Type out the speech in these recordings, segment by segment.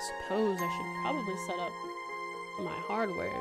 suppose I should probably set up my hardware.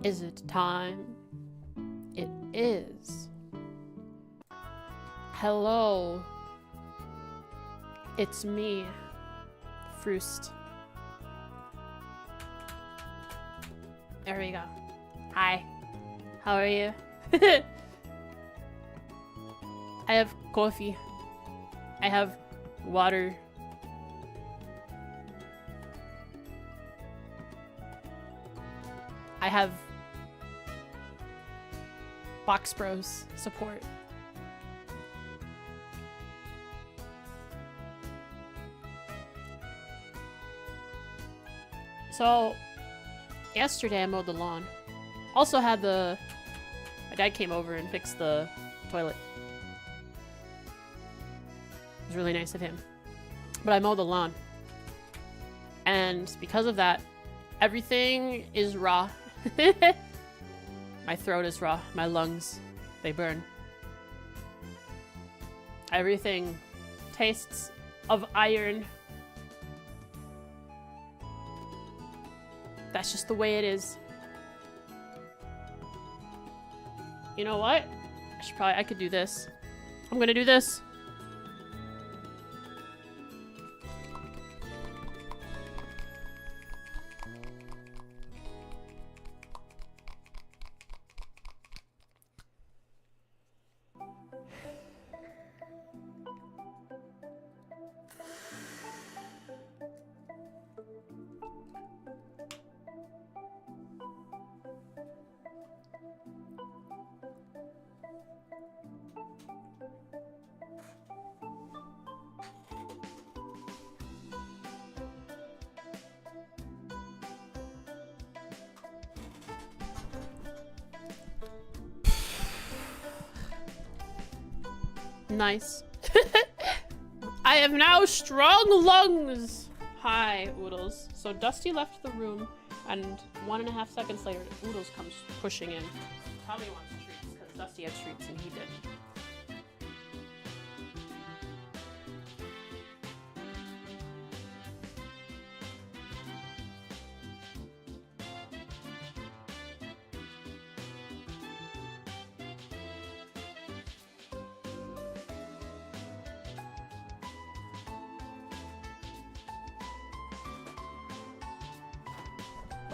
Is it time? It is. Hello. It's me, Frust. There we go. Hi. How are you? I have coffee. I have water. I have Box Bros support. So, yesterday I mowed the lawn. Also had my dad came over and fixed the toilet. It was really nice of him. But I mowed the lawn. And because of that, everything is raw. My throat is raw. My lungs, they burn. Everything tastes of iron. That's just the way it is. You know what? I could do this. I'm gonna do this. Nice. I have now strong lungs. Hi, Oodles. So Dusty left the room, and 1.5 seconds later, Oodles comes pushing in. Probably wants treats, because Dusty had treats and he didn't.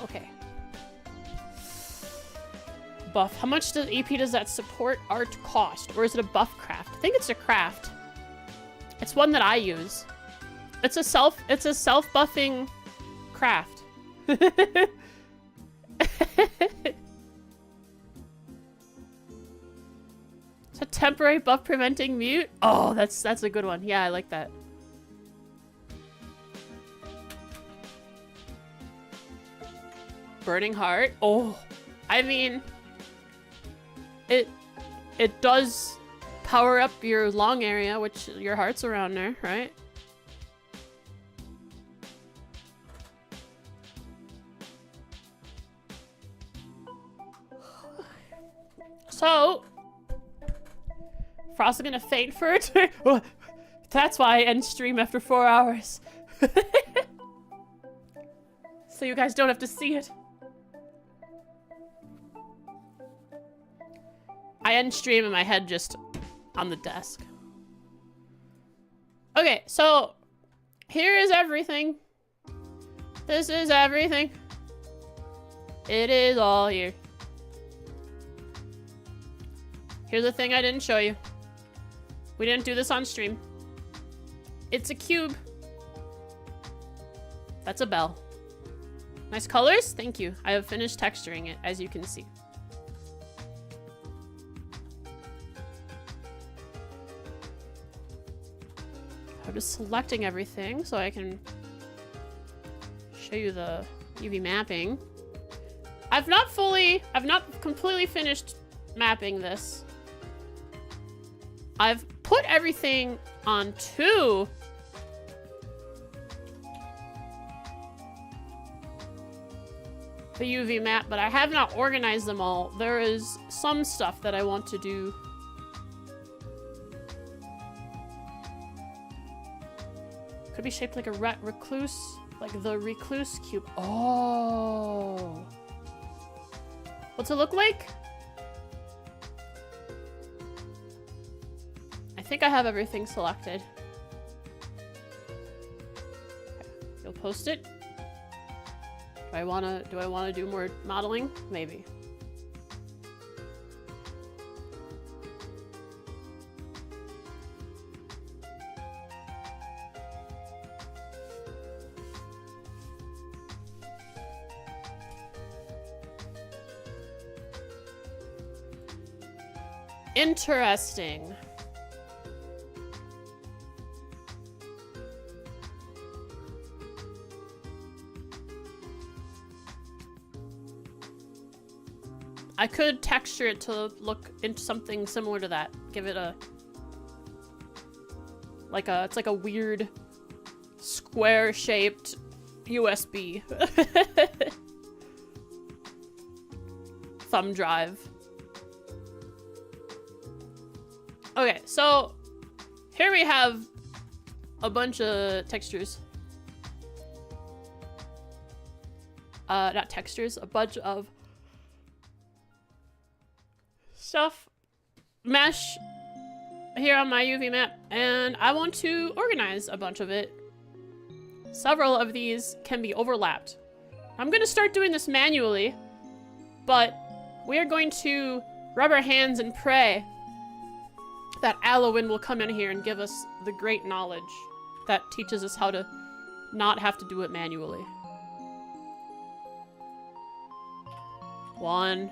Okay. Buff. How much does EP does that support art cost? Or is it a buff craft? I think it's a craft. It's one that I use. It's a self-buffing craft. It's a temporary buff preventing mute. Oh, that's a good one. Yeah, I like that. Burning Heart. Oh, I mean, it does power up your lung area, which your heart's around there, right? So, Frost is gonna faint for it. That's why I end stream after 4 hours. So you guys don't have to see it. I end stream and my head just on the desk. Okay, so here is everything. This is everything. It is all here. Here's the thing I didn't show you. We didn't do this on stream. It's a cube. That's a bell. Nice colors? Thank you. I have finished texturing it, as you can see. I'm just selecting everything so I can show you the UV mapping. I've not completely finished mapping this. I've put everything onto the UV map, but I have not organized them all. There is some stuff that I want to do. Could be shaped like a recluse, like the recluse cube. Oh. What's it look like? I think I have everything selected. Okay. You'll post it. Do I wanna do more modeling? Maybe. Interesting. I could texture it to look into something similar to that. Give it a it's like a weird square-shaped USB thumb drive. Okay, so here we have a bunch of textures. Not textures, a bunch of stuff mesh here on my UV map, and I want to organize a bunch of it. Several of these can be overlapped. I'm going to start doing this manually, but we are going to rub our hands and pray that Alowin will come in here and give us the great knowledge that teaches us how to not have to do it manually. One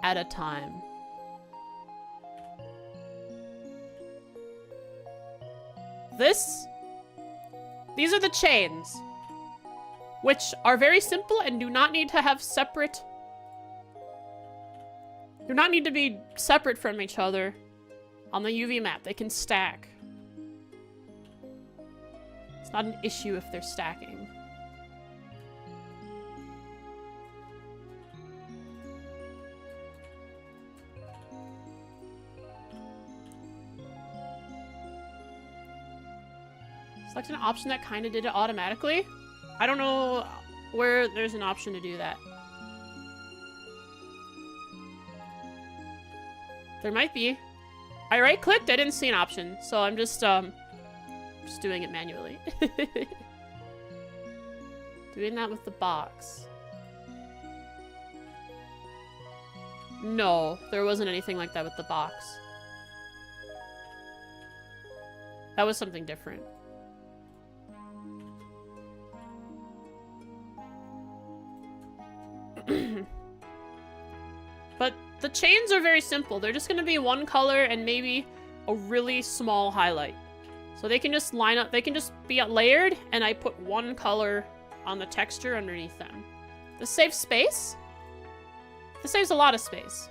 at a time. These are the chains, which are very simple and do not need to have separate, do not need to be separate from each other on the UV map. They can stack. It's not an issue if they're stacking. Select an option that kind of did it automatically. I don't know where there's an option to do that. There might be. I right-clicked, I didn't see an option, so I'm just doing it manually. Doing that with the box. No, there wasn't anything like that with the box. That was something different. But the chains are very simple. They're just gonna be one color and maybe a really small highlight. So they can just line up, they can just be layered, and I put one color on the texture underneath them. This saves space. This saves a lot of space.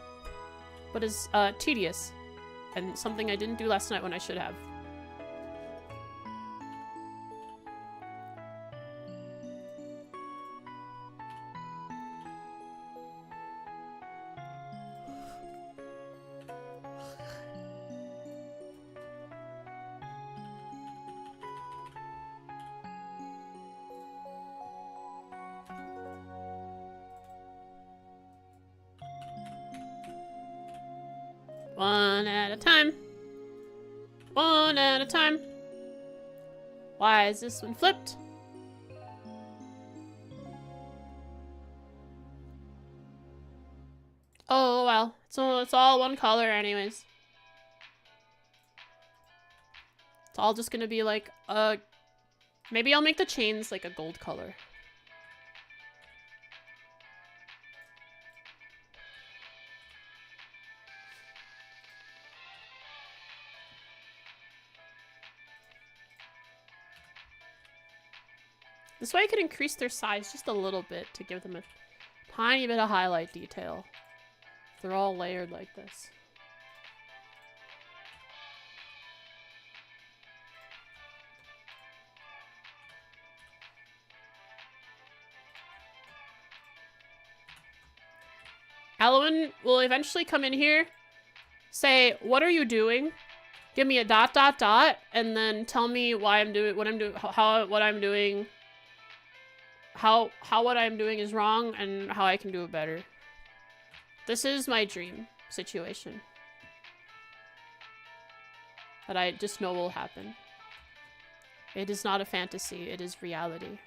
But is tedious. And something I didn't do last night when I should have. One at a time. One at a time. Why is this one flipped? Oh well, it's all one color anyways. It's all just gonna be like maybe I'll make the chains like a gold color. This way I could increase their size just a little bit to give them a tiny bit of highlight detail. They're all layered like this. Alwyn will eventually come in here, say, "What are you doing?" Give me a ... and then tell me why I'm doing what I'm doing, how what I'm doing, how what I'm doing is wrong, and how I can do it better. This is my dream situation that I just know will happen. It is not a fantasy, it is reality.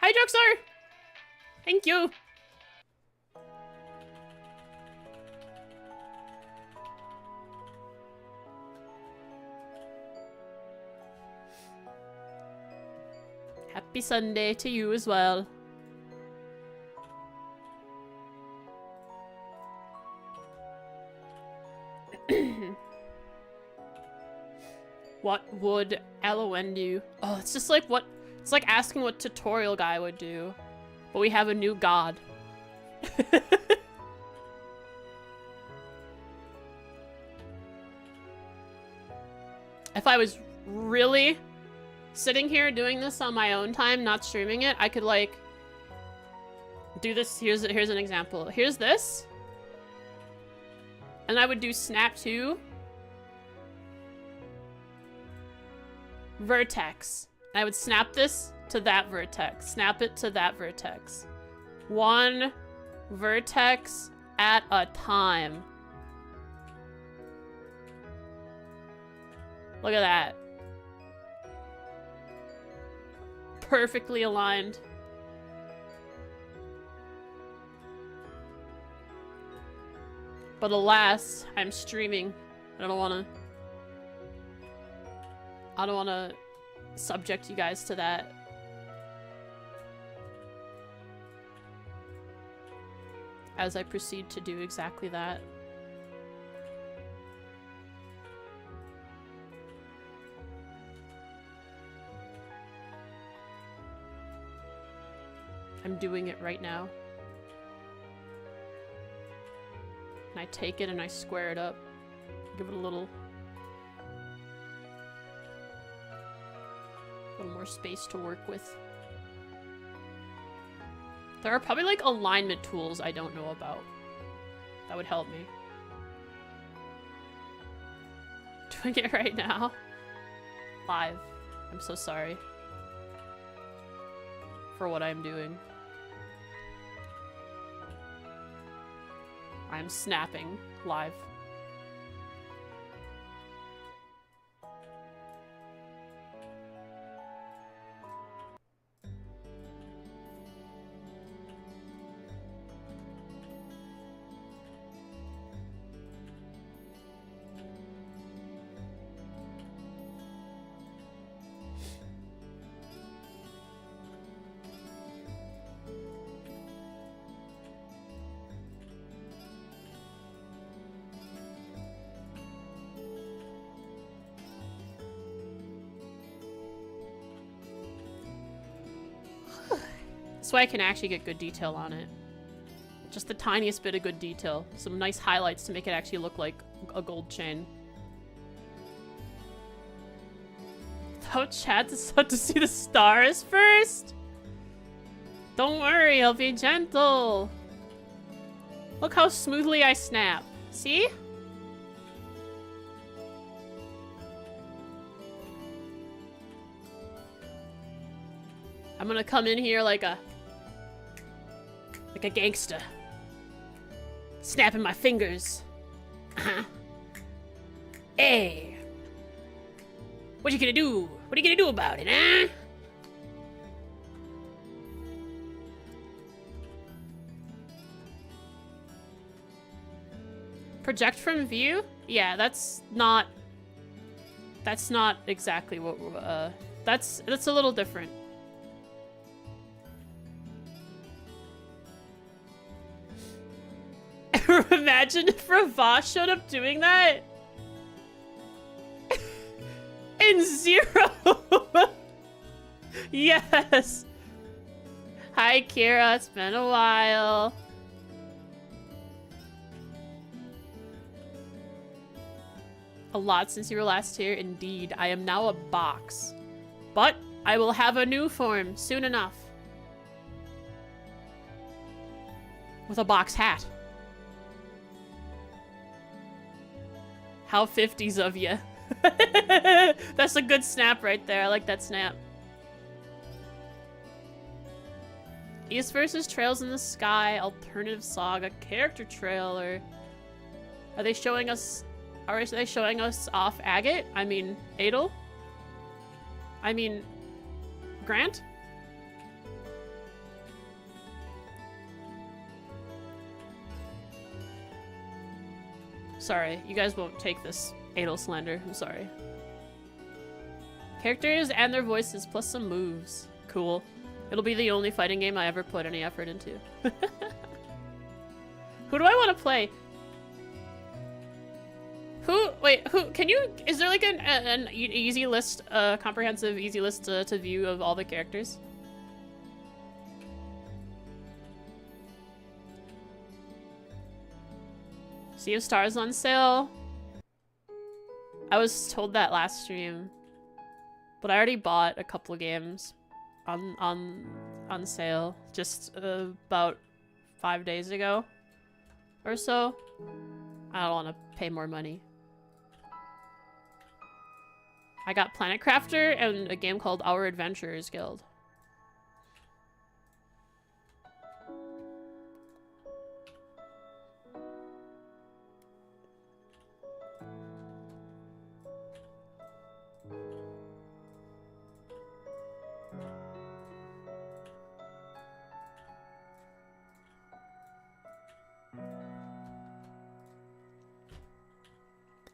Hi, Drugstore! Thank you! Happy Sunday to you as well. What would Alwyn do? Oh, it's just like what... It's like asking what tutorial guy would do. But we have a new god. If I was really sitting here doing this on my own time, not streaming it, I could like do this. Here's an example. Here's this. And I would do snap to vertex. I would snap this to that vertex. Snap it to that vertex. One vertex at a time. Look at that. Perfectly aligned. But alas, I'm streaming. I don't wanna subject you guys to that. As I proceed to do exactly that. I'm doing it right now. And I take it and I square it up. Give it a little more space to work with. There are probably like alignment tools I don't know about that would help me. Doing it right now. Live. I'm so sorry for what I'm doing. I'm snapping live. way I can actually get good detail on it. Just the tiniest bit of good detail. Some nice highlights to make it actually look like a gold chain. Don't chat to see the stars first? Don't worry, I'll be gentle. Look how smoothly I snap. See? I'm gonna come in here like a gangster. Snapping my fingers. Hey! What you gonna do? What are you gonna do about it, huh? Project from view? Yeah, that's not exactly what that's a little different. Imagine if Ravash showed up doing that in Zero. Yes. Hi, Kira. It's been a while. A lot since you were last here. Indeed, I am now a box, but I will have a new form soon enough with a box hat. How 50s of you. That's a good snap right there. I like that snap. East versus Trails in the Sky, Alternative Saga, character trailer. Are they showing us off Agate? I mean, Adel? I mean, Grant? Sorry, you guys won't take this Adel slander. I'm sorry. Characters and their voices, plus some moves. Cool. It'll be the only fighting game I ever put any effort into. Who do I want to play? Can you, is there like an easy list, comprehensive easy list to view of all the characters? Sea of Stars on sale. I was told that last stream, but I already bought a couple of games on sale just about 5 days ago or so. I don't want to pay more money. I got Planet Crafter and a game called Our Adventurers Guild.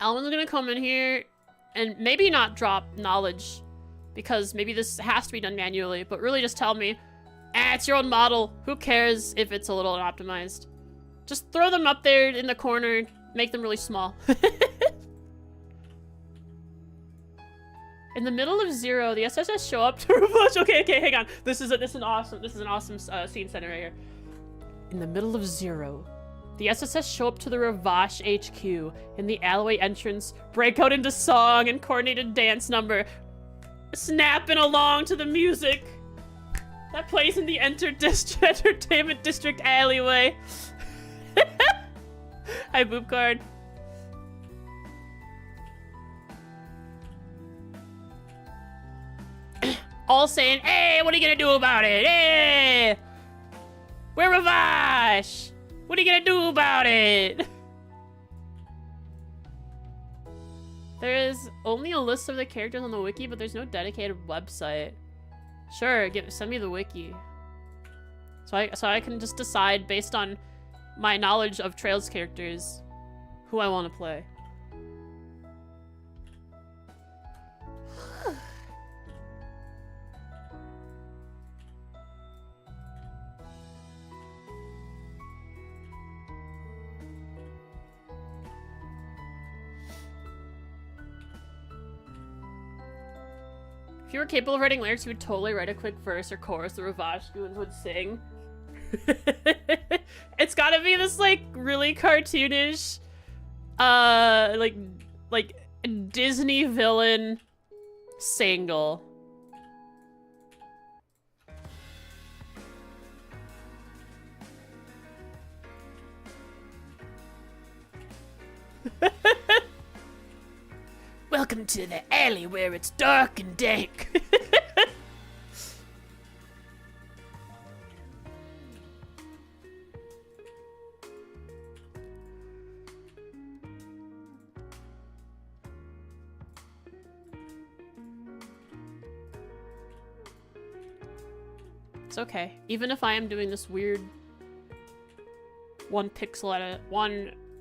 Alvin's gonna come in here and maybe not drop knowledge because maybe this has to be done manually, but really just tell me, it's your own model. Who cares if it's a little unoptimized? Just throw them up there in the corner, make them really small. In the middle of Zero, the SSS show up to Rebush. Okay, hang on. This is an awesome scene center right here. In the middle of Zero, the SSS show up to the Ravash HQ. In the alleyway entrance, break out into song and coordinated dance number, snapping along to the music that plays in the entertainment district alleyway. Hi, Boop Card. All saying, hey, what are you gonna do about it? Hey! We're Ravash! What are you gonna do about it? There is only a list of the characters on the wiki, but there's no dedicated website. Sure, send me the wiki. So I can just decide based on my knowledge of Trails characters who I want to play. If you were capable of writing lyrics, you would totally write a quick verse or chorus the Ravage goons would sing. It's gotta be this, like, really cartoonish, like Disney villain single. Welcome to the alley where it's dark and dank. It's okay. Even if I am doing this weird one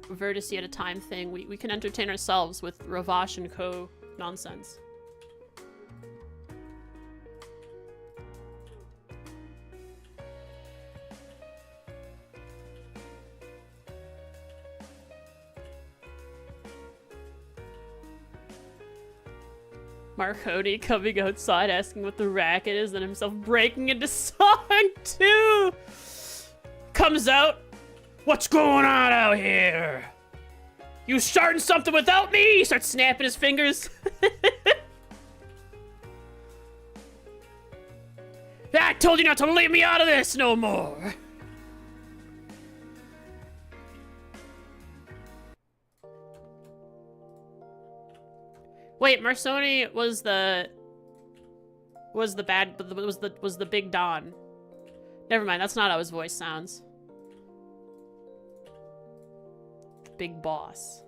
vertice at a time thing, we can entertain ourselves with Ravash and Co. nonsense. Marconi coming outside asking what the racket is, then himself breaking into song 2! Comes out. What's going on out here? You starting something without me? He starts snapping his fingers. I told you not to leave me out of this no more. Wait, Marconi was the big Don. Never mind, that's not how his voice sounds. Big boss.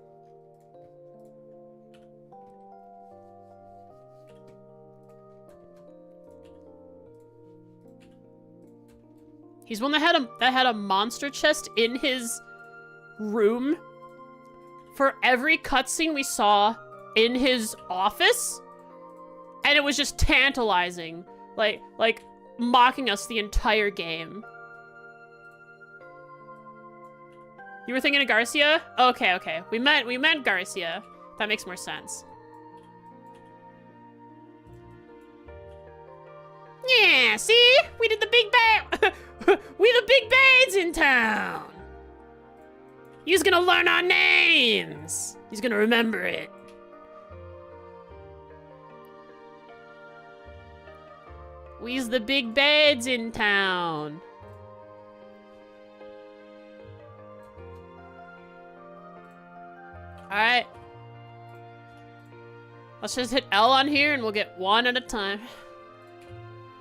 He's one that had a monster chest in his room for every cutscene we saw in his office, and it was just tantalizing, like mocking us the entire game. You were thinking of Garcia? Okay. We meant Garcia. That makes more sense. Yeah, see? We did the big bad. We the big bads in town. He's gonna learn our names. He's gonna remember it. We's the big bads in town. Alright. Let's just hit L on here and we'll get one at a time.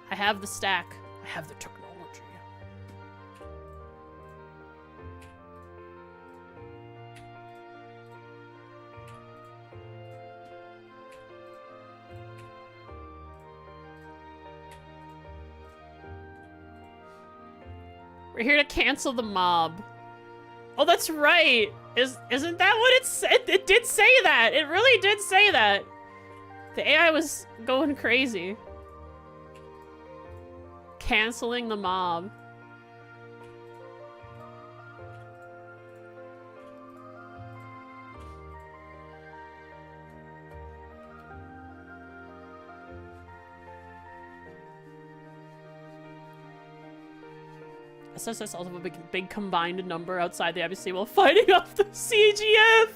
I have the stack. I have the technology. We're here to cancel the mob. Oh, that's right. Isn't that what it said? It did say that. It really did say that. The AI was going crazy. Canceling the mob. SSS also have a big combined number outside the embassy while fighting off the CGF.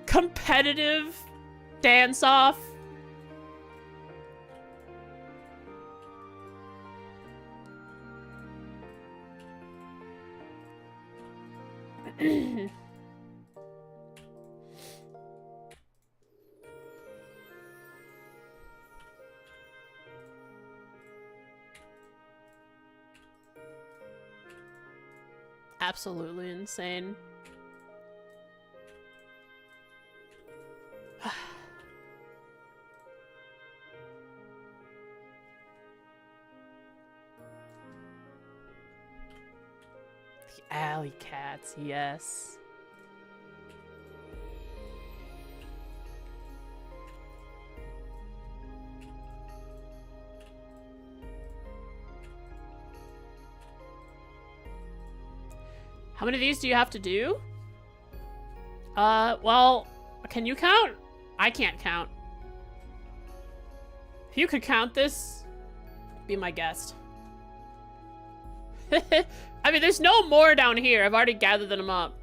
Competitive dance-off. Absolutely insane. The alley cats, yes. How many of these do you have to do? Well, can you count? I can't count. If you could count this, be my guest. I mean, there's no more down here. I've already gathered them up.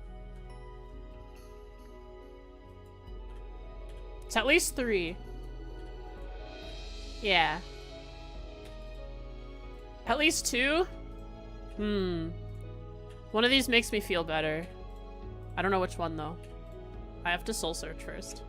It's at least 3. Yeah. At least 2? One of these makes me feel better. I don't know which one, though. I have to soul search first.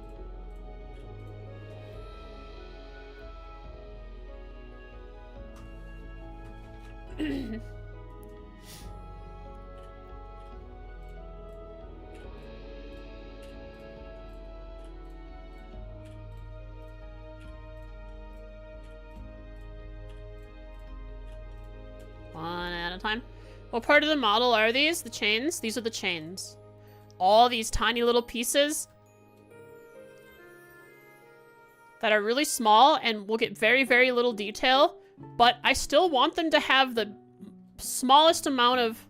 One at a time. What part of the model are these? The chains? These are the chains. All these tiny little pieces that are really small and will get very, very little detail, but I still want them to have the smallest amount of...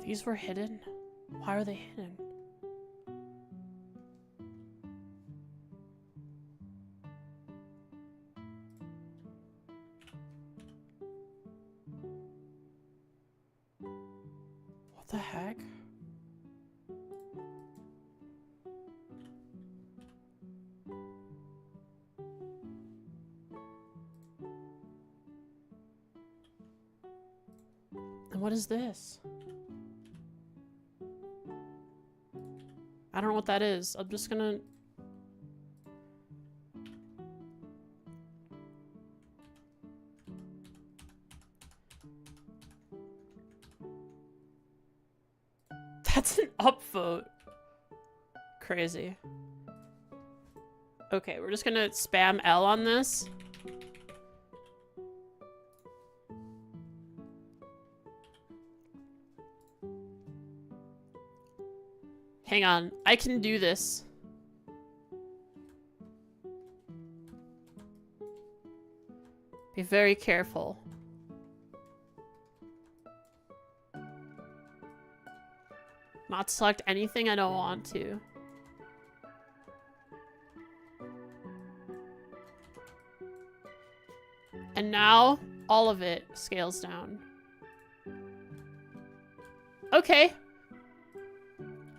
These were hidden? Why are they hidden? What the heck? And what is this? I don't know what that is. I'm just gonna... That's an upvote. Crazy. Okay, we're just gonna spam L on this. Hang on, I can do this. Be very careful. Not select anything I don't want to. And now, all of it scales down. Okay.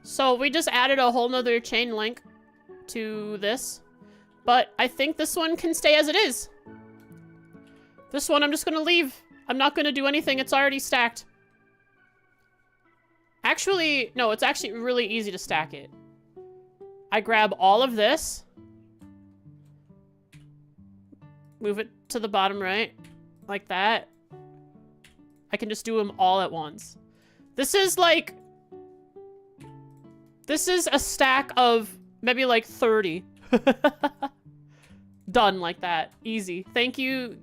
So we just added a whole nother chain link to this. But I think this one can stay as it is. This one I'm just gonna leave. I'm not gonna do anything. It's already stacked. Actually, no, it's actually really easy to stack it. I grab all of this. Move it to the bottom right. Like that. I can just do them all at once. This is like... This is a stack of maybe like 30. Done like that. Easy. Thank you,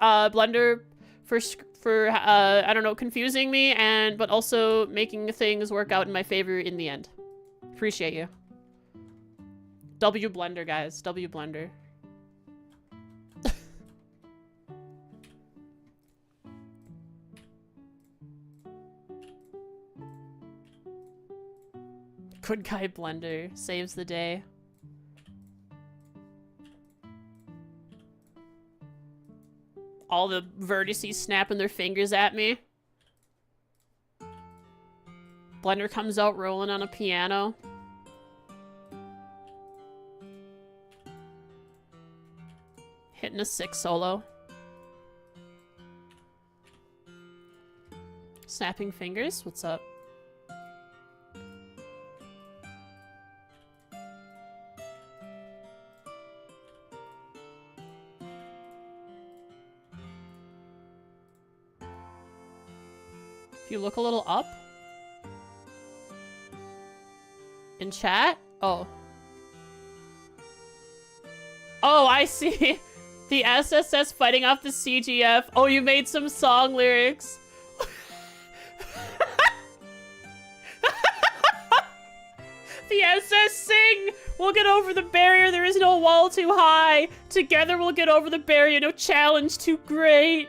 Blender, for I don't know, confusing me, but also making things work out in my favor in the end. Appreciate you. W Blender, guys. W Blender. Good guy Blender saves the day. All the vertices snapping their fingers at me. Blender comes out rolling on a piano. Hitting a 6 solo. Snapping fingers? What's up? If you look a little up, In chat? Oh. Oh, I see. The SSS fighting off the CGF. Oh, you made some song lyrics. The SS sing! We'll get over the barrier, there is no wall too high. Together we'll get over the barrier, no challenge too great.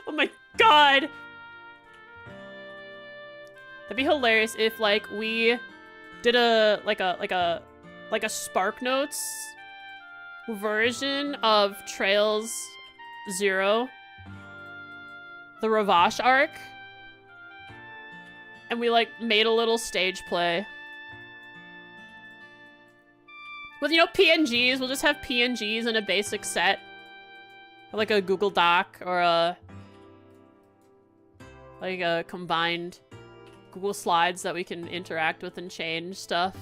Oh my god. That'd be hilarious if, like, we did a Spark Notes version of Trails 0. The Ravash arc. And we, like, made a little stage play. With, you know, PNGs. We'll just have PNGs in a basic set. Or like a Google Doc or a... like a combined Google Slides that we can interact with and change stuff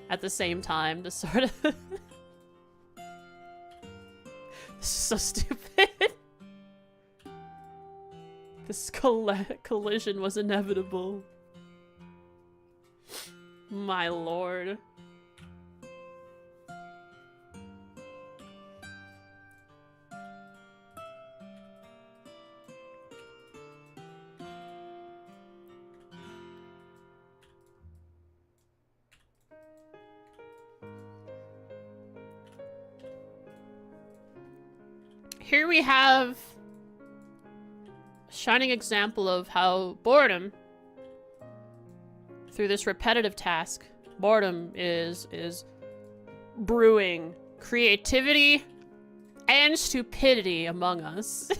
at the same time to sort of... This is so stupid. This collision was inevitable. My lord. Here we have a shining example of how boredom, through this repetitive task, boredom is brewing creativity and stupidity among us.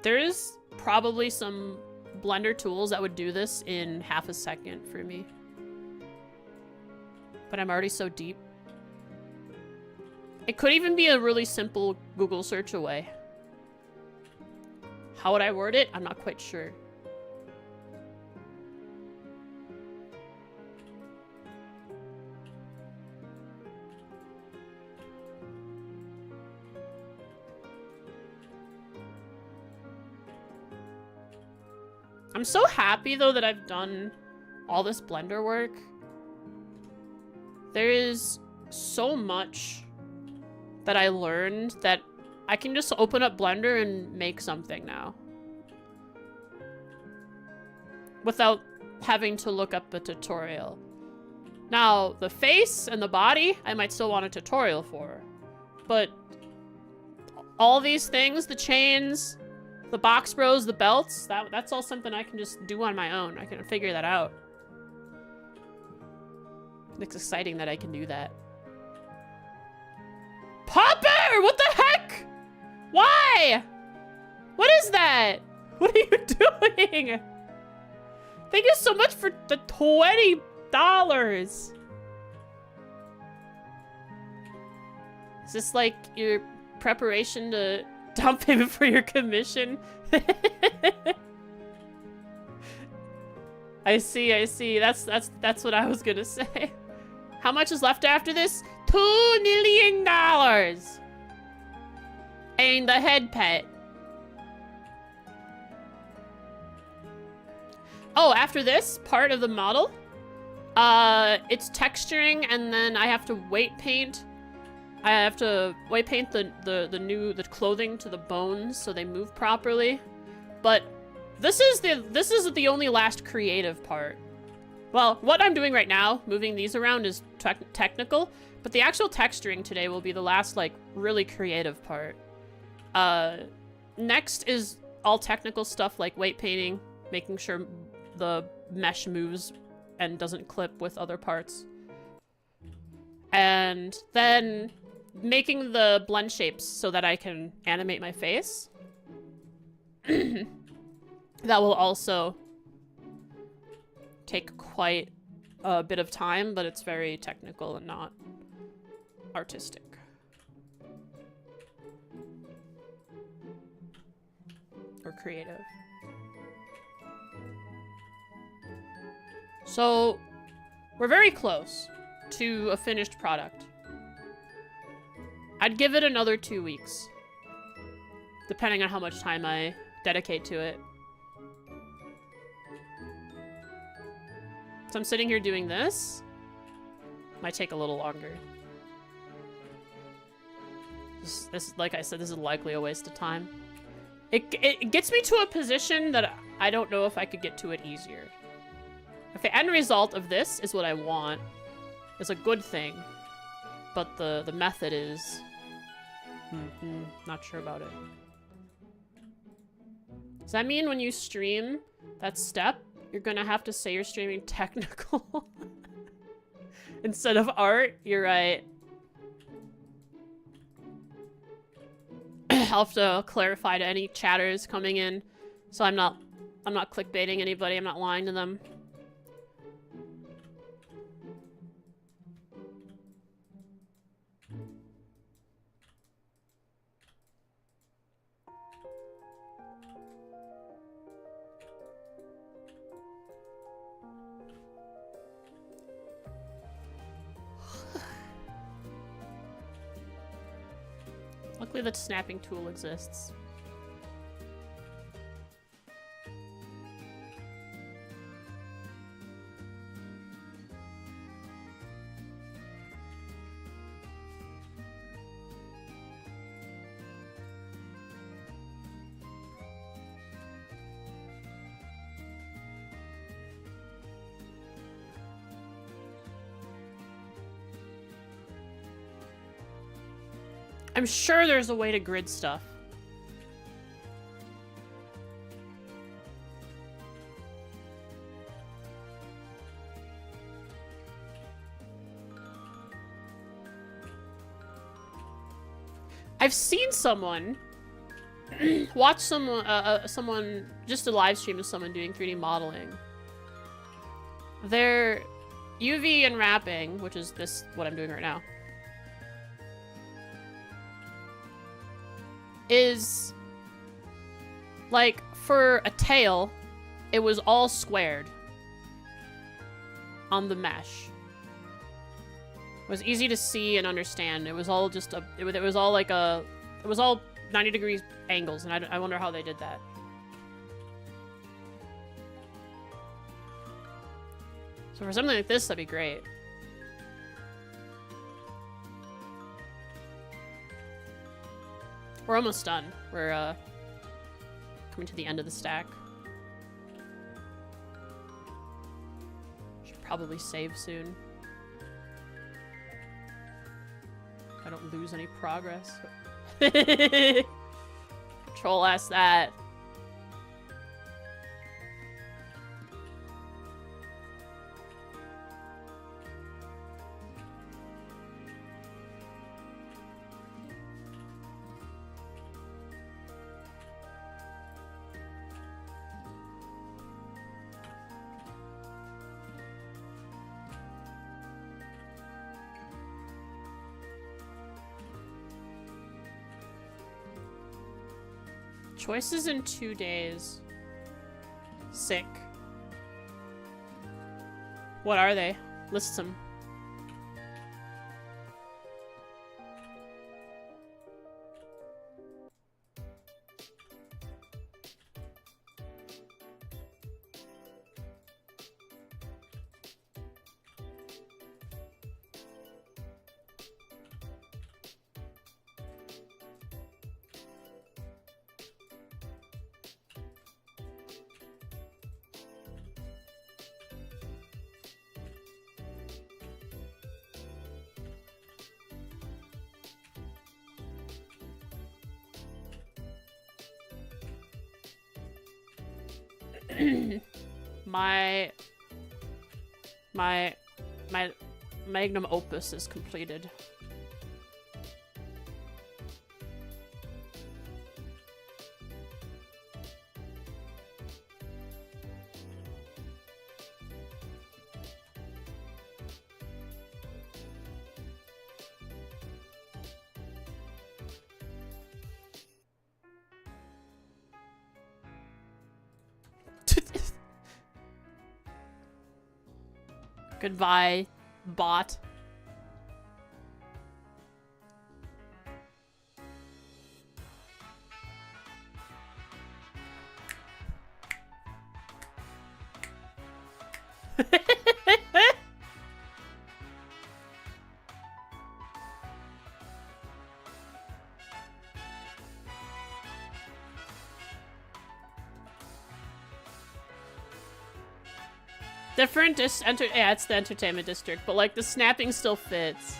There's probably some Blender tools that would do this in half a second for me. But I'm already so deep. It could even be a really simple Google search away. How would I word it? I'm not quite sure. I'm so happy, though, that I've done all this Blender work. There is so much that I learned that I can just open up Blender and make something now. Without having to look up a tutorial. Now, the face and the body, I might still want a tutorial for. But all these things, the chains... the box bros, the belts, that's all something I can just do on my own. I can figure that out. It's exciting that I can do that. Popper! What the heck? Why? What is that? What are you doing? Thank you so much for the $20. Is this like your preparation to down payment for your commission? I see. That's what I was gonna say. How much is left after this? $2 million! And the head pet. Oh, after this part of the model, it's texturing, and then I have to weight paint. I have to weight paint the clothing to the bones so they move properly. But this is the only last creative part. Well, what I'm doing right now, moving these around, is technical, but the actual texturing today will be the last, like, really creative part. Next is all technical stuff like weight painting, making sure the mesh moves and doesn't clip with other parts. And then making the blend shapes so that I can animate my face. That will also take quite a bit of time, but it's very technical and not artistic. Or creative. So, we're very close. to a finished product. I'd give it another 2 weeks, depending on how much time I dedicate to it. So I'm sitting here doing this. Might take a little longer. This, like I said, this is likely a waste of time. It gets me to a position that I don't know if I could get to it easier. If the end result of this is what I want, it's a good thing. But the method is... not sure about it. Does that mean when you stream that step, you're gonna have to say you're streaming technical instead of art? You're right. I'll have to clarify to any chatters coming in, so I'm not clickbaiting anybody. I'm not lying to them. Luckily, the snapping tool exists. I'm sure there's a way to grid stuff. I've seen someone watch someone just a live stream of someone doing 3D modeling. They're UV and wrapping, which is what I'm doing right now. Is like for a tail, it was all squared on the mesh. It was easy to see and understand. It was all just it was all like it was all 90 degrees angles, and I wonder how they did that. So for something like this, that'd be great. We're almost done. We're coming to the end of the stack. Should probably save soon. I don't lose any progress. Control S that. Choices in 2 days. Sick. What are they? List them. my magnum opus is completed. Goodbye, bot. Different yeah, it's the entertainment district, but like the snapping still fits.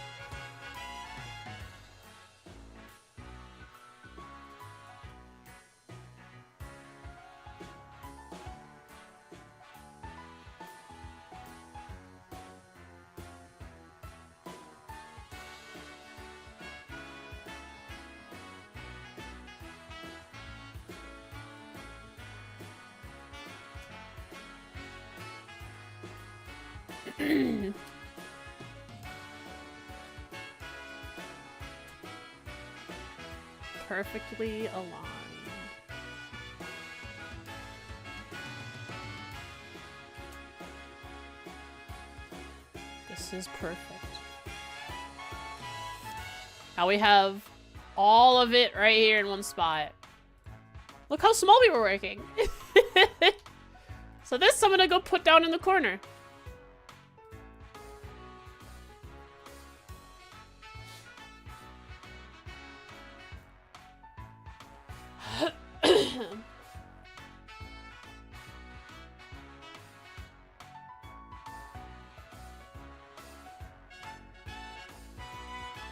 Perfectly aligned. This is perfect. Now we have all of it right here in one spot. Look how small we were working. So this I'm gonna go put down in the corner.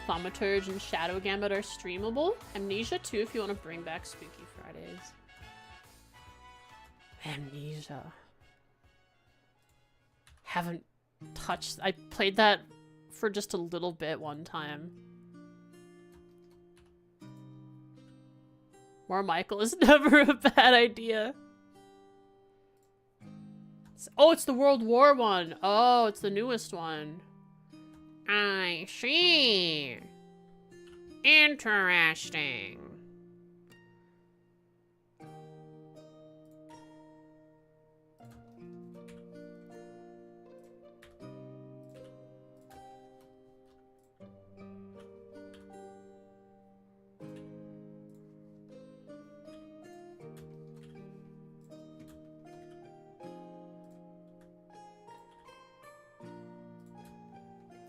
Thaumaturge and Shadow Gambit are streamable. Amnesia too if you want to bring back Spooky Fridays. Amnesia. Haven't touched... I played that for just a little bit one time. More Michael is never a bad idea. Oh, it's the World War one. Oh, it's the newest one. I see. Interesting.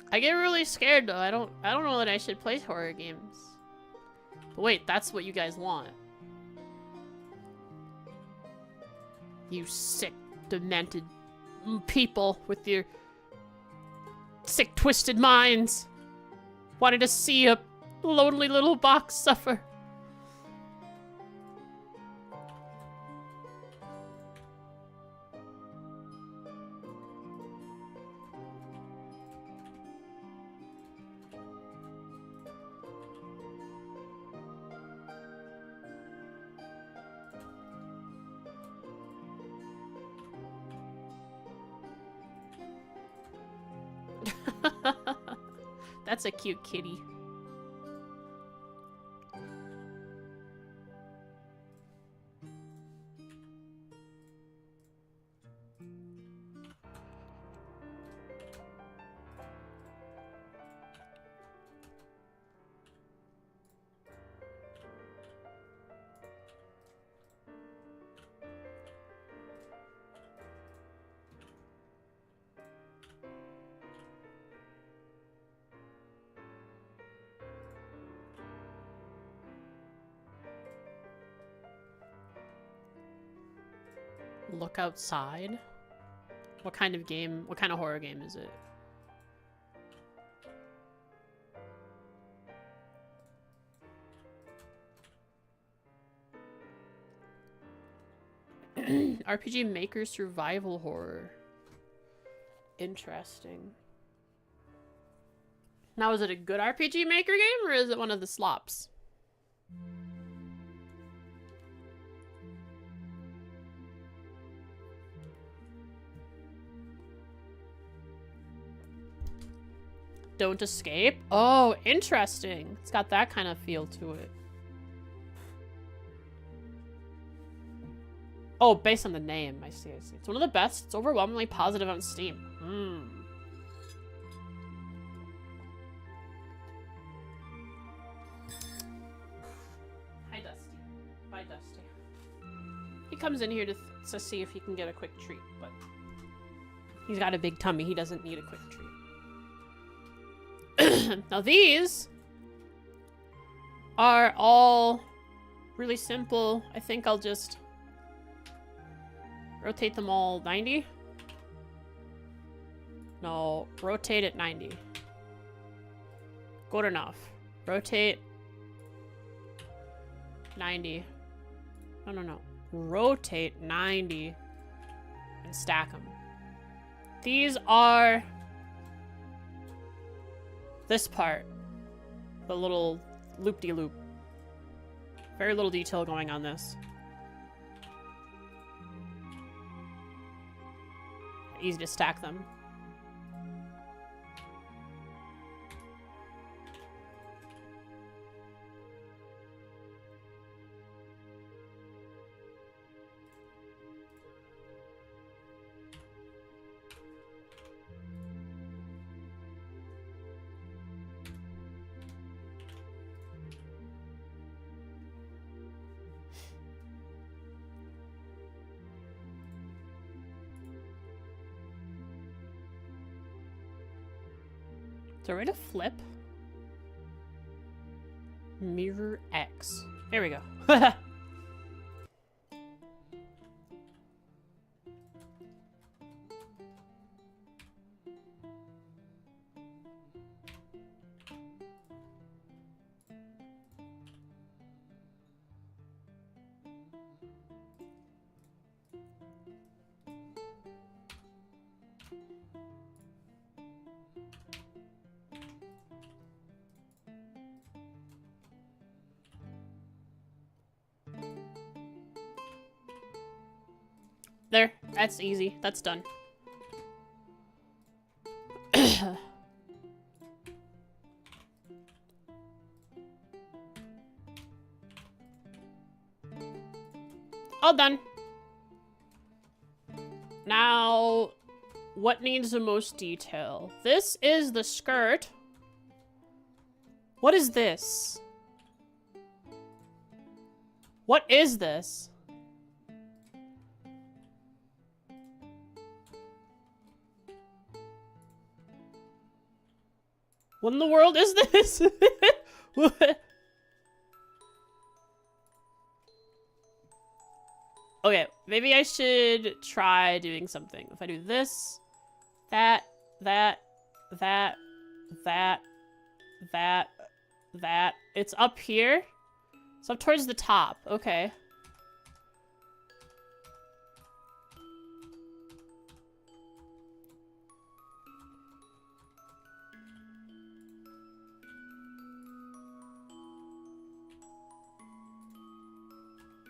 I get really scared though. I don't know that I should play horror games. But wait, that's what you guys want. You sick, demented people with your sick, twisted minds. Wanted to see a lonely little box suffer. That's a cute kitty. Look outside? What kind of game, what kind of horror game is it? RPG Maker survival horror. Interesting. Now, is it a good RPG Maker game or is it one of the slops? Don't escape? Oh, interesting. It's got that kind of feel to it. Oh, based on the name. I see, I see. It's one of the best. It's overwhelmingly positive on Steam. Hmm. Hi, Dusty. Bye, Dusty. He comes in here to see if he can get a quick treat, but he's got a big tummy. He doesn't need a quick treat. Now these are all really simple. I think I'll just rotate them all 90. No, rotate at 90. Good enough. Rotate 90. No, no, no. Rotate 90 and stack them. These are this part. The little loop-de-loop. Very little detail going on this. Easy to stack them. Is there a way to flip? Mirror X. There we go. There. That's easy. That's done. All done. Now, what needs the most detail? This is the skirt. What is this? What is this? What in the world is this? What? Okay, maybe I should try doing something. If I do this, that, it's up here. It's up towards the top. Okay.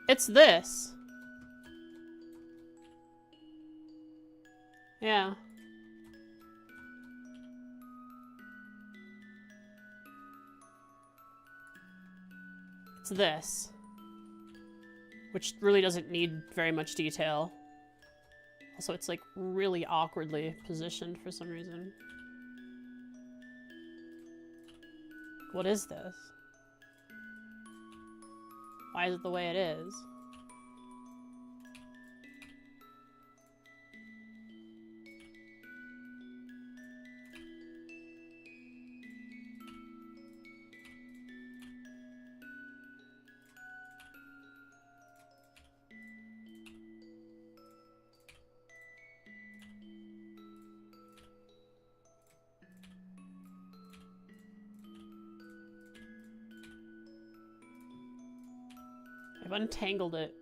It's this. Yeah. It's this. Which really doesn't need very much detail. Also, it's like really awkwardly positioned for some reason. What is this? Why is it the way it is? I've untangled it.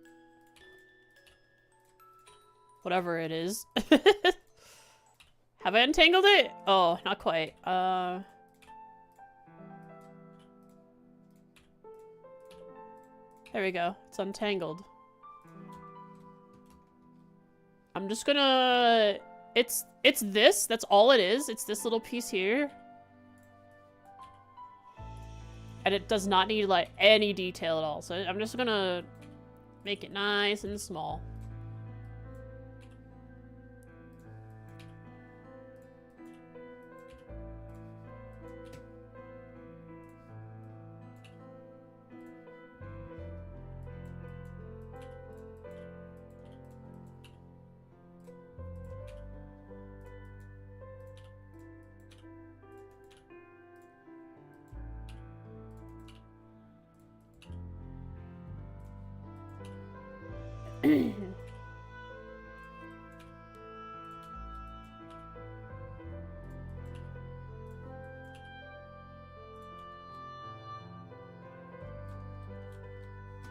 Whatever it is. Have I untangled it? Oh, not quite. There we go. It's untangled. I'm just gonna... It's this. That's all it is. It's this little piece here. And it does not need, like, any detail at all. So I'm just gonna make it nice and small.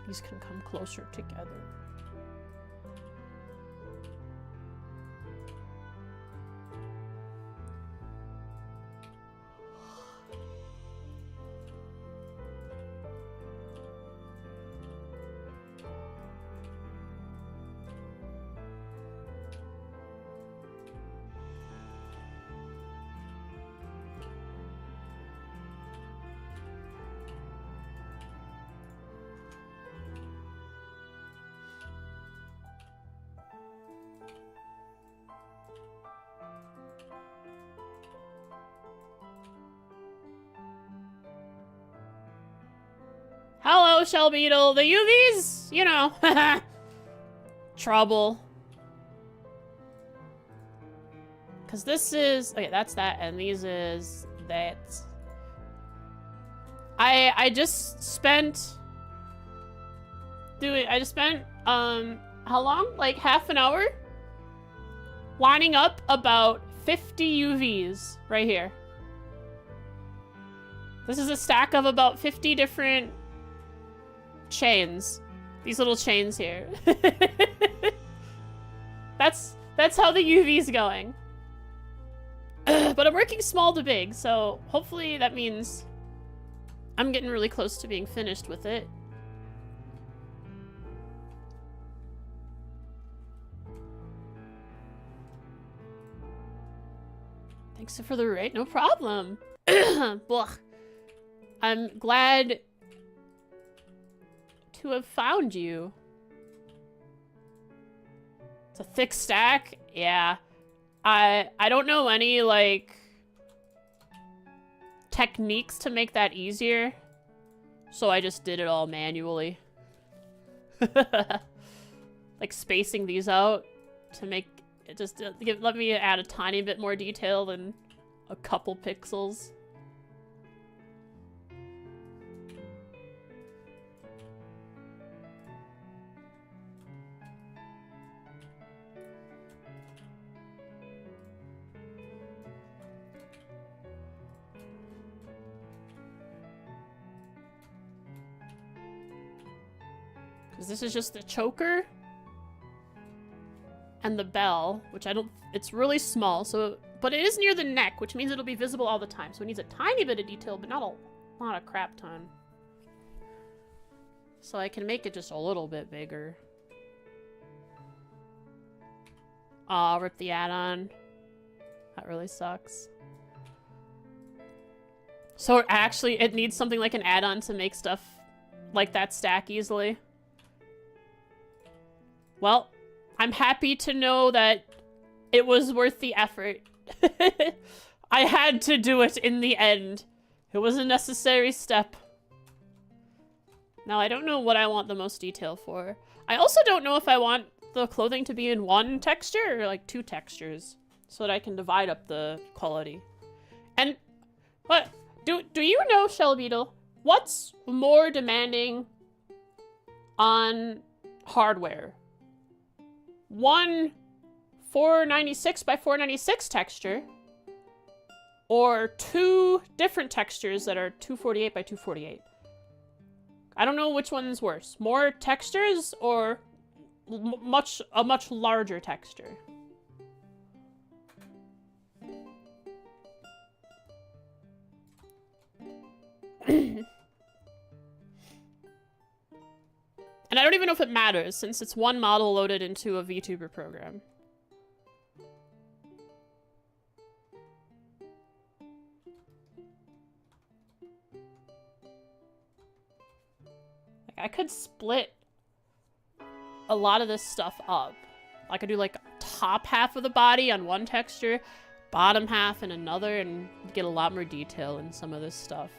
These can come closer together. Hello, Shell Beetle. The UVs, you know, trouble. Because this is, okay, that's that, and these is that. I just spent how long? Like half an hour? Lining up about 50 UVs right here. This is a stack of about 50 different chains. These little chains here. That's how the UV's going. But I'm working small to big, so hopefully that means I'm getting really close to being finished with it. Thanks for the rate, no problem. Blech. I'm glad to have found you. It's a thick stack? Yeah. I don't know any, like, techniques to make that easier. So I just did it all manually. Like, spacing these out to make it just let me add a tiny bit more detail than a couple pixels. Because this is just the choker and the bell, which I don't, it's really small, so, but it is near the neck, which means it'll be visible all the time. So it needs a tiny bit of detail, but not a crap ton. So I can make it just a little bit bigger. Aw, rip the add-on. That really sucks. So actually, it needs something like an add-on to make stuff like that stack easily. Well, I'm happy to know that it was worth the effort. I had to do it in the end. It was a necessary step. Now, I don't know what I want the most detail for. I also don't know if I want the clothing to be in one texture or like 2 textures so that I can divide up the quality. And what do you know, Shell Beetle, what's more demanding on hardware? One 496 by 496 texture, or 2 different textures that are 248 by 248. I don't know which one's worse. More textures or a much larger texture. And I don't even know if it matters, since it's one model loaded into a VTuber program. Like, I could split a lot of this stuff up. I could do, like, top half of the body on one texture, bottom half in another, and get a lot more detail in some of this stuff.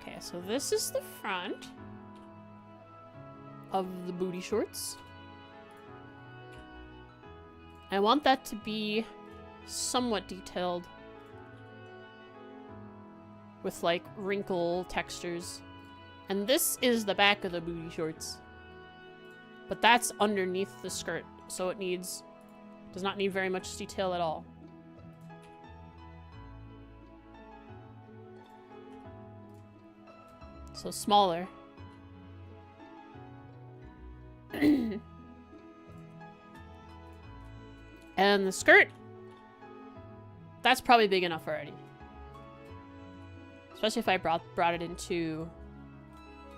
Okay, so this is the front of the booty shorts. I want that to be somewhat detailed with like wrinkle textures. And this is the back of the booty shorts. But that's underneath the skirt, so it does not need very much detail at all. So smaller. And the skirt. That's probably big enough already. Especially if I brought it into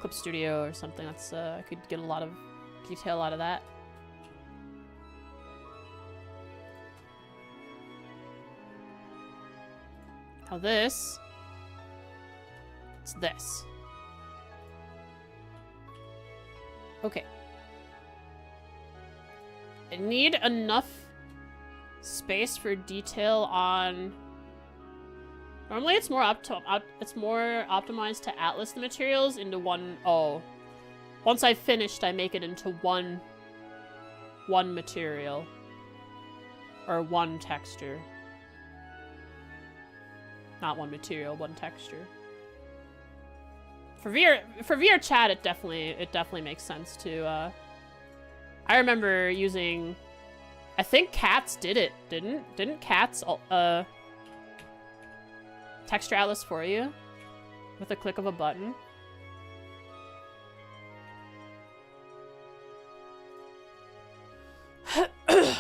Clip Studio or something. That's I could get a lot of detail out of that. Now this, it's this. Okay. I need enough space for detail on. Normally it's more optimized to atlas the materials into one. Oh, once I've finished, I make it into one material or one texture. Not one material, one texture. For VR chat, it definitely makes sense to. I remember using. I think Cats did it, didn't Cats texture atlas for you with a click of a button?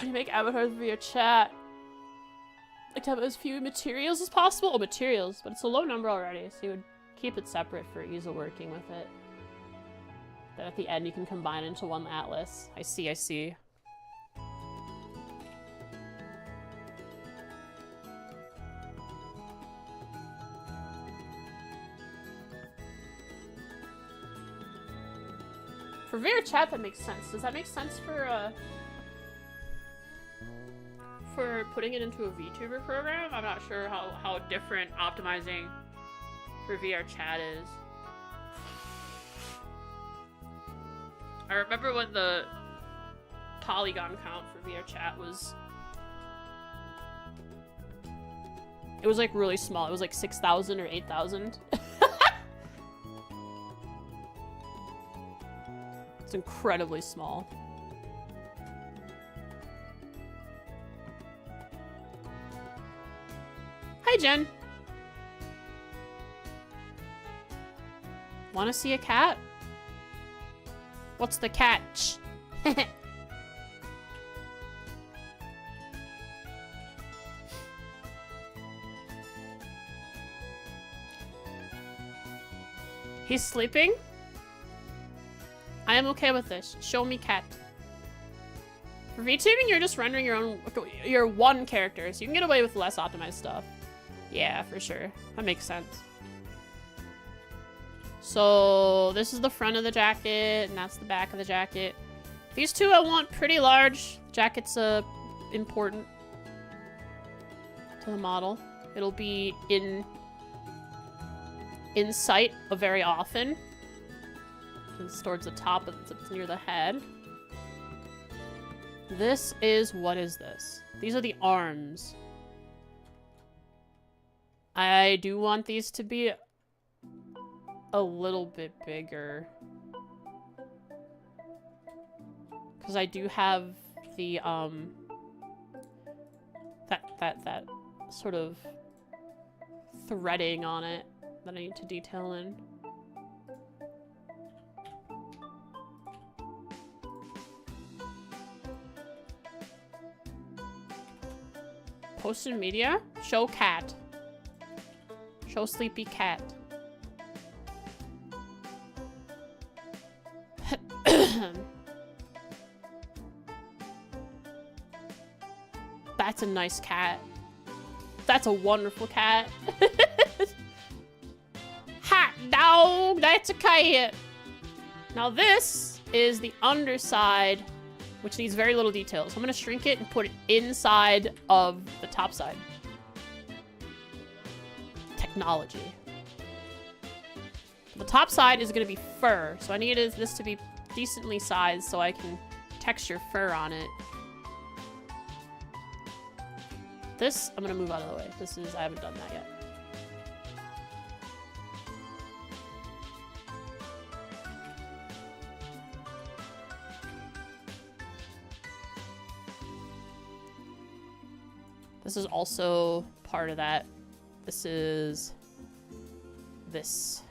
You make avatars via chat. Like to have as few materials as possible. Oh, materials, but it's a low number already, so you would keep it separate for ease of working with it. Then at the end, you can combine it into one atlas. I see, I see. For VR chat, that makes sense. Does that make sense for putting it into a VTuber program? I'm not sure how different optimizing for VR chat is. I remember when the polygon count for VR chat was... It was like really small. It was like 6,000 or 8,000. It's incredibly small. Hi, Jen. Want to see a cat? What's the catch? He's sleeping? I am okay with this. Show me cat. For VTubing, you're just rendering your one character, so you can get away with less optimized stuff. Yeah, for sure. That makes sense. So this is the front of the jacket, and that's the back of the jacket. These two I want pretty large. Jacket's important to the model. It'll be in sight very often. It's towards the top, it's near the head. This is, what is this? These are the arms. I do want these to be a little bit bigger. Because I do have the, that sort of threading on it that I need to detail in. Posted media? Show cat. Show sleepy cat. That's a nice cat. That's a wonderful cat. Hot dog! That's a cat! Now this is the underside, which needs very little detail. So I'm going to shrink it and put it inside of the top side. Technology. The top side is going to be fur. So I need this to be decently sized so I can texture fur on it. This, I'm going to move out of the way. This is, I haven't done that yet. This is also part of that. This is this.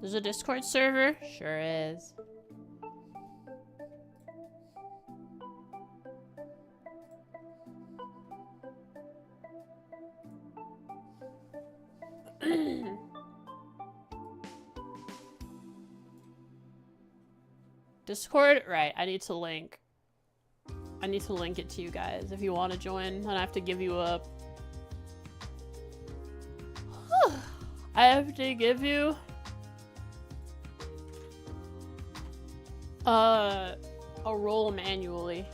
There's a Discord server? Sure is. Discord? Right, I need to link. I need to link it to you guys if you want to join. And I have to give you a... I have to give you... a role manually.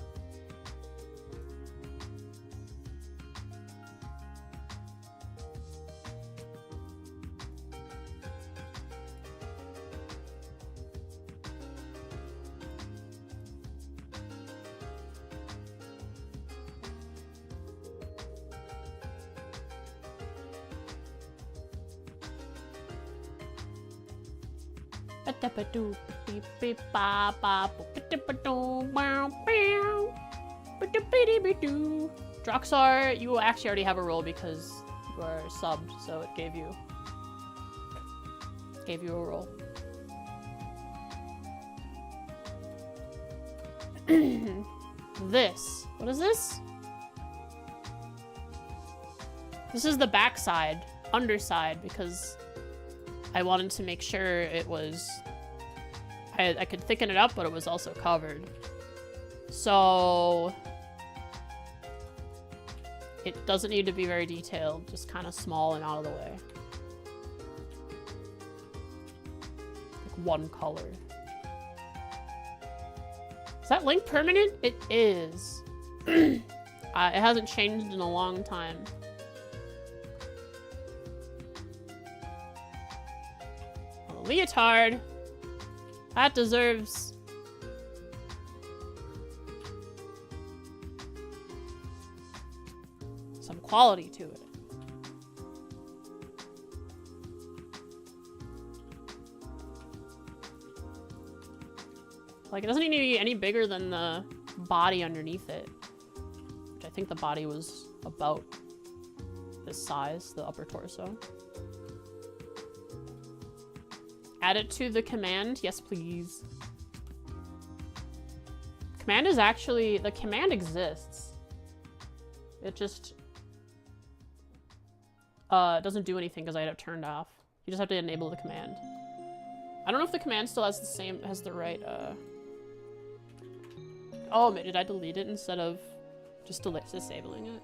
Droxar, you actually already have a role because you are subbed, so it gave you a role. This. What is this? This is the backside, underside, because I wanted to make sure it was... I could thicken it up, but it was also covered. So... it doesn't need to be very detailed, just kind of small and out of the way. Like one color. Is that link permanent? It is. It hasn't changed in a long time. A leotard. That deserves... some quality to it. Like, it doesn't need to be any bigger than the body underneath it. Which I think the body was about this size, the upper torso. Add it to the command. Yes, please. Command is actually... the command exists. It just... doesn't do anything because I had it turned off. You just have to enable the command. I don't know if the command still has the same... has the right, Oh, did I delete it instead of just disabling it?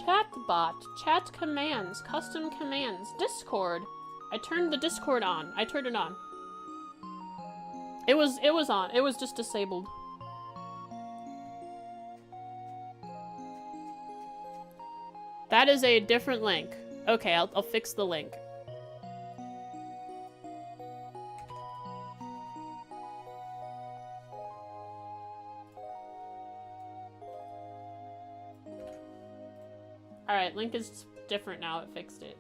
Chatbot, chat commands, custom commands, Discord. I turned the Discord on. I turned it on. It was on. It was just disabled. That is a different link. Okay, I'll fix the link. Alright, link is different now. It fixed it.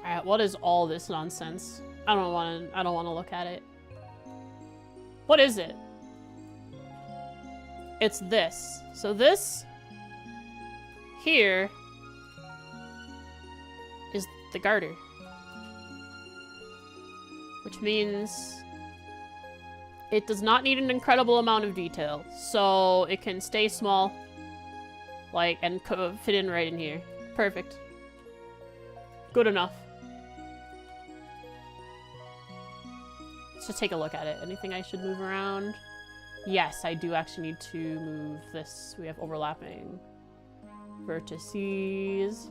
Alright, what is all this nonsense? I don't want to look at it. What is it? It's this. So this here is the garter. Which means it does not need an incredible amount of detail. So it can stay small, like, and fit in right in here. Perfect. Good enough. Let's just take a look at it. Anything I should move around? Yes, I do actually need to move this. We have overlapping vertices.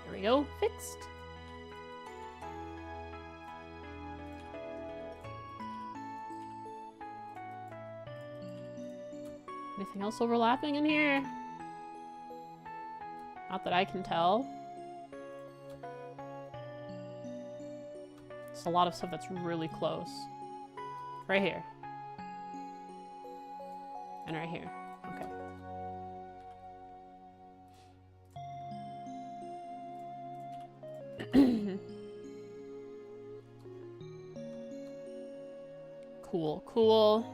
There we go, fixed. Anything else overlapping in here? Not that I can tell. It's a lot of stuff that's really close. Right here. And right here. Okay. Cool, cool.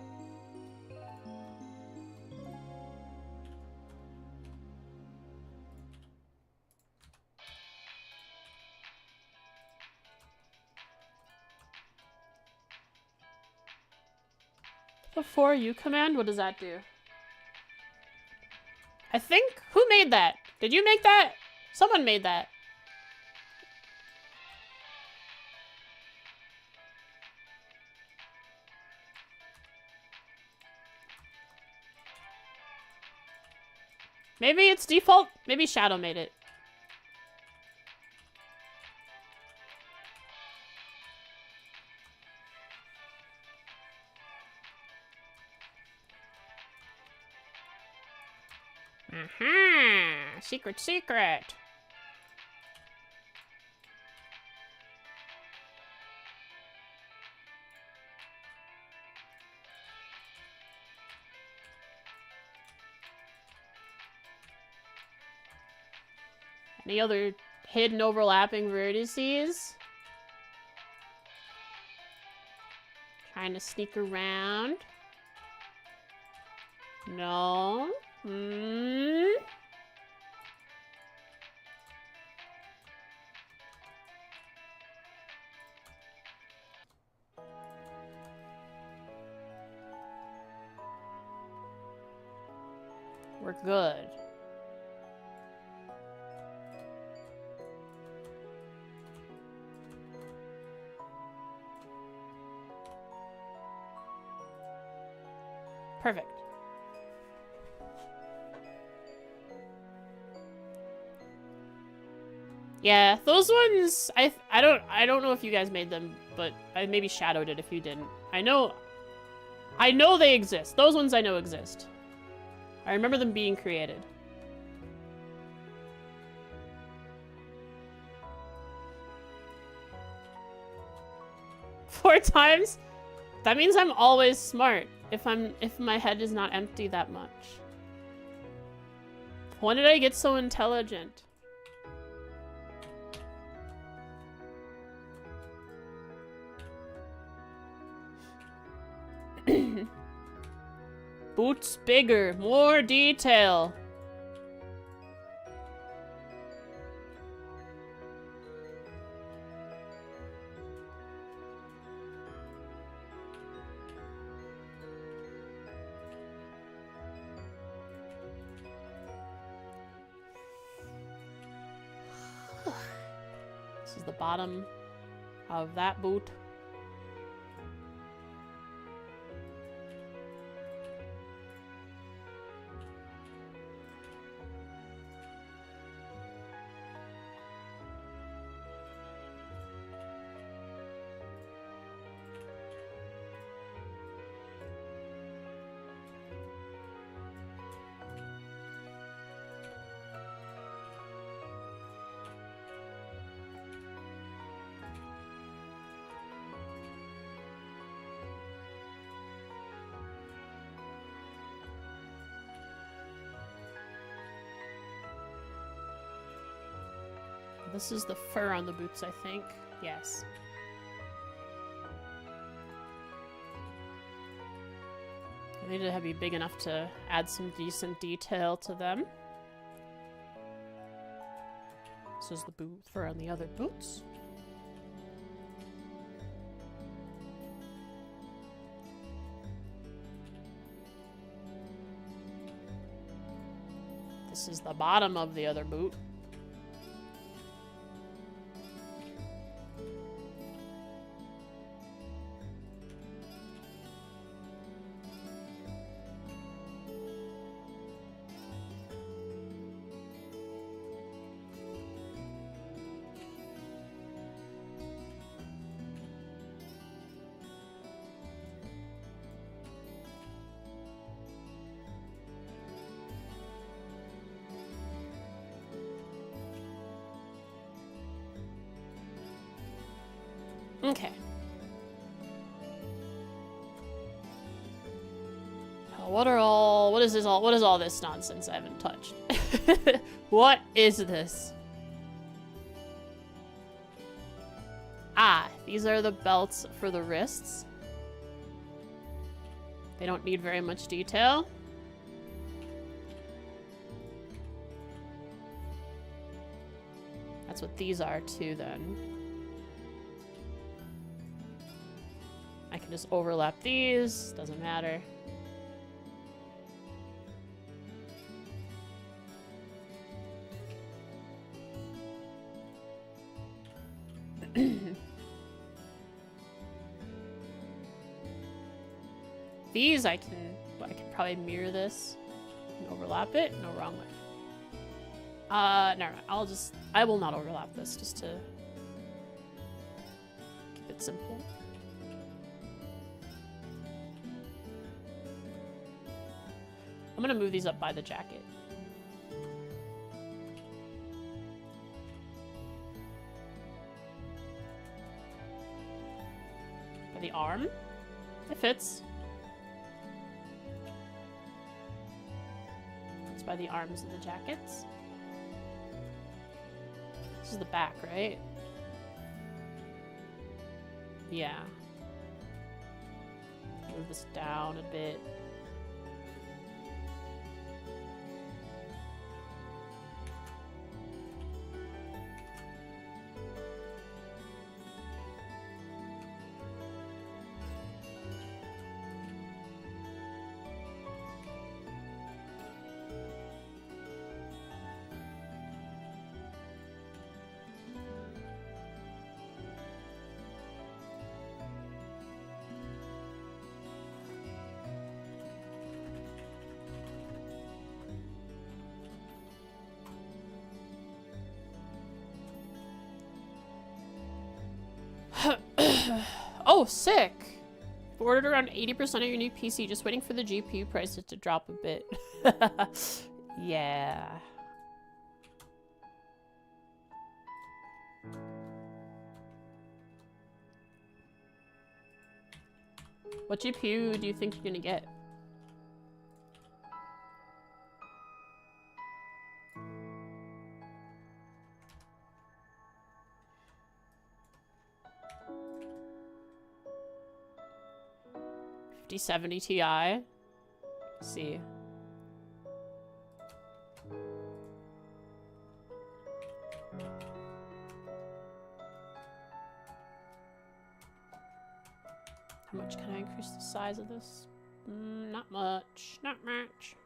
The for you command, what does that do? I think, who made that? Did you make that? Someone made that. Maybe it's default. Maybe Shadow made it. Secret, secret. Any other hidden overlapping vertices? Trying to sneak around. No. We're good. Perfect. Yeah, those ones I don't know if you guys made them, but I maybe shadowed it if you didn't. I know they exist. Those ones I know exist. I remember them being created. Four times? That means I'm always smart if my head is not empty that much. When did I get so intelligent? Boots bigger, more detail. This is the bottom of that boot. This is the fur on the boots, I think. Yes. I need to be big enough to add some decent detail to them. This is the boot fur on the other boots. This is the bottom of the other boot. Okay. What is all this nonsense I haven't touched? What is this? Ah, these are the belts for the wrists. They don't need very much detail. That's what these are too, then. I can just overlap these, doesn't matter. These I can probably mirror this and overlap it. No, wrong way. Never mind. I will not overlap this just to keep it simple. I'm gonna move these up by the jacket. By the arm? It fits. It's by the arms of the jackets. This is the back, right? Yeah. Move this down a bit. Oh, sick! Ordered around 80% of your new PC, just waiting for the GPU prices to drop a bit. Yeah. What GPU do you think you're gonna get? $5070 Ti. Let's see. How much can I increase the size of this? Not much. Not much.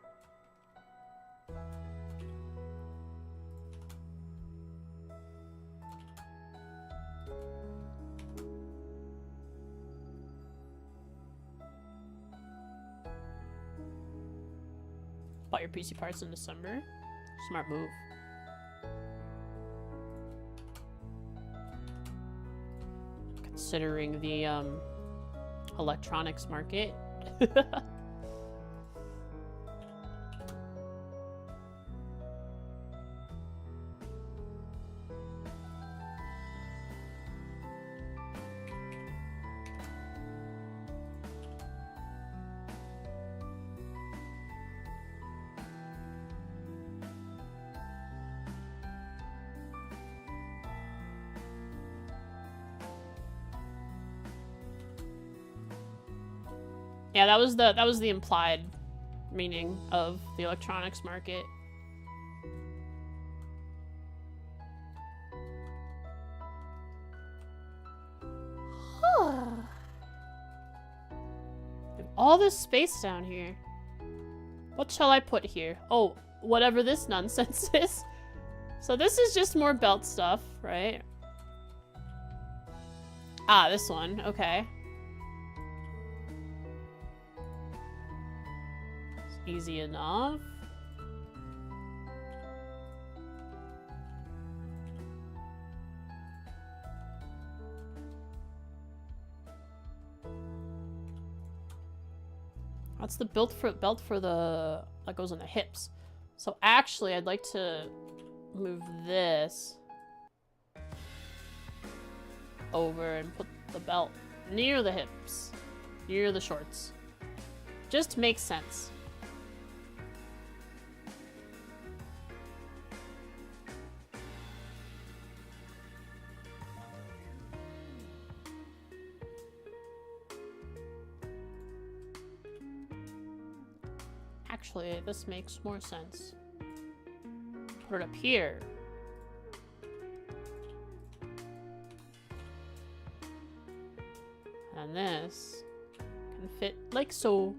Bought your PC parts in December. Smart move. Considering the electronics market. Yeah, that was the implied meaning of the electronics market. All this space down here. What shall I put here? Oh, whatever this nonsense is. So this is just more belt stuff, right? Ah, this one. Okay. Easy enough. That's the belt for the that goes on the hips. So actually, I'd like to move this over and put the belt near the hips, near the shorts. Just makes sense. Actually, this makes more sense. Put it up here. And this can fit like so.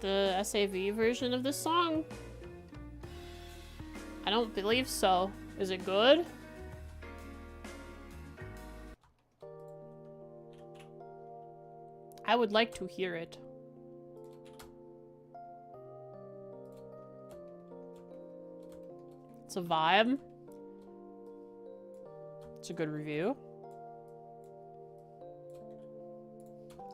The SAV version of this song? I don't believe so. Is it good? I would like to hear it. It's a vibe. It's a good review.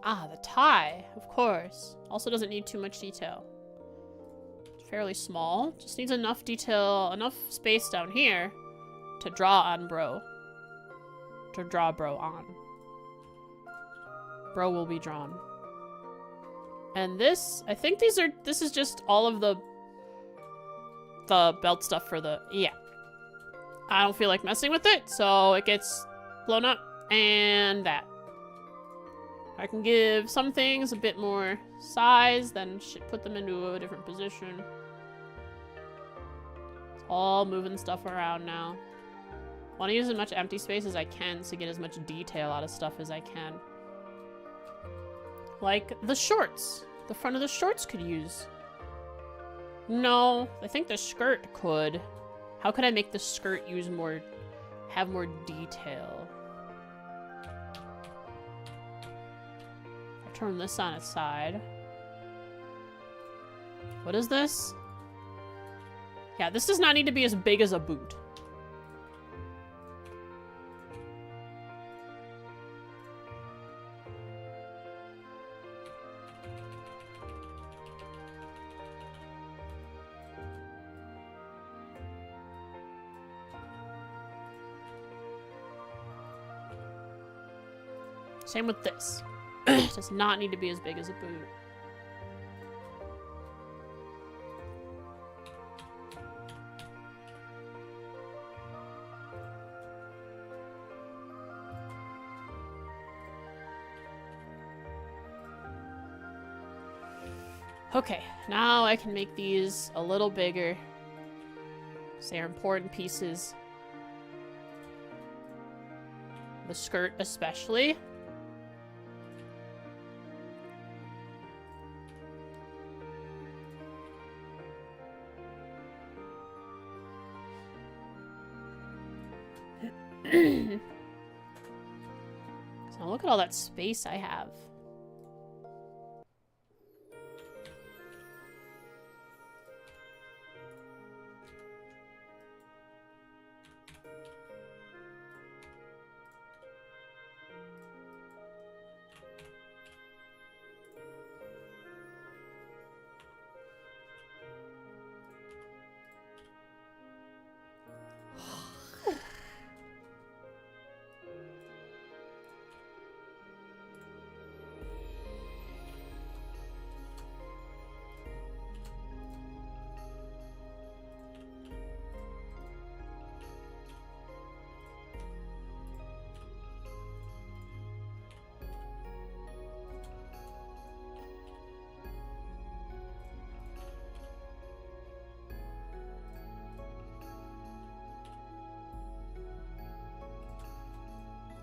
Ah, the tie, of course. Also doesn't need too much detail. It's fairly small. Just needs enough detail, enough space down here to draw on bro. To draw bro on. Bro will be drawn. And this, I think this is just all of the belt stuff for the, yeah. I don't feel like messing with it, so it gets blown up. And that. I can give some things a bit more size, then put them into a different position. It's all moving stuff around now. Want to use as much empty space as I can to get as much detail out of stuff as I can. Like the shorts. The front of the shorts could use. No, I think the skirt could. How could I make the skirt have more detail? Turn this on its side. What is this? Yeah, this does not need to be as big as a boot. Same with this. It does not need to be as big as a boot. Okay, now I can make these a little bigger. They're important pieces. The skirt especially. So look at all that space I have.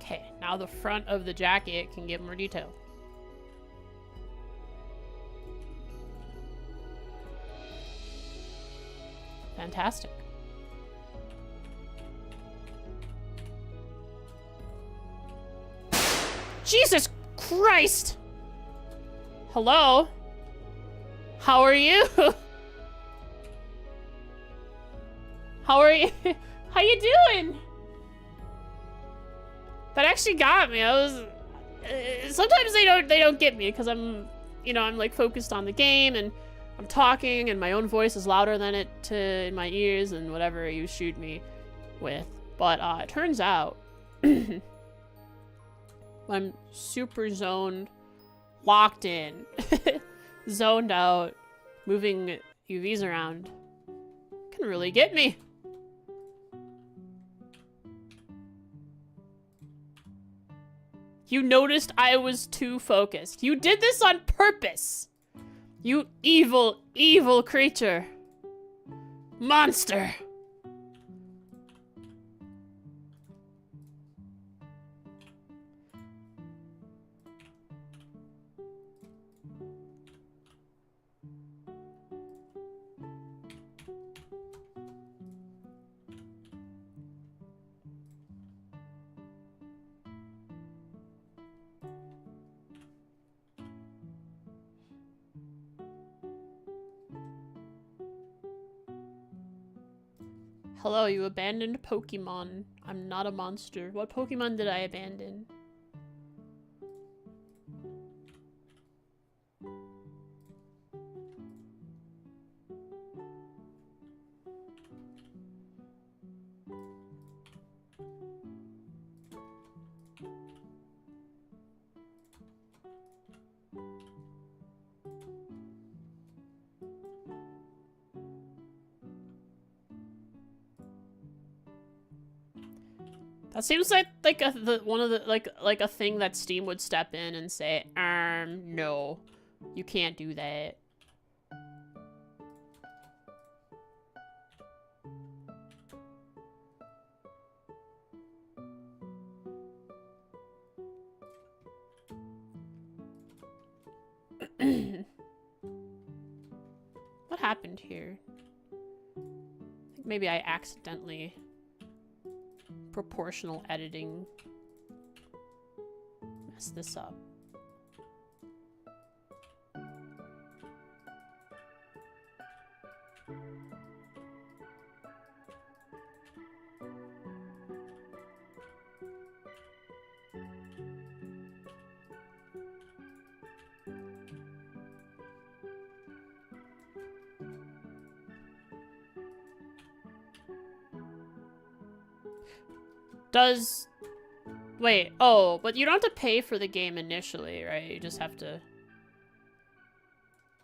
Okay, now the front of the jacket can get more detail. Fantastic. Jesus Christ! Hello? How are you? How are you? How you doing? That actually got me. I was... sometimes they don't get me because I'm, you know, I'm like focused on the game and I'm talking and my own voice is louder than it in my ears and whatever you shoot me with. But it turns out I'm super zoned, locked in, zoned out, moving UVs around can really get me. You noticed I was too focused. You did this on purpose. You evil, evil creature. Monster. Hello, you abandoned Pokemon. I'm not a monster. What Pokemon did I abandon? That seems like one of the like a thing that Steam would step in and say, no, you can't do that. What happened here? I think maybe I accidentally proportional editing messed this up. Wait, oh, but you don't have to pay for the game initially, right? You just have to...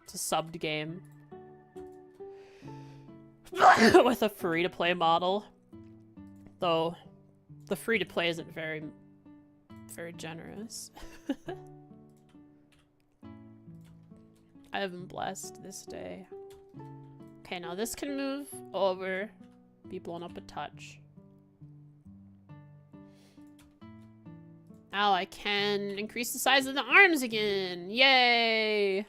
It's a subbed game. With a free-to-play model. Though, the free-to-play isn't very generous. I have been blessed this day. Okay, now this can move over, be blown up a touch. Now I can increase the size of the arms again. Yay!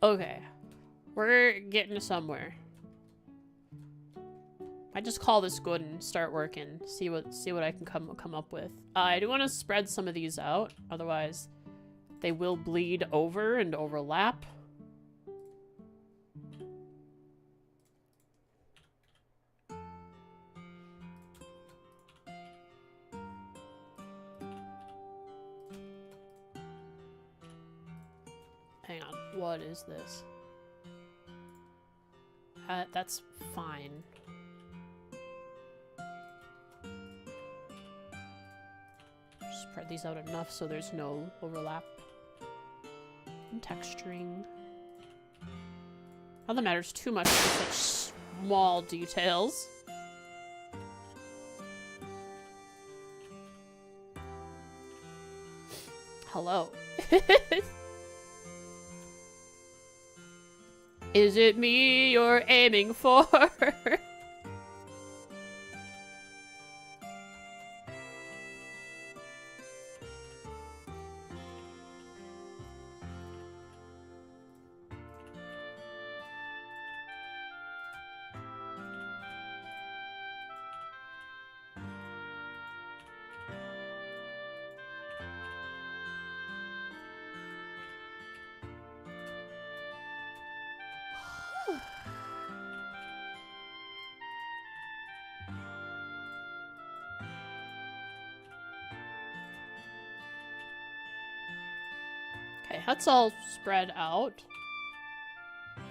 Okay. We're getting somewhere. I just call this good and start working. See what I can come up with. I do want to spread some of these out, otherwise they will bleed over and overlap. Hang on, what is this? That's fine. Spread these out enough so there's no overlap. And texturing. Not that matters too much for such small details. Hello. Is it me you're aiming for? Okay, that's all spread out. Is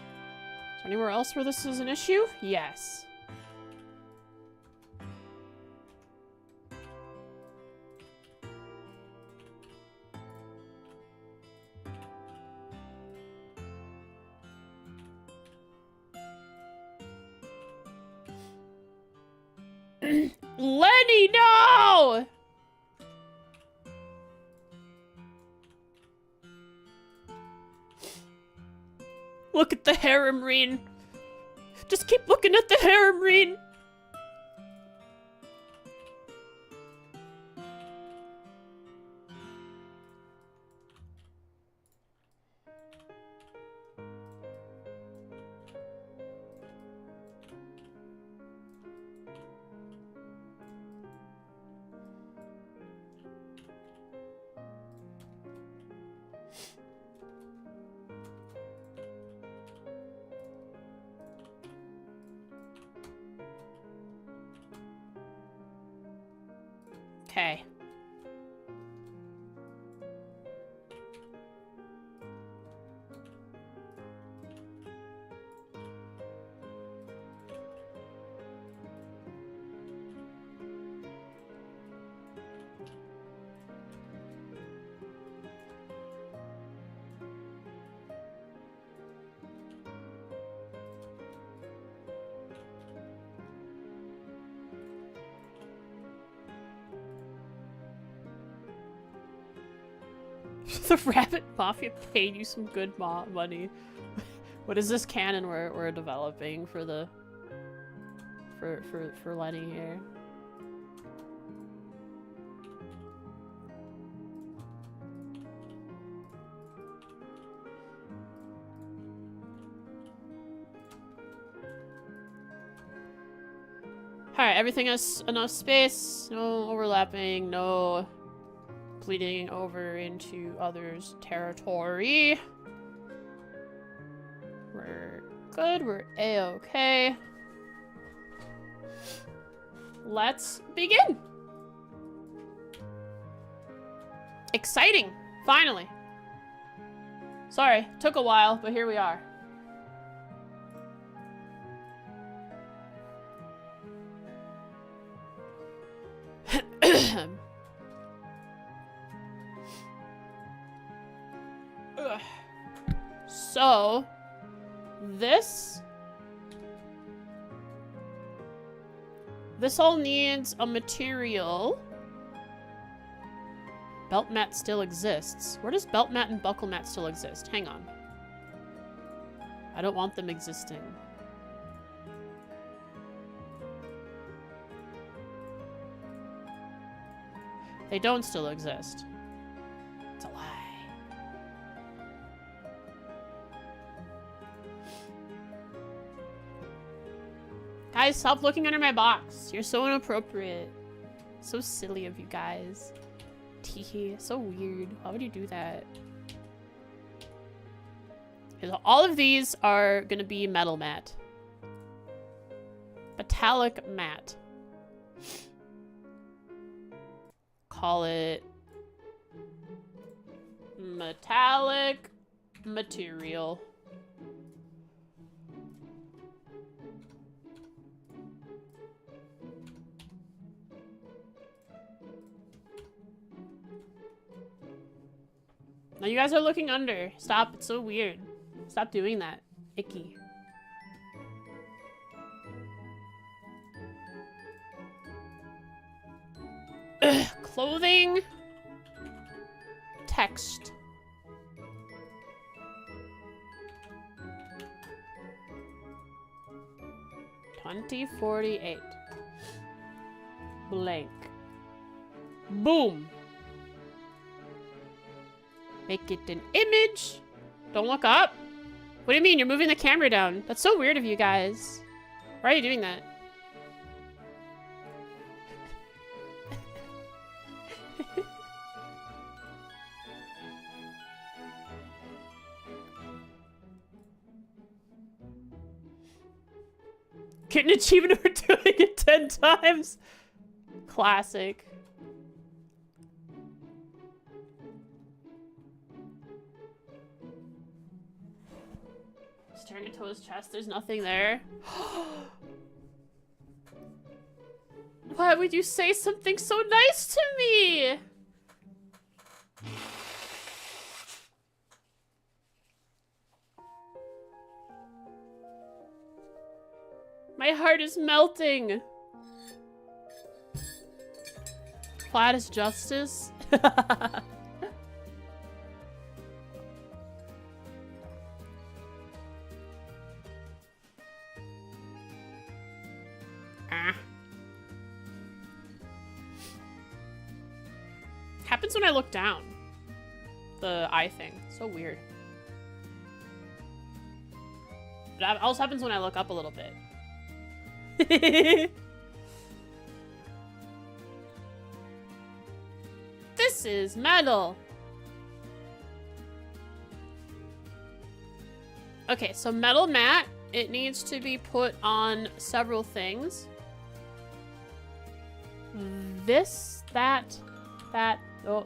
there anywhere else where this is an issue? Yes. Lenny, no! Look at the harem reen. Just keep looking at the harem reen. Okay. The rabbit mafia paid you some good money. What is this canon we're developing for the for Lenny here? Alright, everything has enough space, no overlapping, no bleeding over into others' territory. We're good, we're a-okay. Let's begin! Exciting! Finally! Sorry, took a while, but here we are. So, this all needs a material. Belt mat still exists. Where does belt mat and buckle mat still exist? Hang on. I don't want them existing. They don't still exist. It's a lie. Guys, stop looking under my box. You're so inappropriate. So silly of you guys. Teehee, so weird. Why would you do that? Okay, so all of these are gonna be metal mat. Metallic mat. Call it metallic material. Now you guys are looking under. Stop, it's so weird. Stop doing that. Icky. Ugh, clothing. Text. $20.48. Blank. Boom. Make it an image. Don't look up. What do you mean? You're moving the camera down. That's so weird of you guys. Why are you doing that? Get an achievement for doing it 10 times. Classic. staring into his chest. There's nothing there. Why would you say something so nice to me? My heart is melting. Flat as justice. Happens when I look down. The eye thing. So weird. But it also happens when I look up a little bit. This is metal. Okay, so metal mat. It needs to be put on several things. This, that, oh.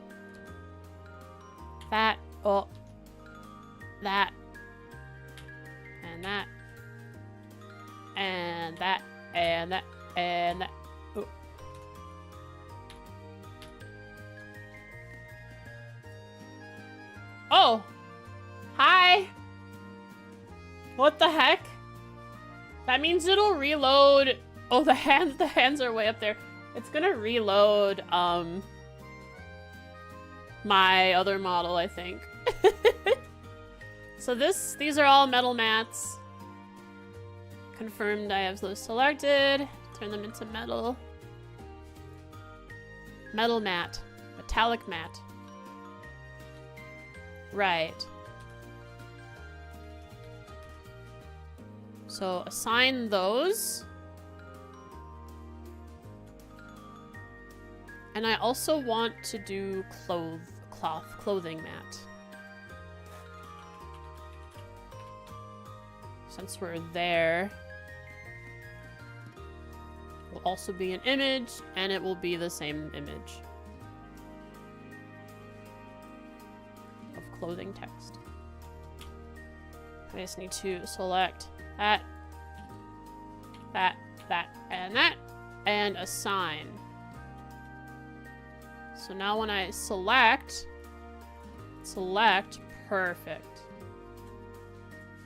That, oh. That. And that. And that. And that. And that. Oh. Oh. Hi. What the heck? That means it'll reload. Oh, the hands are way up there. It's gonna reload, my other model, I think. So these are all metal mats. Confirmed I have those selected. Turn them into metal. Metal mat. Metallic mat. Right. So assign those. And I also want to do clothing mat. Since we're there, will also be an image, and it will be the same image of clothing text. I just need to select that, and assign. So now when I select, perfect.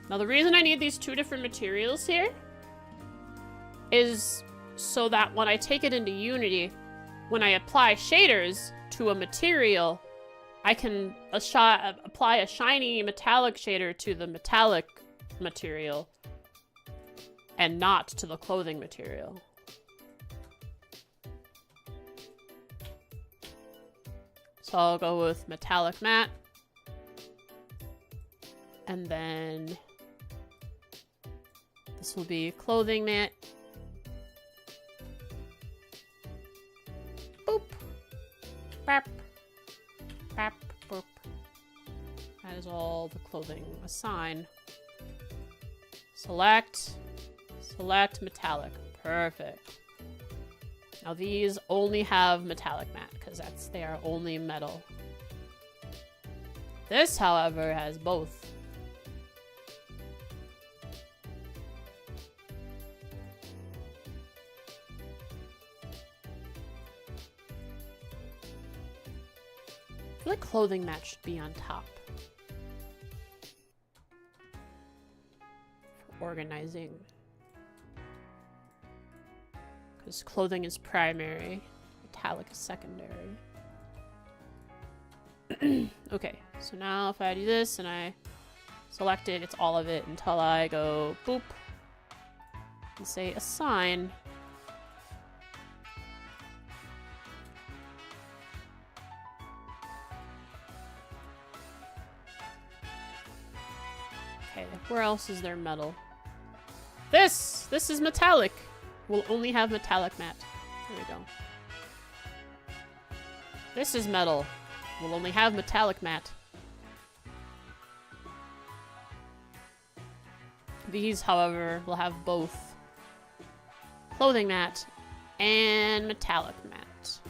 Now the reason I need these two different materials here is so that when I take it into Unity, when I apply shaders to a material, I can apply a shiny metallic shader to the metallic material and not to the clothing material. So I'll go with metallic mat. And then this will be clothing mat. Boop. Bap. Bap. Boop. That is all the clothing. Assign. Select. Select metallic. Perfect. Now these only have metallic mat because they are only metal. This, however, has both. I feel like clothing mat should be on top. For organizing. Because clothing is primary, metallic is secondary. Okay, so now if I do this and I select it, it's all of it until I go boop and say assign. Okay, where else is there metal? This is metallic. We'll only have metallic mat. There we go. This is metal. We'll only have metallic mat. These, however, will have both clothing mat and metallic mat.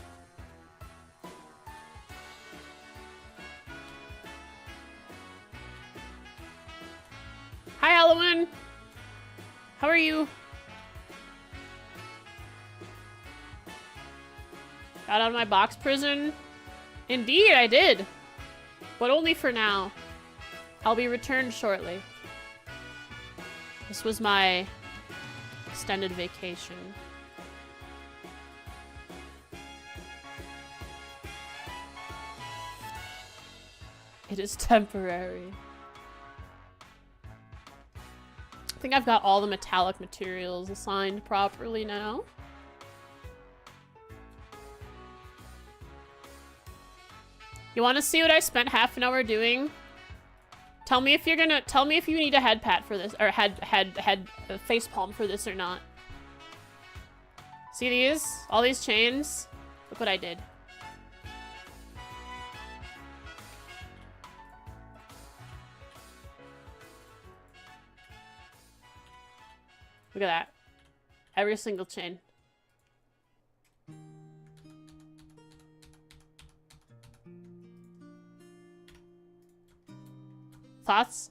Hi, Halloween. How are you? Got out of my box prison? Indeed, I did. But only for now. I'll be returned shortly. This was my extended vacation. It is temporary. I think I've got all the metallic materials assigned properly now. You want to see what I spent half an hour doing? Tell me if you need a head pat for this, or head face palm for this or not. See these? All these chains? Look what I did. Look at that. Every single chain. Thoughts?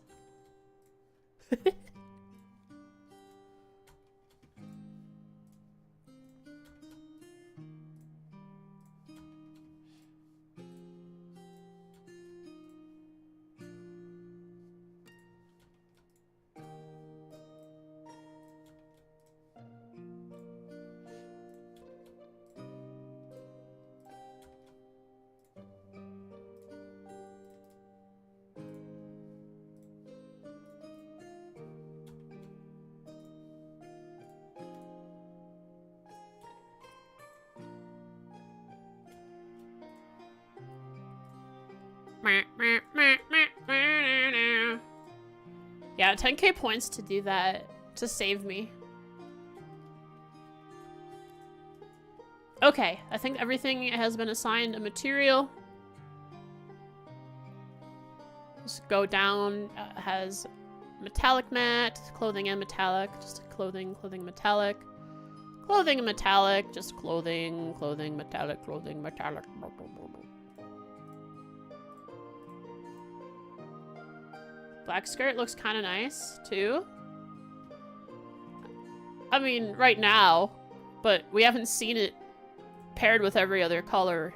Yeah, 10k points to do that, to save me. Okay, I think everything has been assigned a material. Just go down, has metallic mat, clothing and metallic, just clothing, clothing, metallic. Clothing and metallic, just clothing, clothing, metallic, clothing, metallic. Black skirt looks kind of nice, too. I mean, right now, but we haven't seen it paired with every other color.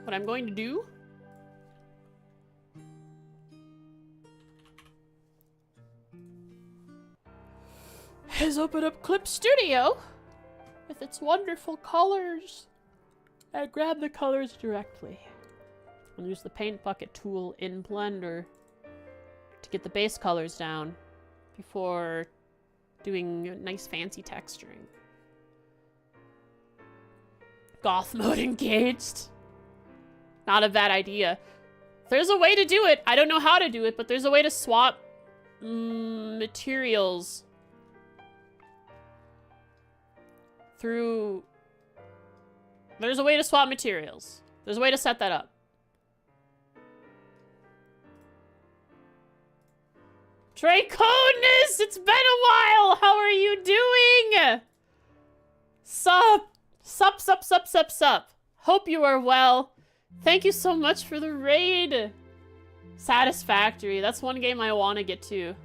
What I'm going to do is open up Clip Studio with its wonderful colors and grab the colors directly. And use the paint bucket tool in Blender to get the base colors down before doing nice fancy texturing. Goth mode engaged. Not a bad idea. There's a way to do it. I don't know how to do it, but there's a way to swap materials through... There's a way to swap materials. There's a way to set that up. Draconis! It's been a while! How are you doing? Sup? Sup, sup, sup, sup, sup. Hope you are well. Thank you so much for the raid. Satisfactory. That's one game I want to get to.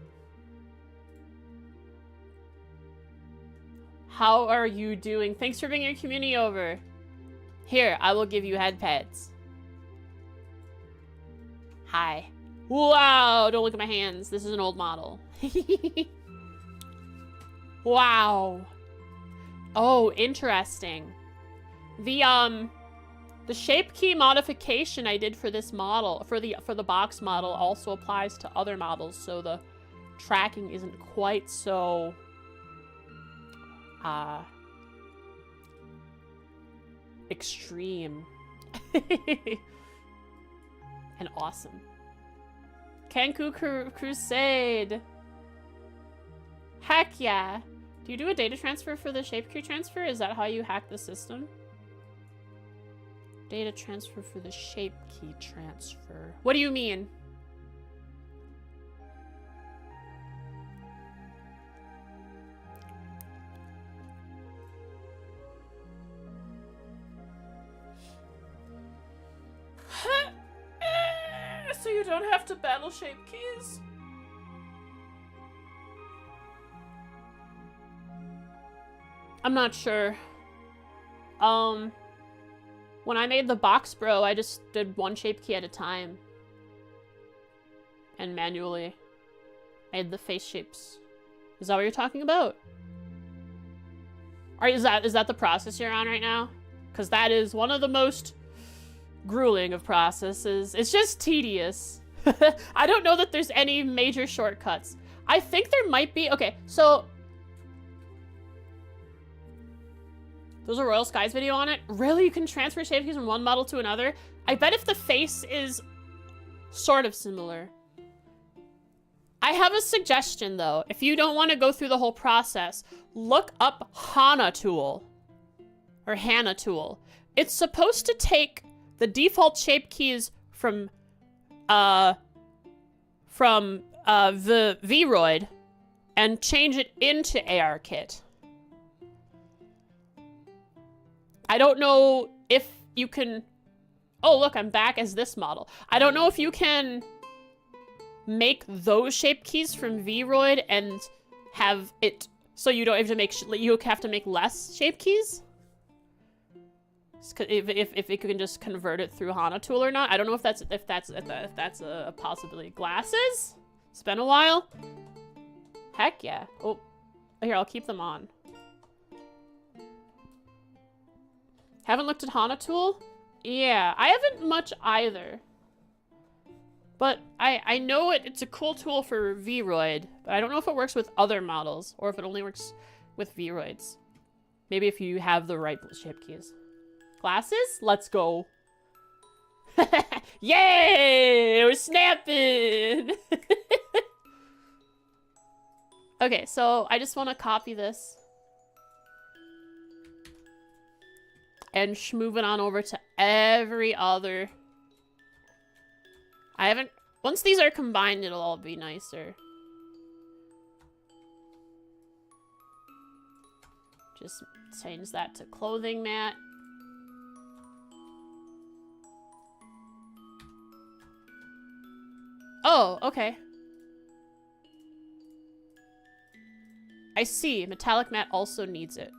How are you doing? Thanks for bringing your community over. Here, I will give you head pads. Hi. Wow, don't look at my hands. This is an old model. Wow. Oh, interesting. The shape key modification I did for this model, for the box model, also applies to other models, so the tracking isn't quite so extreme and awesome. Kenku Crusade. Heck yeah. Do you do a data transfer for the shape key transfer? Is that how you hack the system? Data transfer for the shape key transfer. What do you mean? So you don't have to battle shape keys. I'm not sure. When I made the box bro, I just did one shape key at a time. And manually made the face shapes. Is that what you're talking about? Or is that the process you're on right now? Because that is one of the most grueling of processes. It's just tedious. I don't know that there's any major shortcuts. I think there might be. Okay, so there's a Royal Skies video on it. Really? You can transfer shape keys from one model to another? I bet if the face is sort of similar. I have a suggestion, though. If you don't want to go through the whole process, look up Hana tool. Or Hana tool. It's supposed to take the default shape keys from the Vroid and change it into ARKit. I don't know if you can... Oh, look, I'm back as this model. I don't know if you can make those shape keys from Vroid and have it so you don't have to make... You have to make less shape keys? If you can just convert it through Hana tool or not. I don't know if that's a possibility. Glasses? It's been a while. Heck yeah. Oh, here, I'll keep them on. Haven't looked at Hana tool? Yeah, I haven't much either. But I know it's a cool tool for Vroid, but I don't know if it works with other models or if it only works with Vroids. Maybe if you have the right shape keys. Glasses? Let's go. Yay! We're snapping! Okay, so I just want to copy this. And move it on over to every other. I haven't... Once these are combined, it'll all be nicer. Just change that to clothing mat. Oh, okay. I see. Metallic mat also needs it.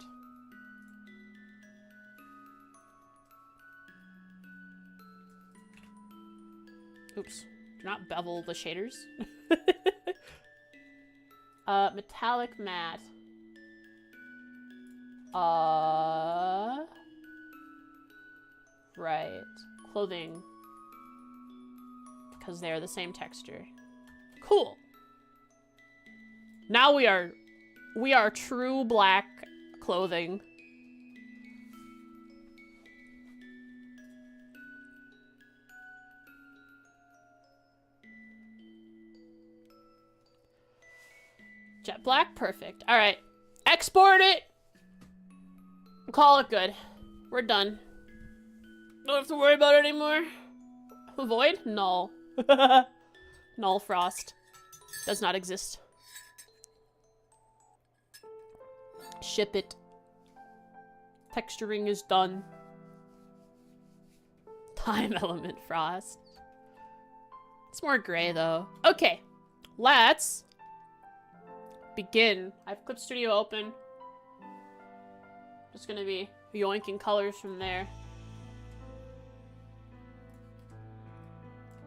Oops. Do not bevel the shaders. Metallic mat. Right. Clothing. Because they're the same texture. Cool. Now we are true black clothing. Jet black, perfect. All right, export it. Call it good. We're done. Don't have to worry about it anymore. Void? Null. Null frost. Does not exist. Ship it. Texturing is done. Time element frost. It's more gray though. Okay, let's begin. I have Clip Studio open. Just gonna be yoinking colors from there.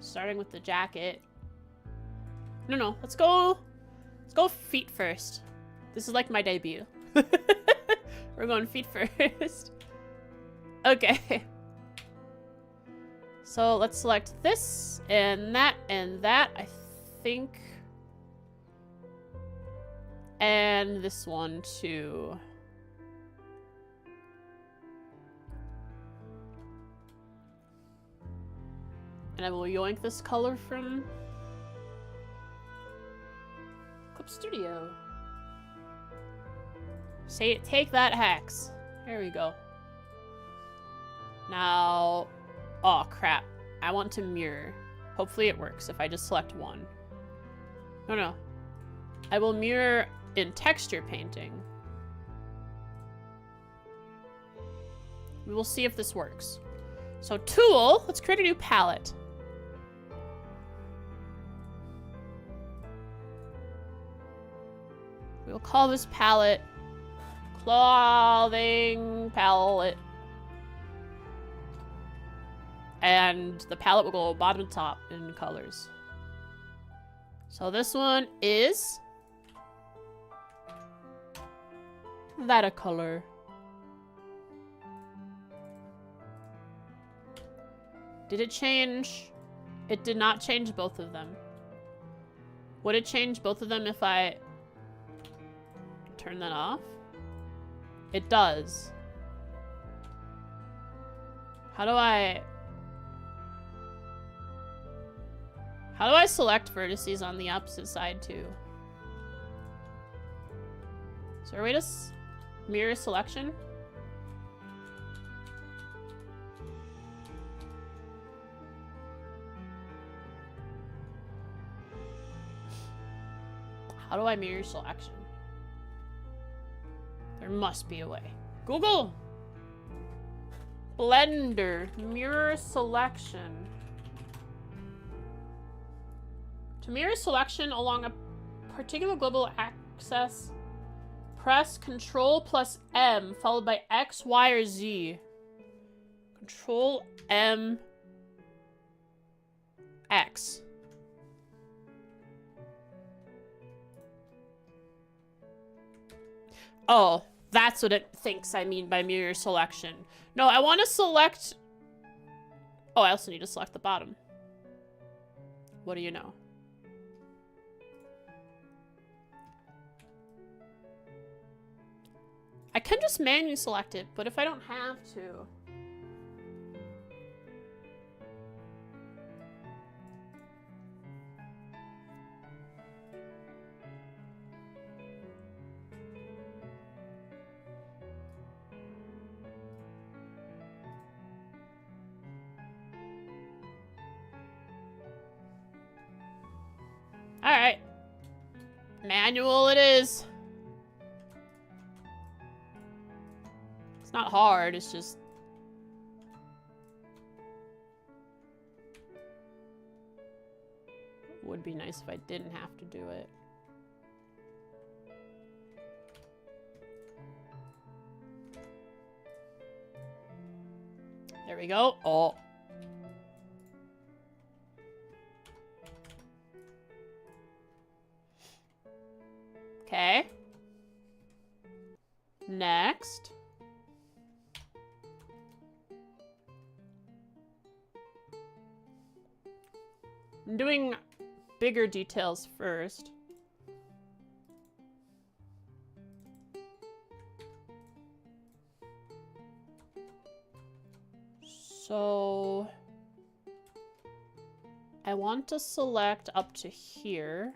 Starting with the jacket. No, let's go feet first. This is like my debut. We're going feet first. Okay. So let's select this and that, I think. And this one too. And I will yoink this color from Clip Studio. Say it, take that, Hex. There we go. Now, oh crap. I want to mirror. Hopefully it works if I just select one. No. I will mirror in texture painting. We will see if this works. So tool, let's create a new palette. We'll call this palette clothing palette. And the palette will go bottom to top in colors. So this one is that a color. Did it change? It did not change both of them. Would it change both of them if I turn that off? It does. How do I select vertices on the opposite side too? Is there a way to mirror selection? How do I mirror selection? There must be a way. Google! Blender, mirror selection. To mirror selection along a particular global axis, press Ctrl plus M followed by X, Y, or Z. Ctrl M X. Oh, that's what it thinks I mean by mirror selection. No, I want to select... Oh, I also need to select the bottom. What do you know? I can just manually select it, but if I don't have to... Alright. Manual it is. It's not hard, it's just... Would be nice if I didn't have to do it. There we go. Oh. Okay. Next. I'm doing bigger details first. So I want to select up to here.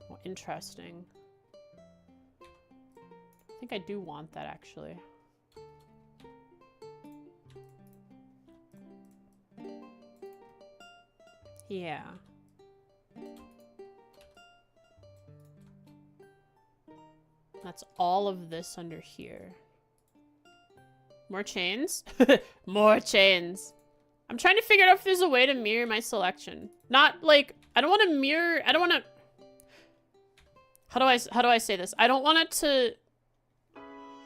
Oh, interesting. I think I do want that actually. Yeah. That's all of this under here. More chains? More chains. I'm trying to figure out if there's a way to mirror my selection. Not like, I don't want to mirror, I don't want to... How do I say this? I don't want it to...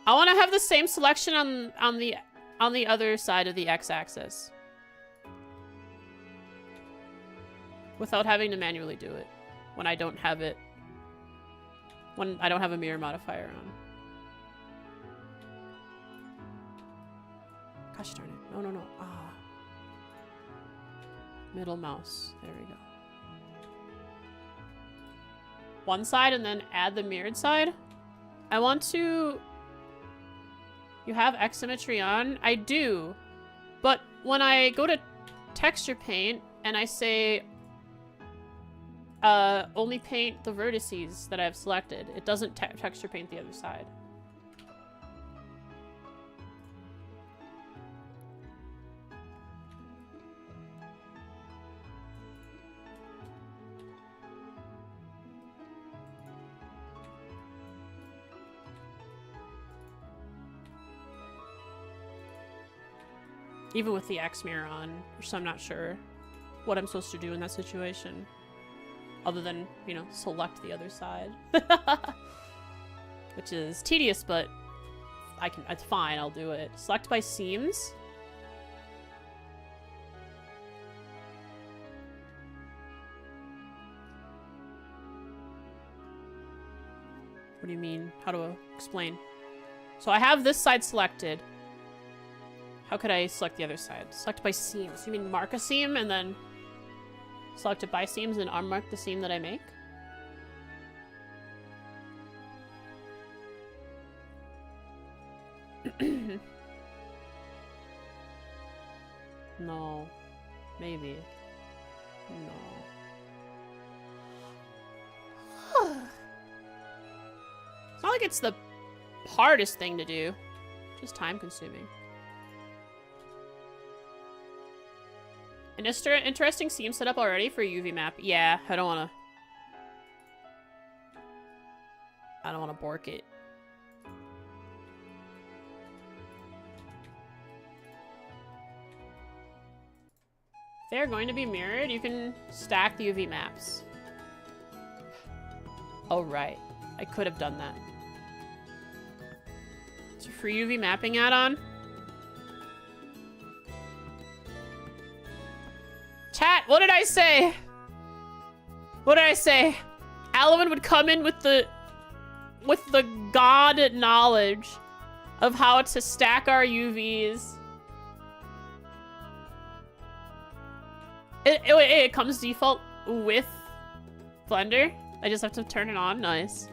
I want to have the same selection on the other side of the x-axis. Without having to manually do it. When I don't have it. When I don't have a mirror modifier on. Gosh darn it. No, no, no. Ah. Middle mouse. There we go. One side and then add the mirrored side. I want to... You have X symmetry on? I do. But when I go to texture paint and I say only paint the vertices that I've selected, it doesn't texture paint the other side. Even with the X mirror on, so I'm not sure what I'm supposed to do in that situation. Other than, you know, select the other side. Which is tedious, but it's fine, I'll do it. Select by seams. What do you mean? How do I explain? So I have this side selected. How could I select the other side? Select by seams. You mean mark a seam and then select it by seams and unmark the seam that I make? No. Maybe. No. It's not like it's the hardest thing to do. Just time consuming. An interesting seam setup already for UV map. Yeah, I don't wanna bork it. If they're going to be mirrored, you can stack the UV maps. Oh, right. I could have done that. It's a free UV mapping add-on. Chat, what did I say? What did I say? Alvin would come in with the god knowledge of how to stack our UVs. It comes default with Blender. I just have to turn it on. Nice.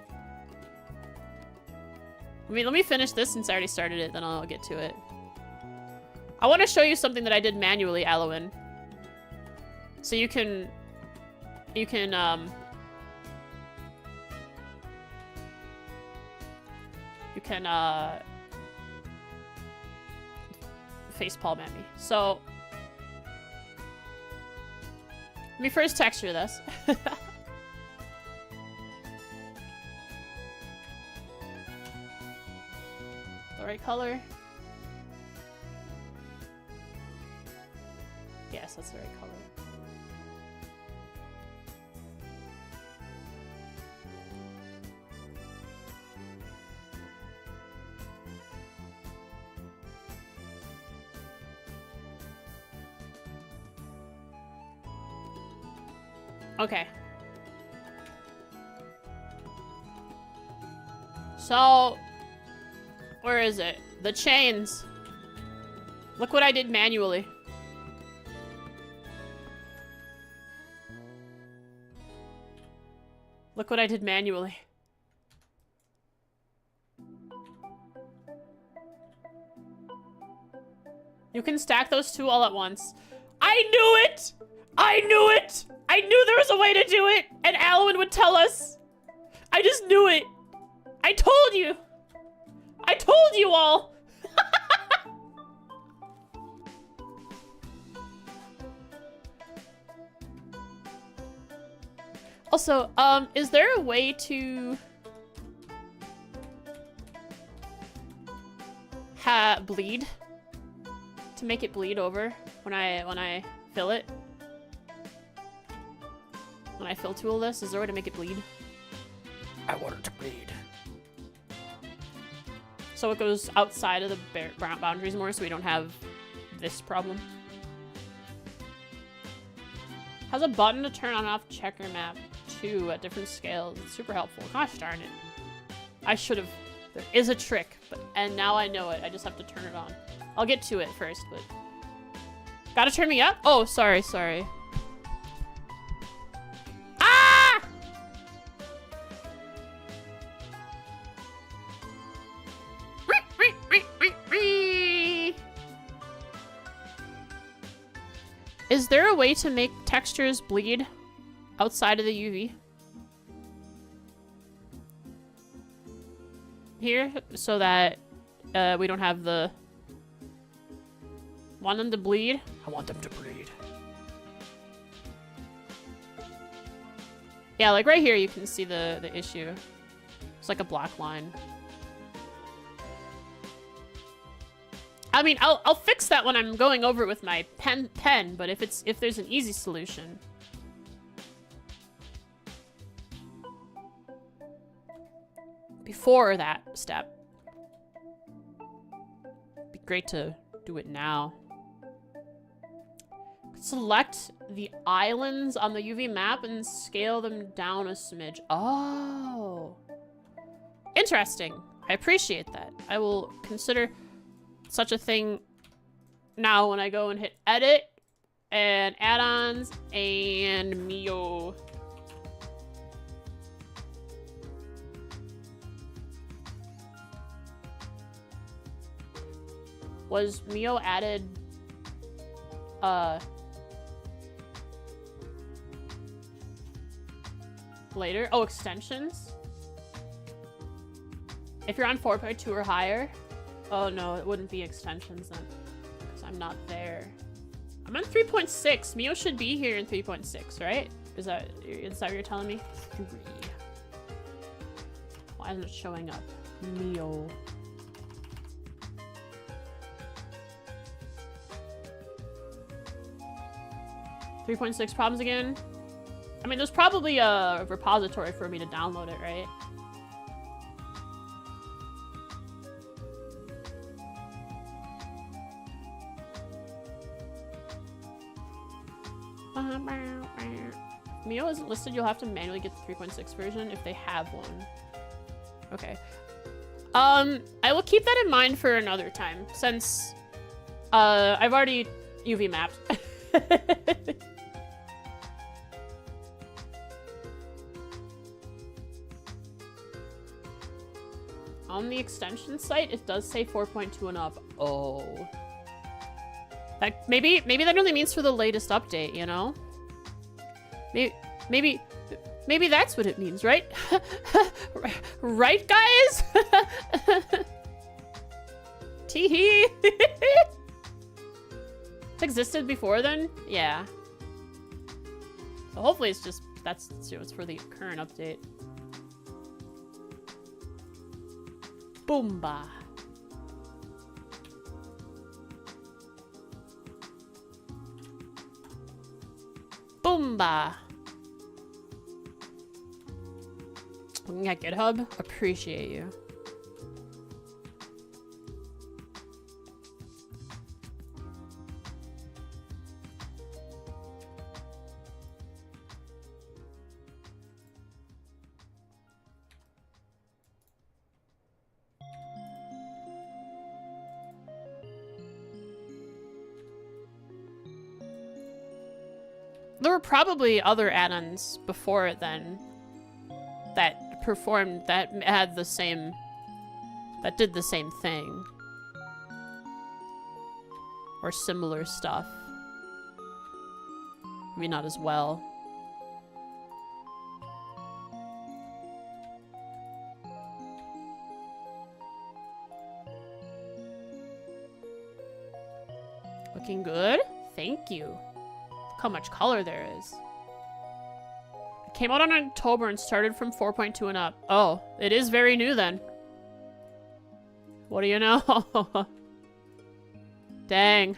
Let me finish this since I already started it, then I'll get to it. I want to show you something that I did manually, Alwyn. So you can facepalm at me. So let me first texture this. The right color. Yes, that's the right color. Okay. So, where is it? The chains. Look what I did manually. Look what I did manually. You can stack those two all at once. I knew it! I knew it! I knew there was a way to do it! And Alwyn would tell us! I just knew it! I told you! I told you all! Also, is there a way to bleed? To make it bleed over when I fill it? When I fill tool this, is there a way to make it bleed? I want it to bleed. So it goes outside of the boundaries more, so we don't have this problem. Has a button to turn on and off checker map too at different scales. It's super helpful. Gosh darn it. I should have. There is a trick, and now I know it. I just have to turn it on. I'll get to it first, but gotta turn me up? Oh, sorry. Ah! Is there a way to make textures bleed outside of the UV? Here, so that we don't have the... Want them to bleed? I want them to bleed. Yeah, like right here you can see the issue. It's like a black line. I mean, I'll fix that when I'm going over it with my pen, but if there's an easy solution. Before that step. It'd be great to do it now. Select the islands on the UV map and scale them down a smidge. Oh. Interesting. I appreciate that. I will consider such a thing now when I go and hit edit and add-ons and Mio. Was Mio added later? Oh, extensions? If you're on 4.2 or higher? Oh no, it wouldn't be extensions then. Because I'm not there. I'm on 3.6. Mio should be here in 3.6, right? Is that what you're telling me? 3. Why isn't it showing up? Mio. .6 problems again? I mean, there's probably a repository for me to download it, right? If Mio isn't listed, you'll have to manually get the 3.6 version if they have one. Okay. I will keep that in mind for another time, since I've already UV mapped. On the extension site, it does say 4.2 and up. Oh. That, maybe that only means for the latest update, you know? Maybe that's what it means, right? Right, guys? Teehee. It's existed before then? Yeah. So hopefully it's just, it's for the current update. Boomba. Boomba. Looking at GitHub? Appreciate you. There were probably other add-ons before it then that performed, that had the same, that did the same thing. Or similar stuff. Maybe not as well. Looking good? Thank you. Look how much color there is. It came out in October and started from 4.2 and up. Oh, it is very new then. What do you know? Dang.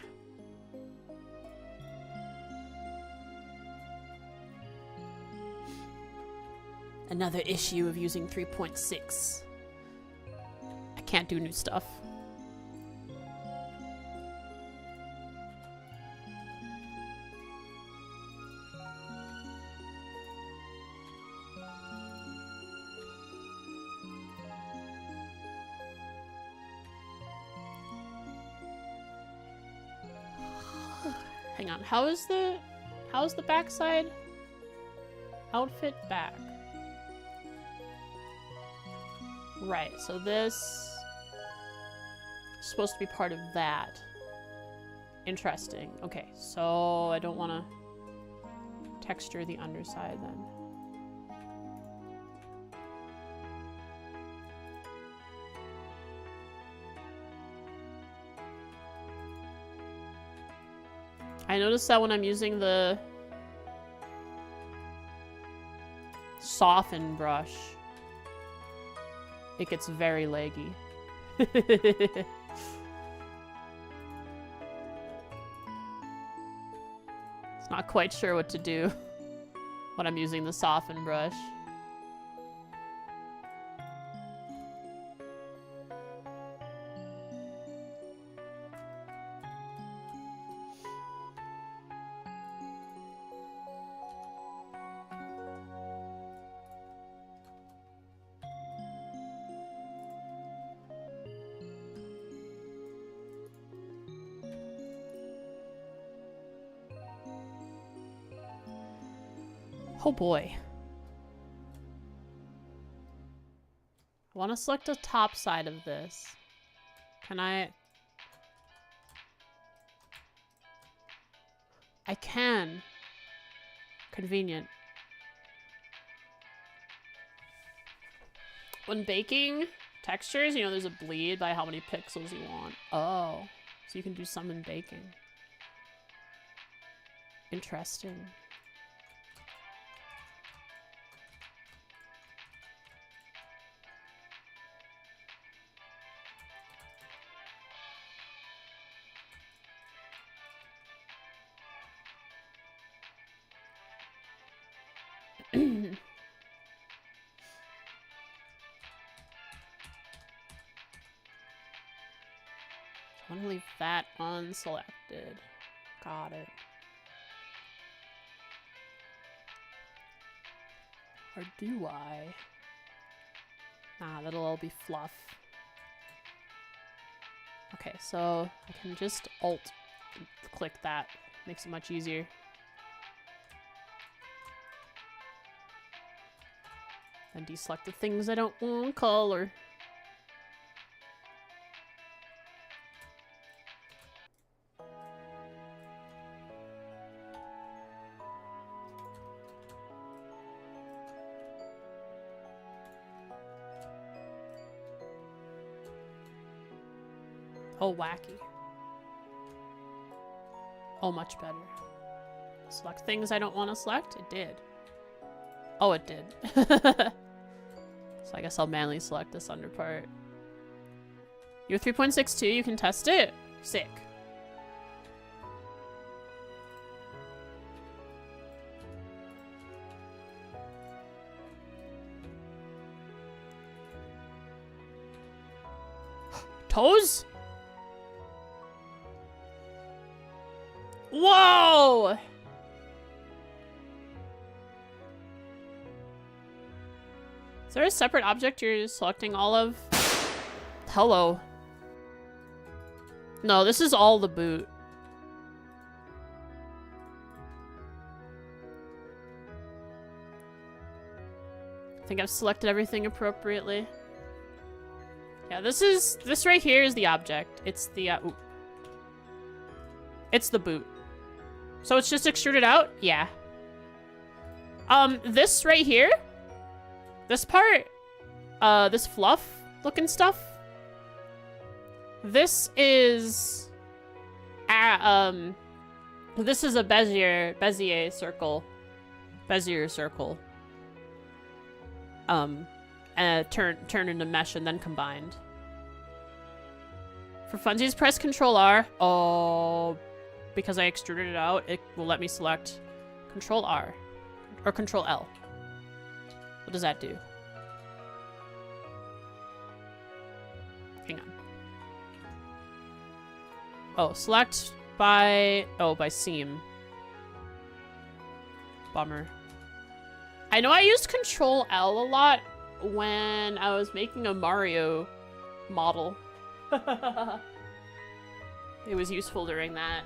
Another issue of using 3.6. I can't do new stuff. Hang on, how is the backside? Outfit back. Right, so this is supposed to be part of that. Interesting. Okay, so I don't want to texture the underside then. I noticed that when I'm using the soften brush, it gets very laggy. Not quite sure what to do when I'm using the soften brush. Oh boy. I want to select the top side of this. Can I? I can. Convenient. When baking textures, you know, there's a bleed by how many pixels you want. Oh, so you can do some in baking. Interesting. I'm gonna leave that unselected. Got it. Or do I? Nah, that'll all be fluff. Okay, so I can just Alt-click that. Makes it much easier. Then deselect the things I don't want to color. Oh, wacky. Oh, much better. Select things I don't want to select? It did. Oh, it did. So I guess I'll manually select this under part. You're 3.62, you can test it? Sick. Toes? Whoa! Is there a separate object you're selecting all of? Hello. No, this is all the boot. I think I've selected everything appropriately. Yeah, this right here is the object. It's the, it's the boot. So it's just extruded out? Yeah. This right here, this part, this fluff looking stuff, this is, this is a Bezier circle. Turn into mesh and then combined. For funsies, press Control R. Oh, because I extruded it out, it will let me select Control R or Control L. What does that do? Hang on. Oh, select by seam. Bummer. I know I used Control L a lot when I was making a Mario model. It was useful during that.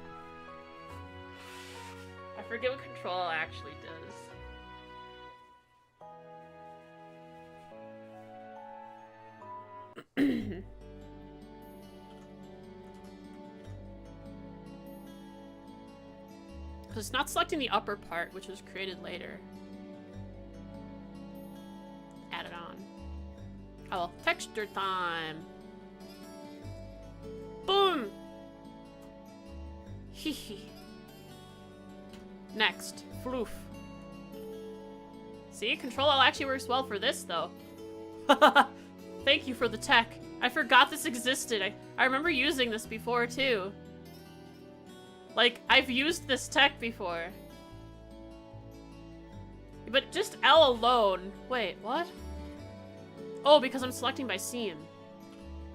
I forget what Control L actually does. Because it's not selecting the upper part, which was created later. Add it on. Oh, well, texture time. Boom! Hehe. Next, floof. See, Control L actually works well for this, though. Thank you for the tech. I forgot this existed. I remember using this before, too. Like, I've used this tech before. But just L alone. Wait, what? Oh, because I'm selecting by seam.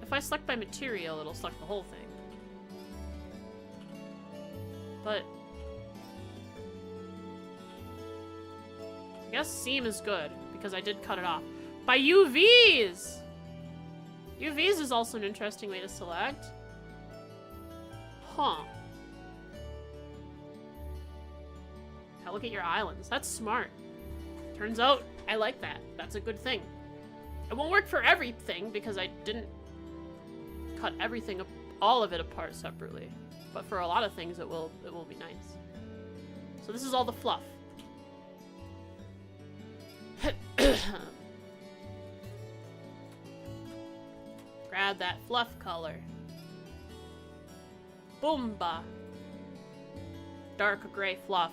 If I select by material, it'll select the whole thing. But I guess seam is good because I did cut it off. By UVs! UVs is also an interesting way to select. Huh. Now look at your islands. That's smart. Turns out I like that. That's a good thing. It won't work for everything because I didn't cut everything, all of it apart separately. But for a lot of things, it will be nice. So this is all the fluff. Grab that fluff color. Boomba. Dark gray fluff.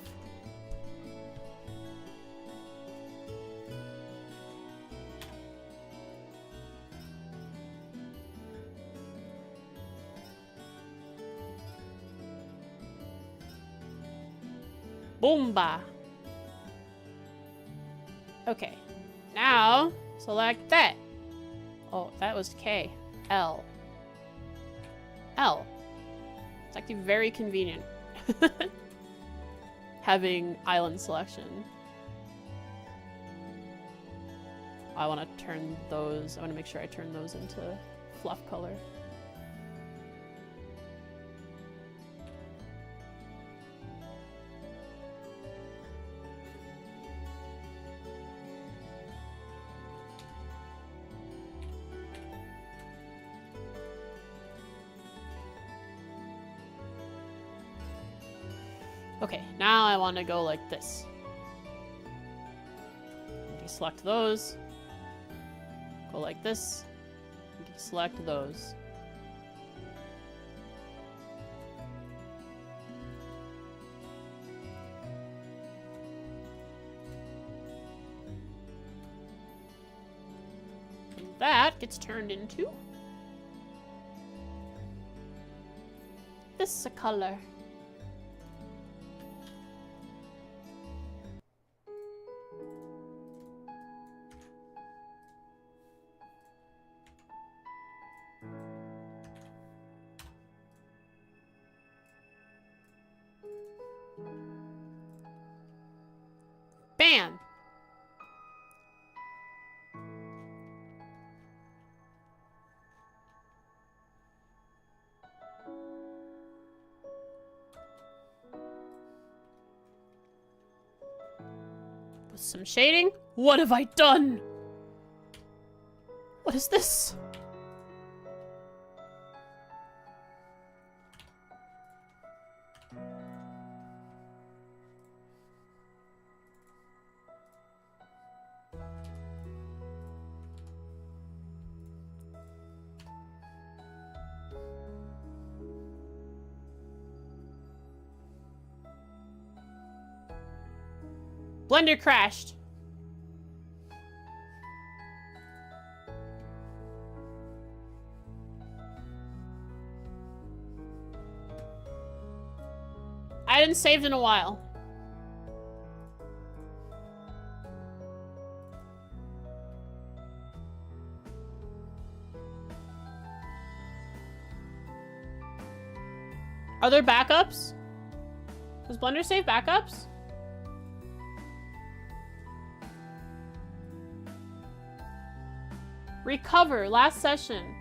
Boomba. Okay. Now, select that. Oh, that was K. L. L. It's actually very convenient. Having island selection. I want to turn those, I want to make sure I turn those into fluff color. Okay, now I want to go like this. Deselect those. Go like this. Deselect those. And that gets turned into this color. Bam! With some shading? What have I done? What is this? Blender crashed. I hadn't saved in a while. Are there backups? Does Blender save backups? Recover, last session.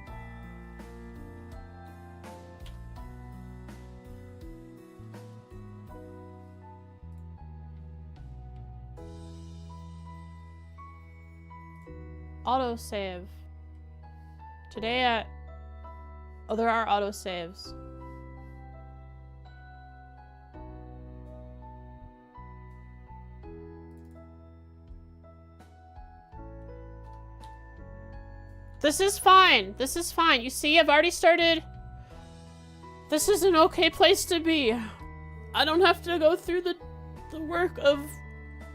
Autosave. Today at... Oh, there are autosaves. This is fine. This is fine. You see, I've already started. This is an okay place to be. I don't have to go through the work of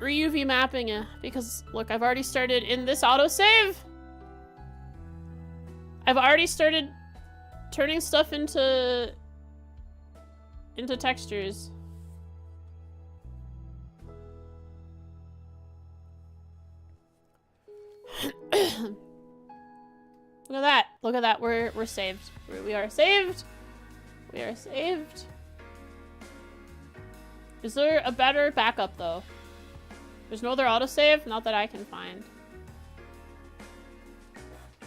re-UV mapping it because, look, I've already started in this autosave. I've already started turning stuff into textures. Look at that. Look at that. We're saved. We are saved. We are saved. Is there a better backup though? There's no other autosave? Not that I can find.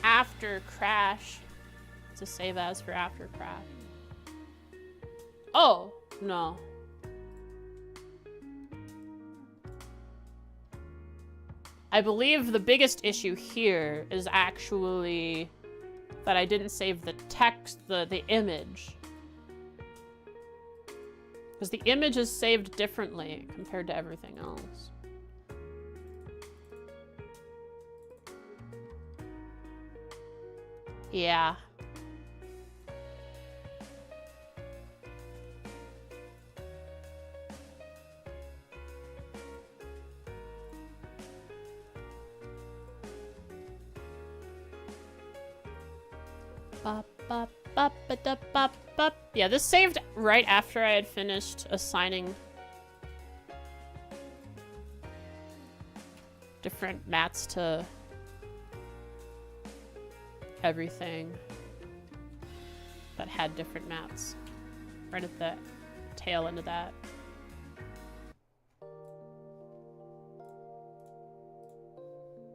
After crash. It's a save as for after crash. Oh, no. I believe the biggest issue here is actually that I didn't save the text, the image. Because the image is saved differently compared to everything else. Yeah. Yeah, this saved right after I had finished assigning different mats to everything that had different mats. Right at the tail end of that.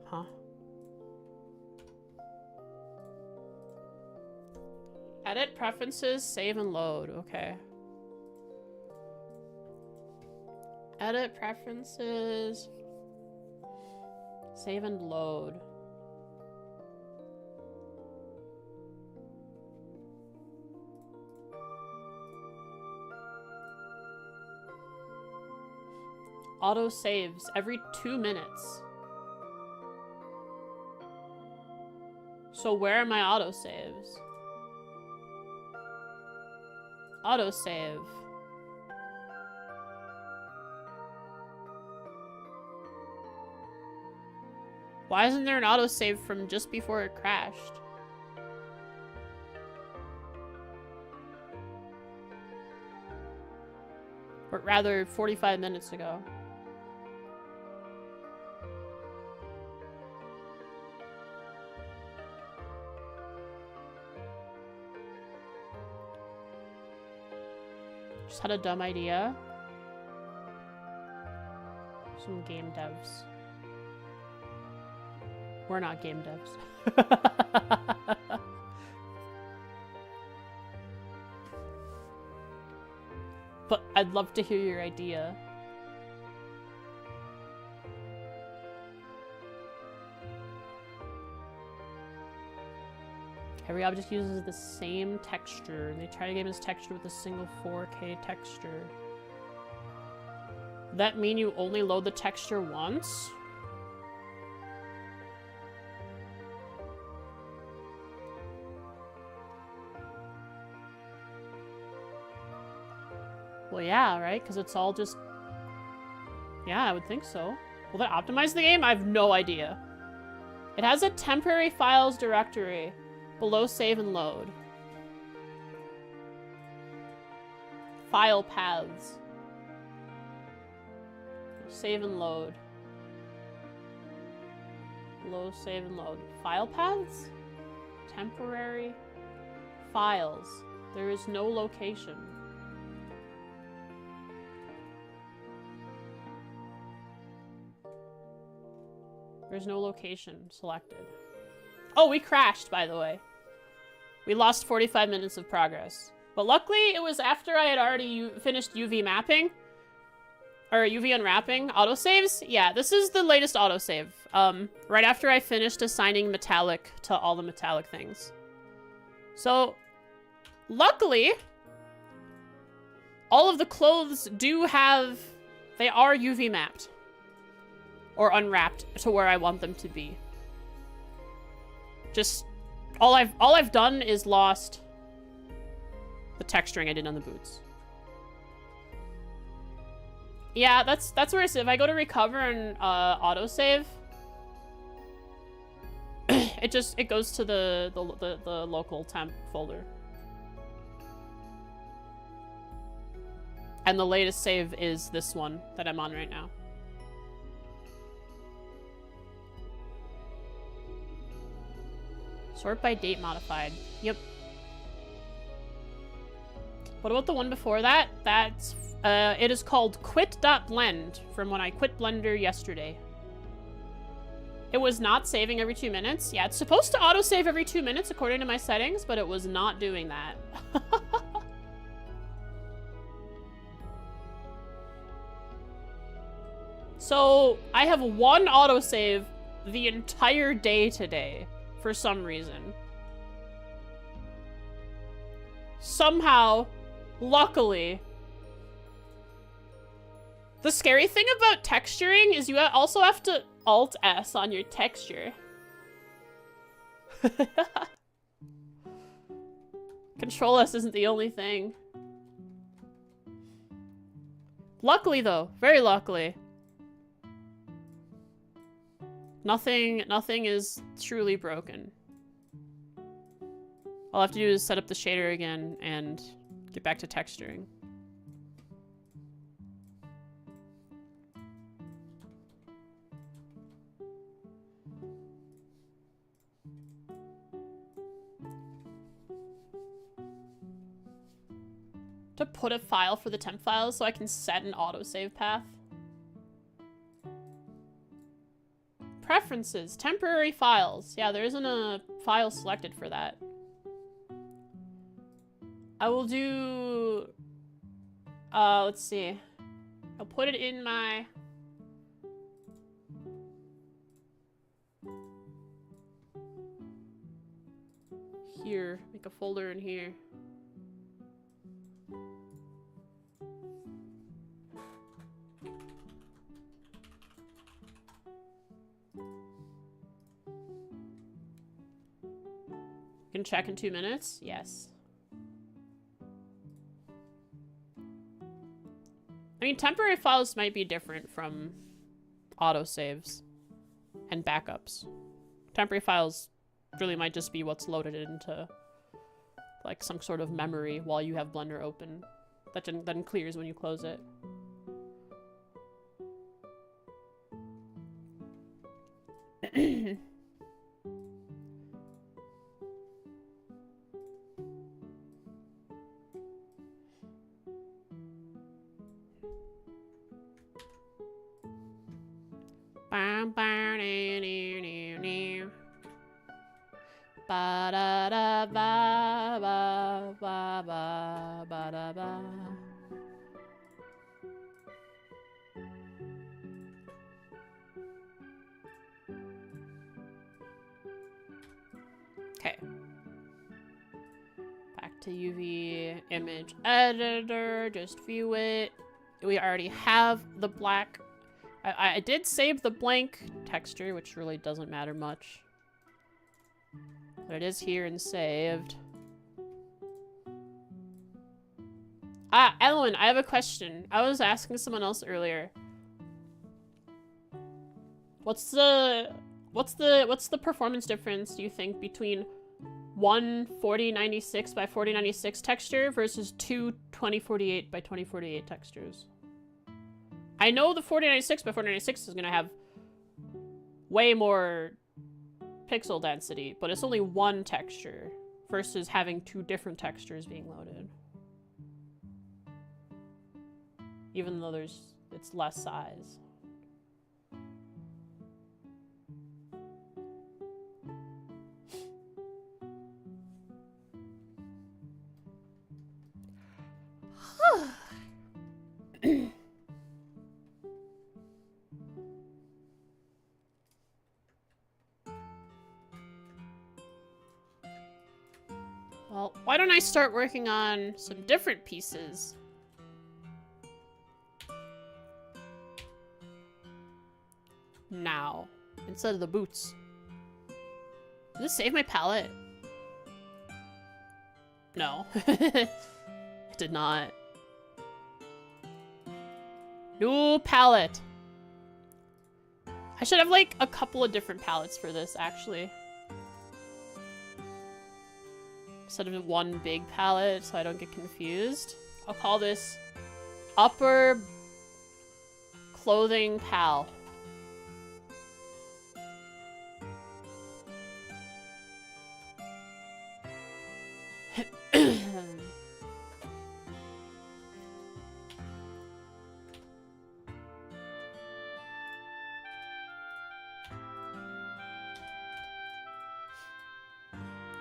Huh. Edit preferences, save and load. Okay. Edit preferences, save and load. Auto saves every 2 minutes. So where are my auto saves? Autosave. Why isn't there an autosave from just before it crashed? Or rather, 45 minutes ago. Just had a dumb idea. Some game devs. We're not game devs. But I'd love to hear your idea. Every object uses the same texture, and they try to game this texture with a single 4K texture. Does that mean you only load the texture once? Well, yeah, right? Because it's all just... Yeah, I would think so. Will that optimize the game? I have no idea. It has a temporary files directory. Below save and load. File paths. Save and load. Below save and load. File paths? Temporary files. There is no location. There's no location selected. Oh, we crashed, by the way. We lost 45 minutes of progress. But luckily, it was after I had already finished UV mapping. Or UV unwrapping. Autosaves? Yeah, this is the latest autosave. Right after I finished assigning metallic to all the metallic things. So, luckily, all of the clothes do have... They are UV mapped. Or unwrapped to where I want them to be. Just... All I've done is lost the texturing I did on the boots. Yeah, that's where it's... If I go to recover and autosave, it goes to the local temp folder. And the latest save is this one that I'm on right now. Sort by date modified. Yep. What about the one before that? That's, it is called quit.blend from when I quit Blender yesterday. It was not saving every 2 minutes. Yeah, it's supposed to autosave every 2 minutes according to my settings, but it was not doing that. So, I have one autosave the entire day today, for some reason. Somehow, luckily. The scary thing about texturing is you also have to Alt-S on your texture. Control-S isn't the only thing. Luckily, though. Very luckily. Nothing is truly broken. All I have to do is set up the shader again and get back to texturing. To put a file for the temp files so I can set an autosave path. Preferences, temporary files. Yeah, there isn't a file selected for that. I will do, let's see. I'll put it in my, here, make a folder in here. Can check in 2 minutes? Yes. I mean, temporary files might be different from autosaves and backups. Temporary files really might just be what's loaded into like some sort of memory while you have Blender open that then clears when you close it. Okay. Back to UV image editor, just view it. We already have the black. I did save the blank texture, which really doesn't matter much. But it is here and saved. Ah, Ellen, I have a question. I was asking someone else earlier. What's the performance difference, do you think, between one 4096 by 4096 texture versus two 2048 by 2048 textures? I know the 4096 by 4096 is going to have way more pixel density, but it's only one texture versus having two different textures being loaded. Even though it's less size. Well, why don't I start working on some different pieces? Now, instead of the boots. Did this save my palette? No. It did not. New palette. I should have like a couple of different palettes for this, actually. Instead of one big palette, so I don't get confused. I'll call this Upper Clothing Pal.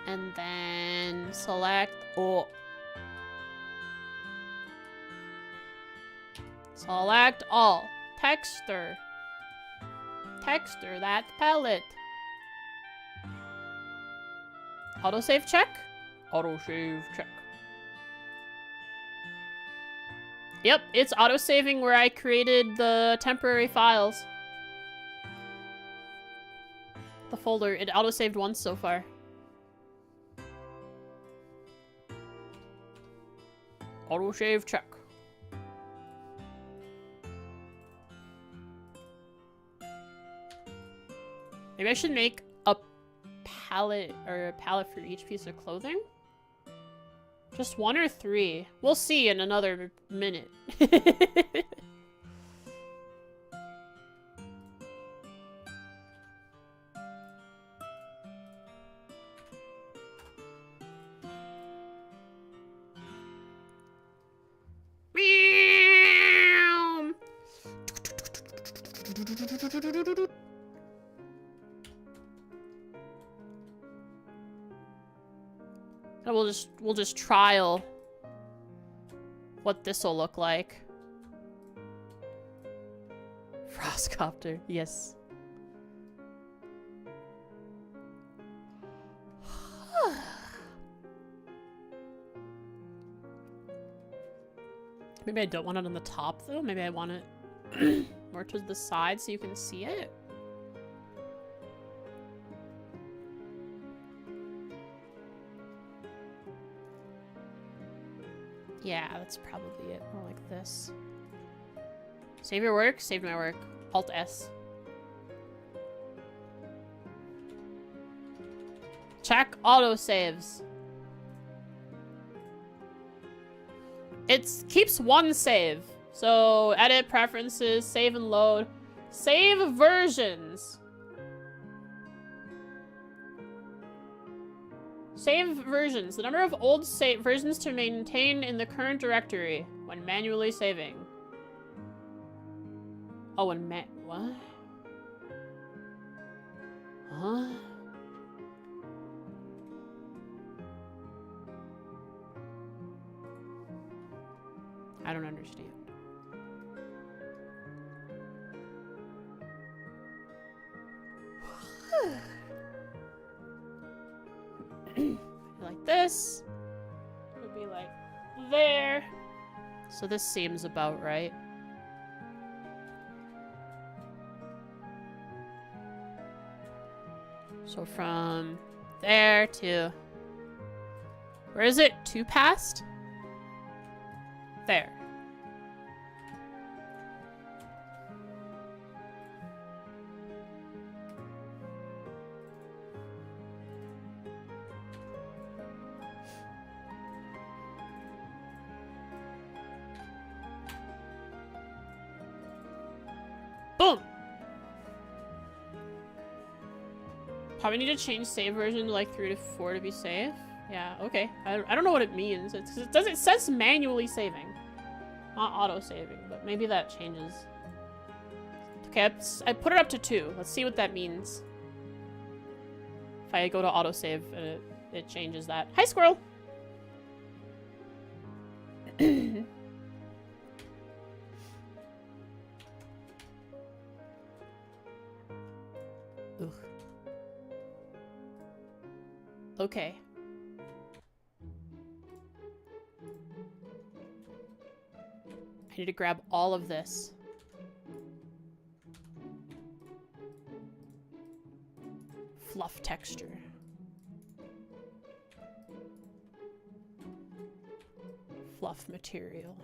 And then select all. Select all. Texture. Texture that palette. Autosave check? Autosave check. Yep, it's autosaving where I created the temporary files. The folder, it autosaved once so far. Autosave check. Maybe I should make a palette or a palette for each piece of clothing. Just 1 or 3. We'll see in another minute. And we'll just trial what this'll look like. Frostcopter, yes. Maybe I don't want it on the top though. Maybe I want it more to the side so you can see it. Yeah, that's probably it. More like this. Save your work? Saved my work. Alt-S. Check autosaves. It keeps 1 save. So, edit, preferences, save and load. Save versions. Save versions. The number of old versions to maintain in the current directory when manually saving. Oh, and what? Huh? I don't understand. Like this. It would be like there. So this seems about right. So from there to... Where is it? 2 past? There. Boom! Probably need to change save version to like 3 to 4 to be safe. Yeah, okay. I don't know what it means. It says manually saving. Not auto-saving, but maybe that changes. Okay, I put it up to 2. Let's see what that means. If I go to autosave, it changes that. Hi, squirrel! Ugh. Okay. I need to grab all of this. Fluff texture. Fluff material.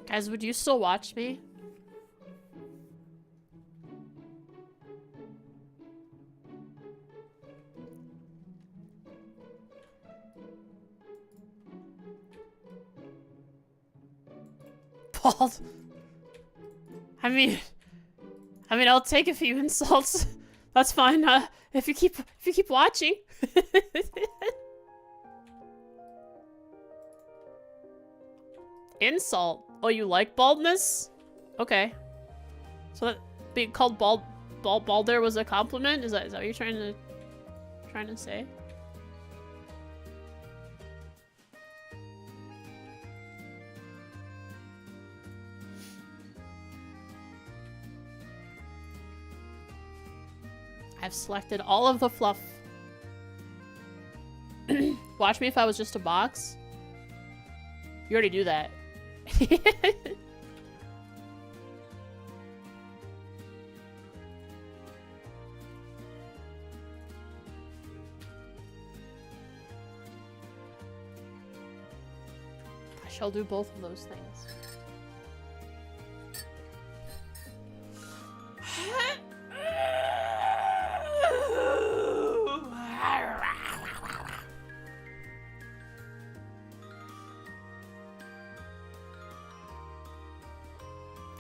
Guys, would you still watch me? Bald. I mean, I'll take a few insults. That's fine. If you keep watching. Insult. Oh, you like baldness? Okay. So that being called balder was a compliment? Is that what you're trying to say? I've selected all of the fluff. Watch me if I was just a box. You already do that. I shall do both of those things.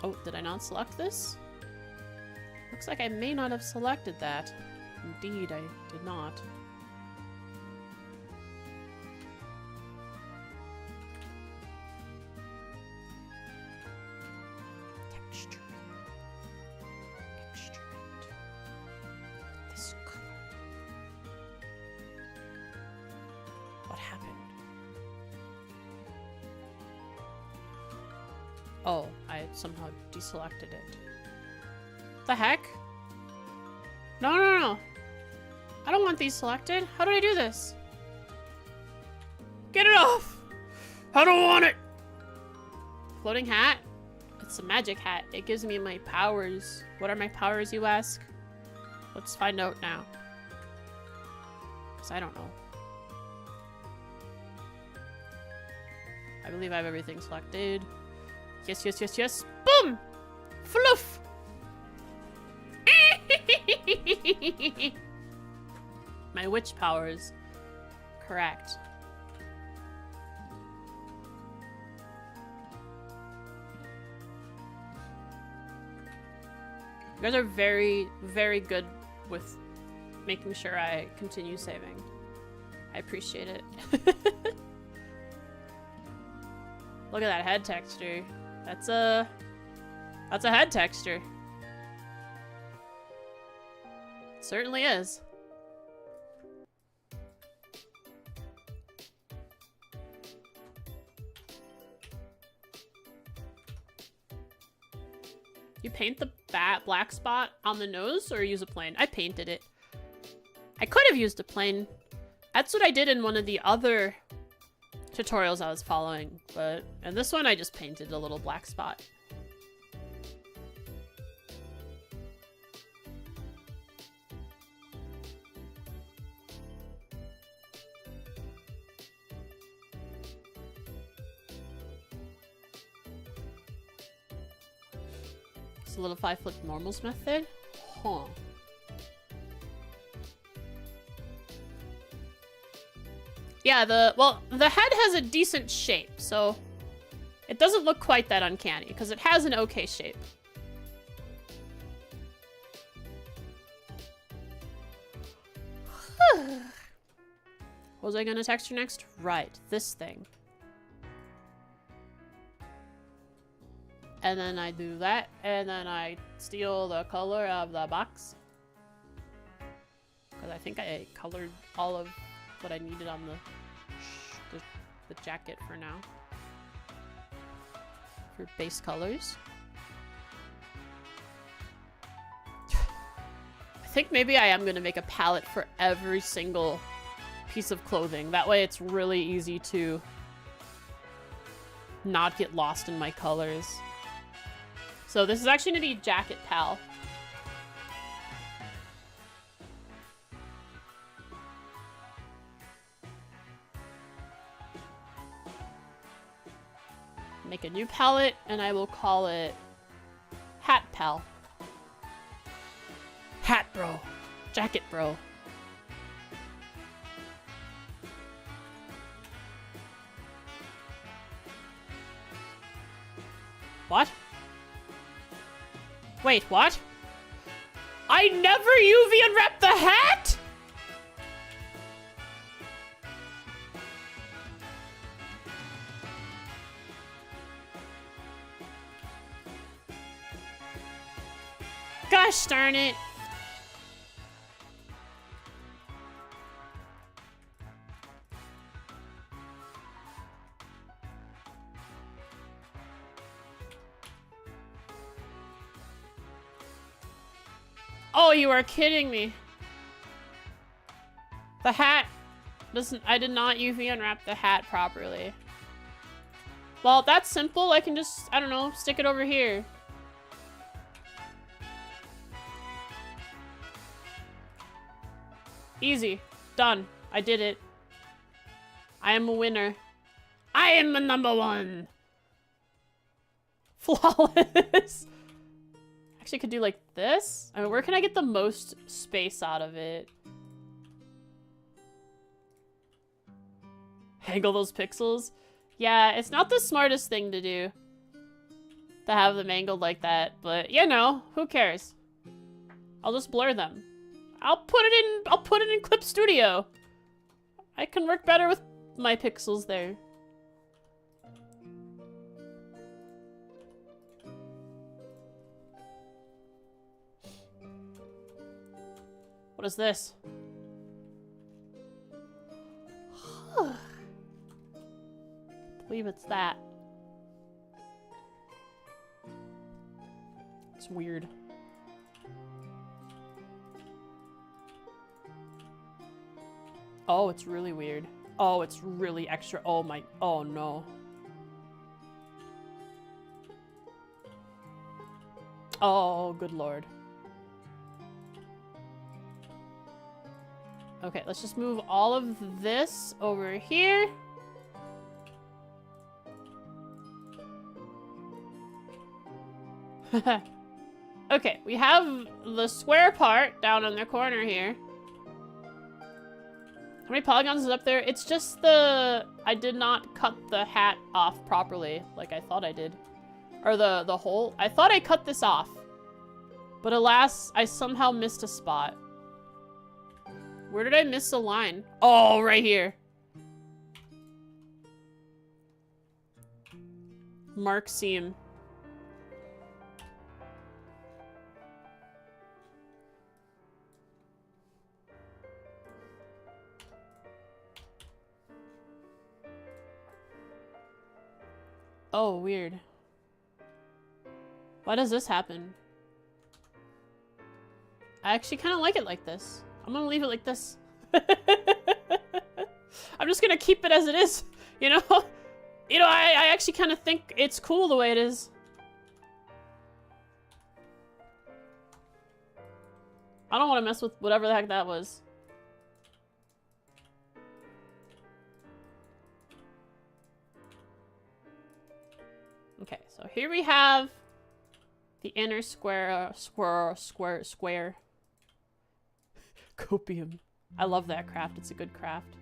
Oh, did I not select this? Looks like I may not have selected that. Indeed, I did not. Texture. Extract. This color. What happened? Oh, I somehow deselected it. The heck? No, no, no. I don't want these selected. How do I do this? Get it off! I don't want it! Floating hat? It's a magic hat. It gives me my powers. What are my powers, you ask? Let's find out now. Because I don't know. I believe I have everything selected. Yes, yes, yes, yes. Boom! Fluff! My witch powers. Correct. You guys are very, very good with making sure I continue saving. I appreciate it. Look at that head texture. That's a head texture. It certainly is. You paint the black spot on the nose or use a plane? I painted it. I could have used a plane. That's what I did in one of the other tutorials I was following, but in this one I just painted a little black spot. Solidify flip normals method? Huh. Yeah, the head has a decent shape, so it doesn't look quite that uncanny, because it has an okay shape. What was I gonna texture next? Right, this thing. And then I do that, and then I steal the color of the box. Because I think I colored all of what I needed on the jacket for now. For base colors. I think maybe I am going to make a palette for every single piece of clothing. That way it's really easy to not get lost in my colors. So this is actually going to be Jacket Pal. Make a new palette, and I will call it Hat Pal. Hat bro. Jacket bro. What? Wait, what? I never UV unwrapped the hat?! Gosh darn it. Oh, you are kidding me. The hat doesn't, I did not UV unwrap the hat properly. Well, that's simple. I can just, I don't know, stick it over here. Easy. Done. I did it. I am a winner. I am the #1. Flawless. Actually, could do like this. I mean, where can I get the most space out of it? Angle those pixels. Yeah, it's not the smartest thing to do. To have them angled like that, but you know, who cares? I'll just blur them. I'll put it in Clip Studio. I can work better with my pixels there. What is this? I believe it's that. It's weird. Oh, it's really weird. Oh, it's really extra. Oh my, oh no. Oh, good lord. Okay, let's just move all of this over here. Okay, we have the square part down in the corner here. How many polygons is up there? It's just the... I did not cut the hat off properly, like I thought I did. Or the hole. I thought I cut this off. But alas, I somehow missed a spot. Where did I miss a line? Oh, right here. Mark seam. Oh, weird. Why does this happen? I actually kind of like it like this. I'm gonna leave it like this. I'm just gonna keep it as it is, you know? You know, I actually kind of think it's cool the way it is. I don't want to mess with whatever the heck that was. Okay, so here we have the inner square. Copium. I love that craft. It's a good craft.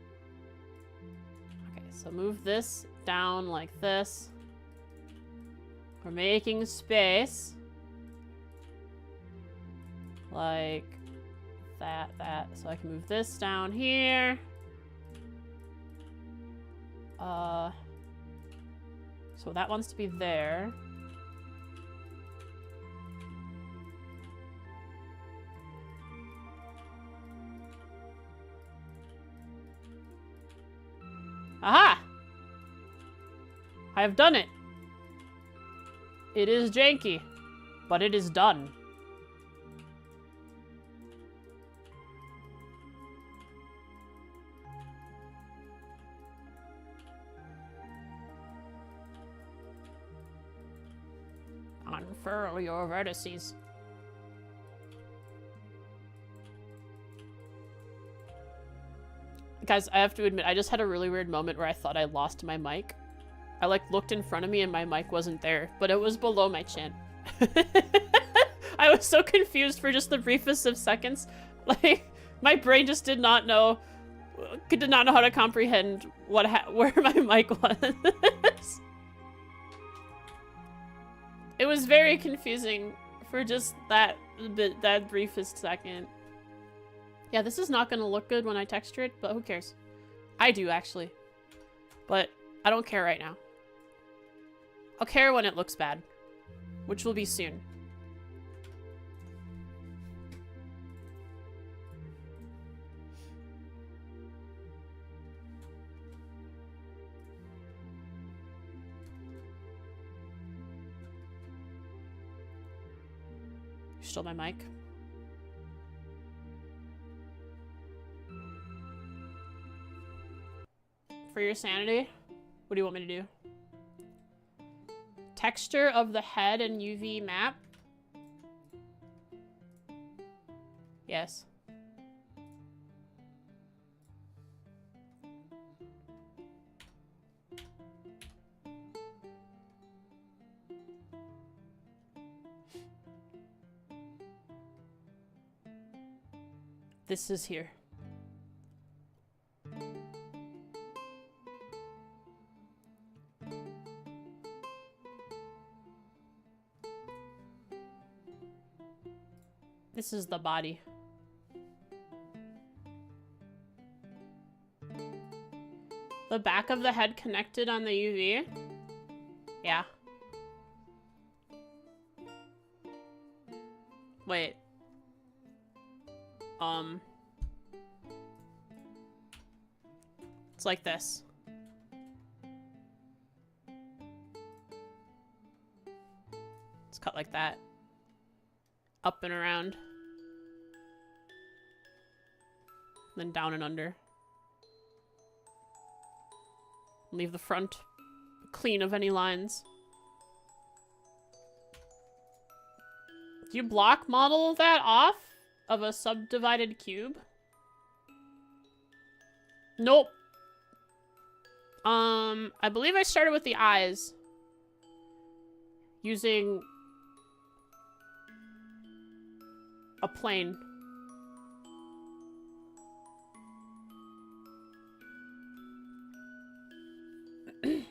Okay, so move this down like this. We're making space. Like that. So I can move this down here. So that wants to be there. Aha! I have done it. It is janky, but it is done. Unfurl your vertices. Guys, I have to admit, I just had a really weird moment where I thought I lost my mic. I like looked in front of me and my mic wasn't there, but it was below my chin. I was so confused for just the briefest of seconds. Like, my brain just did not know how to comprehend where my mic was. It was very confusing for just that briefest second. Yeah, this is not gonna look good when I texture it, but who cares? I do, actually. But I don't care right now. I'll care when it looks bad, which will be soon. You stole my mic. For your sanity, what do you want me to do? Texture of the head and UV map? Yes. This is here. This is the body. The back of the head connected on the UV? Yeah. Wait. It's like this. It's cut like that. Up and around. Then down and under. Leave the front clean of any lines. Do you block model that off of a subdivided cube? Nope. I believe I started with the eyes. Using a plane. If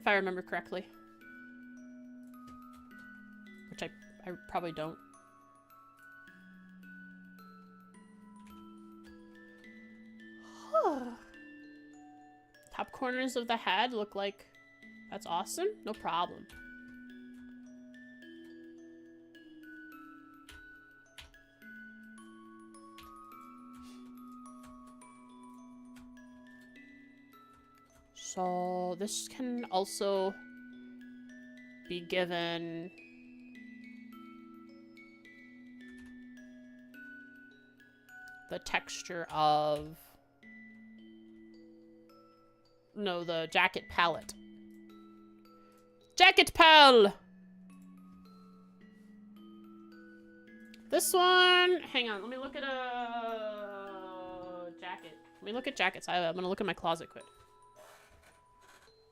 I remember correctly. Which I probably don't. Top corners of the head look like... That's awesome. No problem. So this can also be given the texture of... No, the jacket palette. Jacket pal! This one... Hang on, let me look at a jacket. Let me look at jackets. I'm gonna look at my closet quick.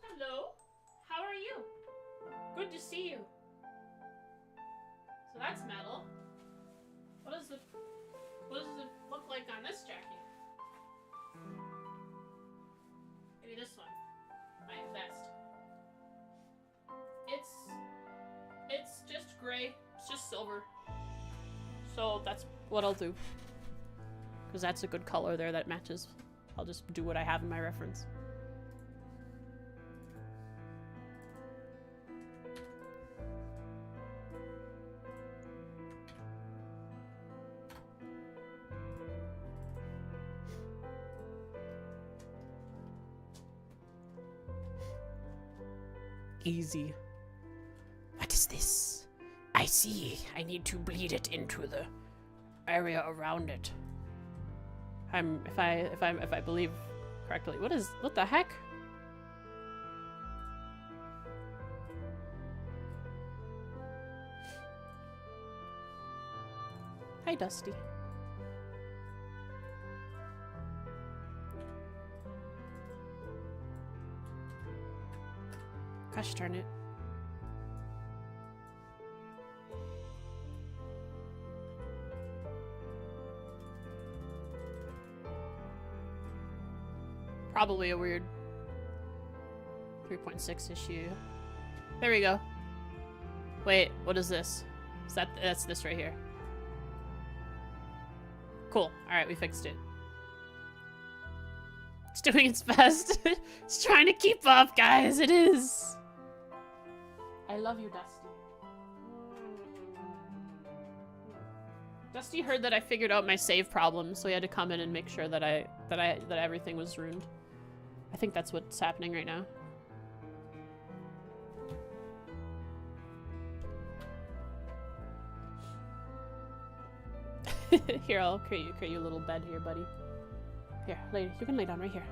Hello. How are you? Good to see you. So that's metal. What does it look like on this jacket? Maybe this one. My vest. It's just gray. It's just silver. So that's what I'll do. Because that's a good color there that matches. I'll just do what I have in my reference. Easy. What is this? I see. I need to bleed it into the area around it. If I believe correctly. What the heck? Hi, Dusty. Gosh darn it. Probably a weird 3.6 issue. There we go. Wait, what is this? Is that's this right here. Cool. Alright, we fixed it. It's doing its best. It's trying to keep up, guys. It is. I love you, Dusty. Dusty heard that I figured out my save problem, so he had to come in and make sure that that everything was ruined. I think that's what's happening right now. Here, I'll create you a little bed here, buddy. Here, you can lay down right here.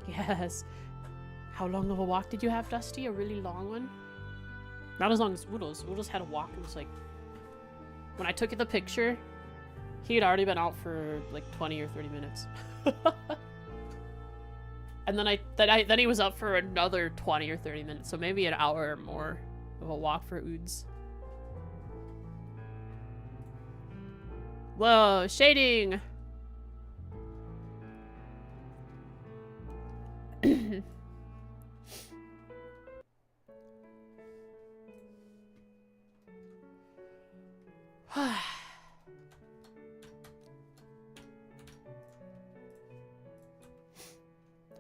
Yes. How long of a walk did you have, Dusty? A really long one? Not as long as Oodles. Oodles had a walk. It was like... When I took the picture, he had already been out for like 20 or 30 minutes. And then he was up for another 20 or 30 minutes. So maybe an hour or more of a walk for Oods. Whoa, shading! I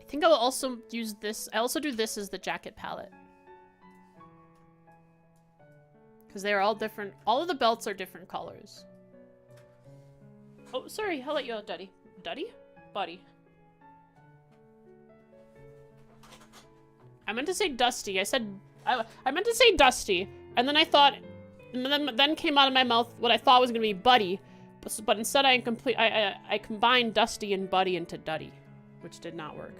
think I'll also use this. I also do this as the jacket palette. Because they're all different. All of the belts are different colors. Oh, sorry. I'll let you out, Duddy. Duddy? Buddy. I meant to say Dusty. I meant to say Dusty. And then I thought... And then came out of my mouth what I thought was going to be Buddy. But instead I combined Dusty and Buddy into Duddy. Which did not work.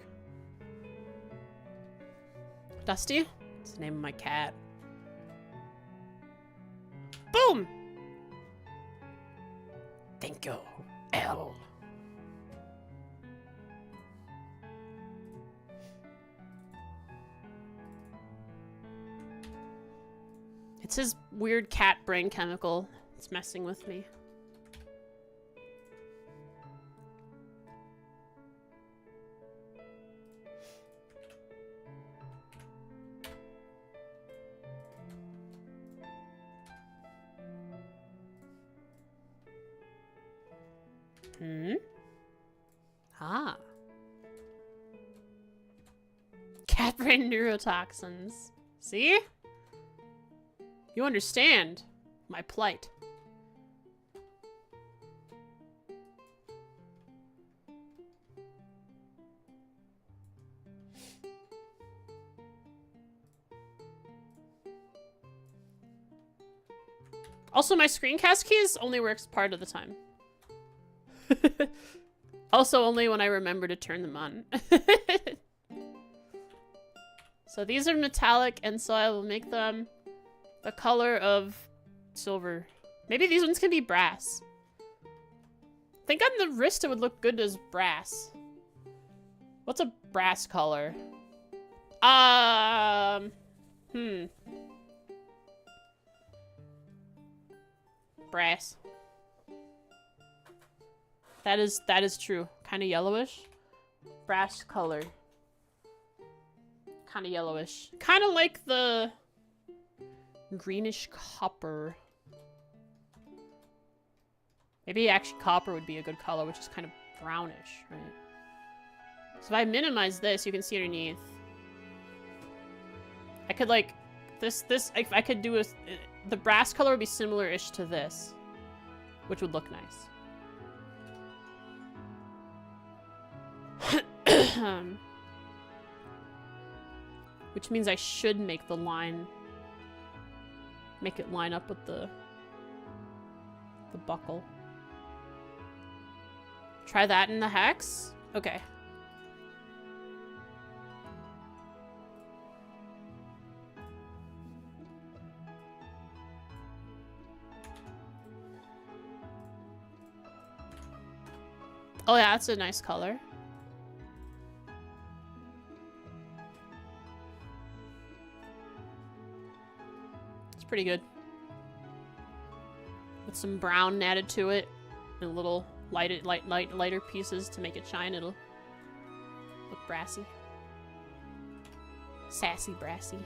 Dusty? It's the name of my cat. Boom! Thank you, L. It's his weird cat brain chemical. It's messing with me. Ah. Cat brain neurotoxins. See? You understand my plight. Also, my screencast keys only works part of the time. Also, only when I remember to turn them on. So these are metallic, and so I will make them the color of silver. Maybe these ones can be brass. I think on the wrist it would look good as brass. What's a brass color? Brass. That is true. Kind of yellowish. Brass color. Kind of yellowish. Kind of like the greenish copper. Maybe actually copper would be a good color, which is kind of brownish, right? So if I minimize this, you can see underneath. I could like if I could do the brass color would be similar-ish to this, which would look nice. Which means I should make it line up with the buckle. Try that in the hex? Okay. Oh yeah, that's a nice color. pretty good. With some brown added to it, and little lighter pieces to make it shine, it'll look brassy. Sassy brassy.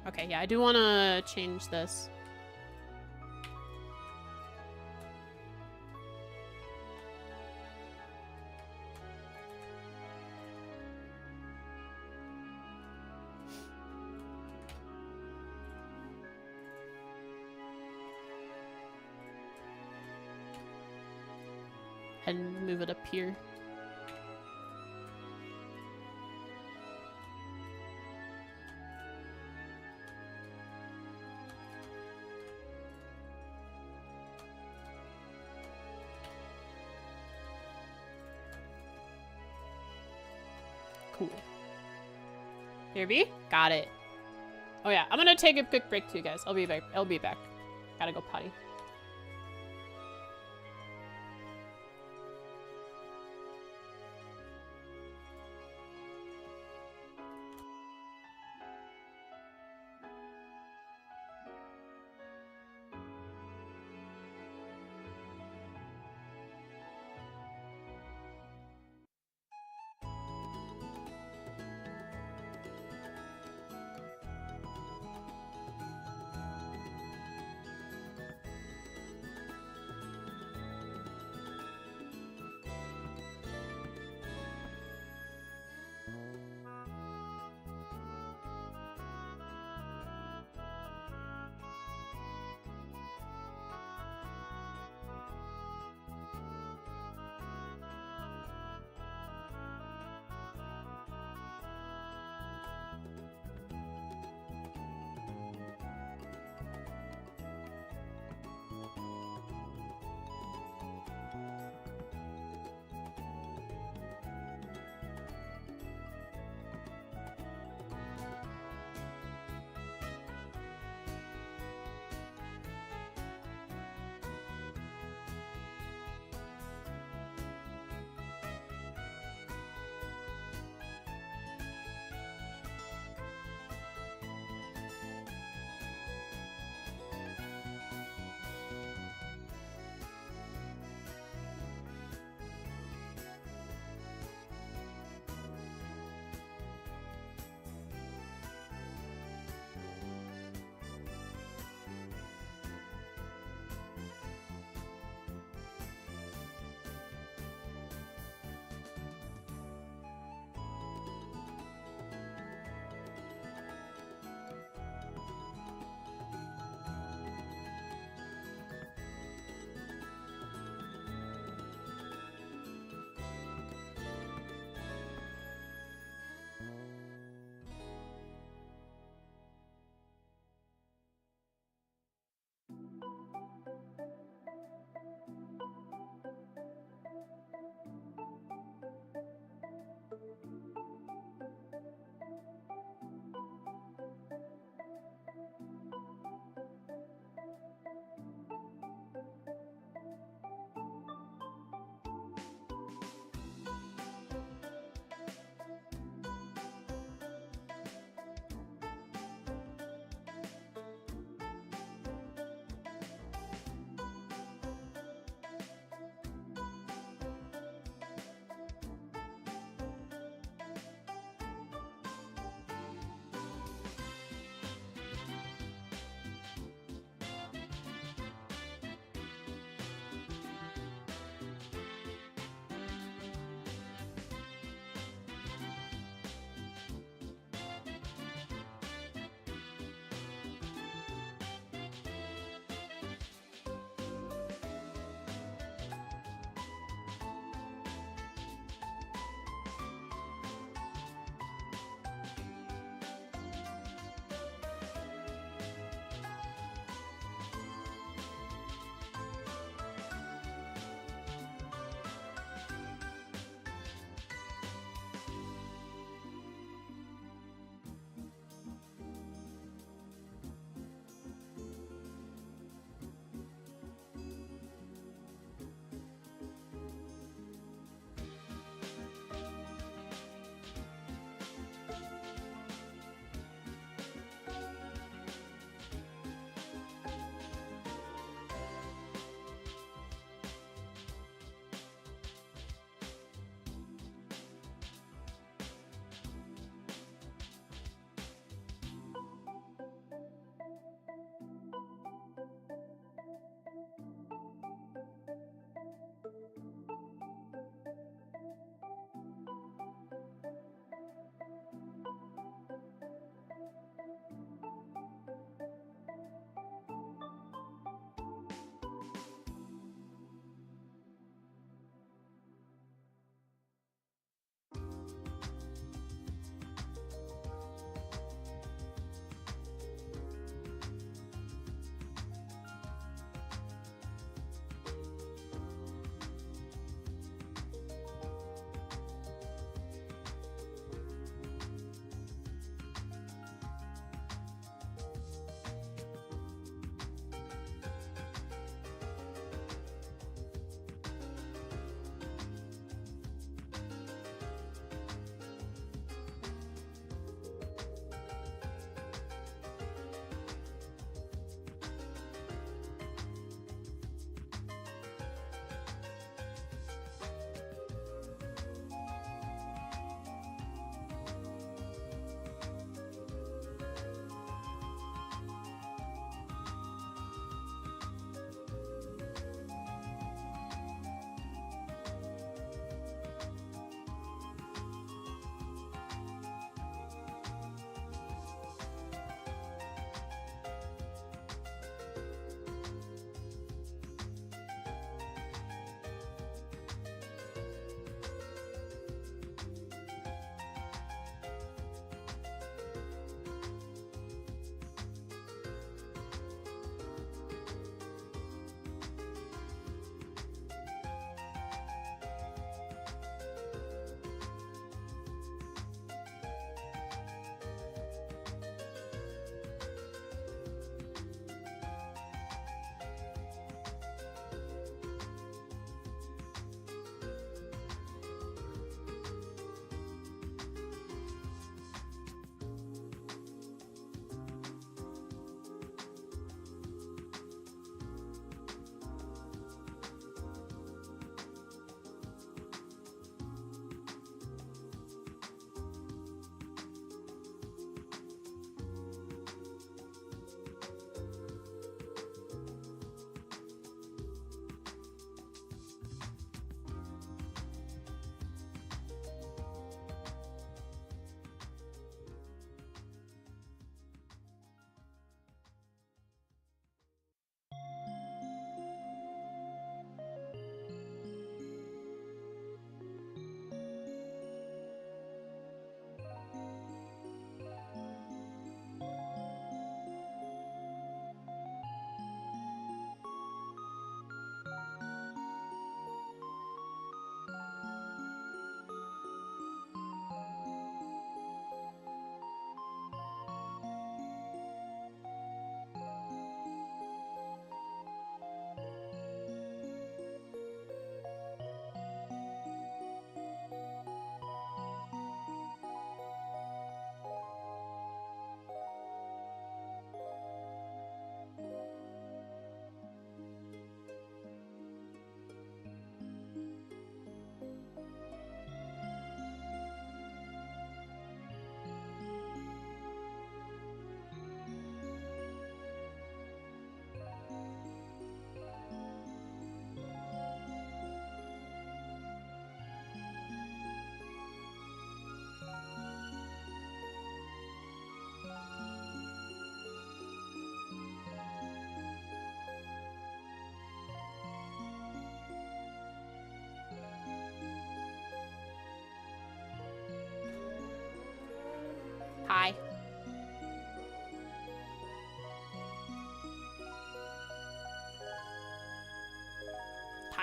Okay, yeah, I do want to change this. And move it up here. Cool. Here be? Got it. Oh yeah, I'm gonna take a quick break too, guys. I'll be back. Gotta go potty.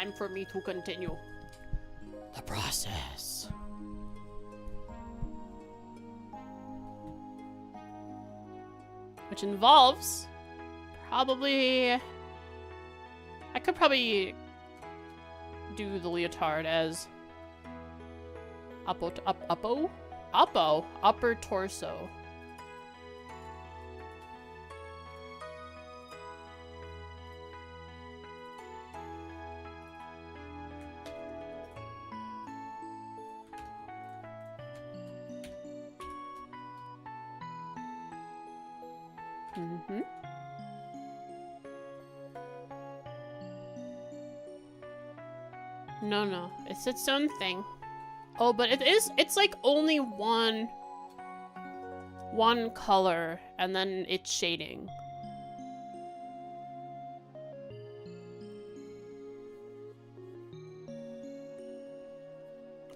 time for me to continue the process. Which involves probably... I could probably do the leotard as upper torso. Mm-hmm. No, it's its own thing. Oh, but it's like only one color, and then it's shading.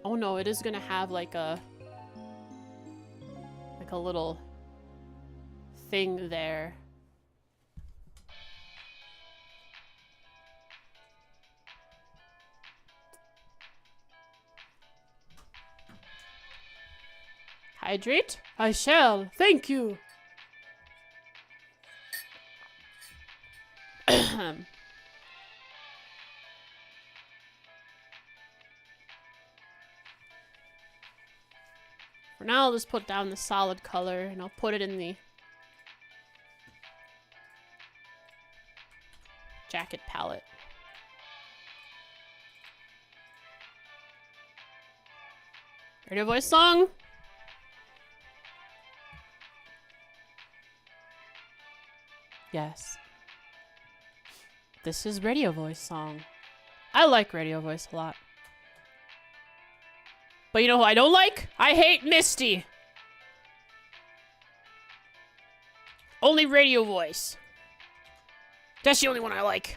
Oh no, it is gonna have like a little thing there. Hydrate? I shall. Thank you. For now, I'll just put down the solid color, and I'll put it in the jacket palette. Radio voice song? Yes. This is radio voice song. I like radio voice a lot. But you know who I don't like? I hate Misty. Only radio voice. That's the only one I like.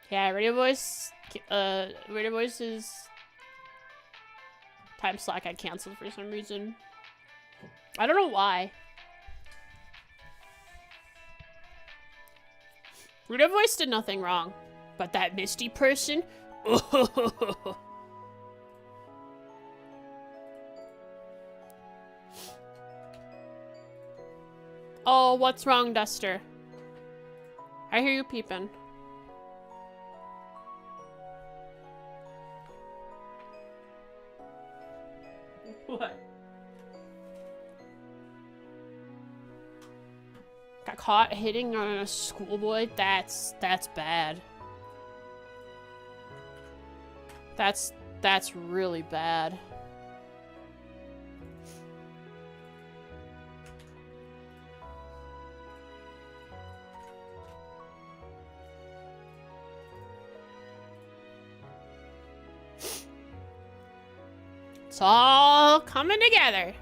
Yeah, radio voice is time slot got canceled for some reason. I don't know why. Radio voice did nothing wrong. But that Misty person? Oh, what's wrong, Duster? I hear you peeping. What? Got caught hitting on a schoolboy? That's bad. That's really bad. It's all coming together.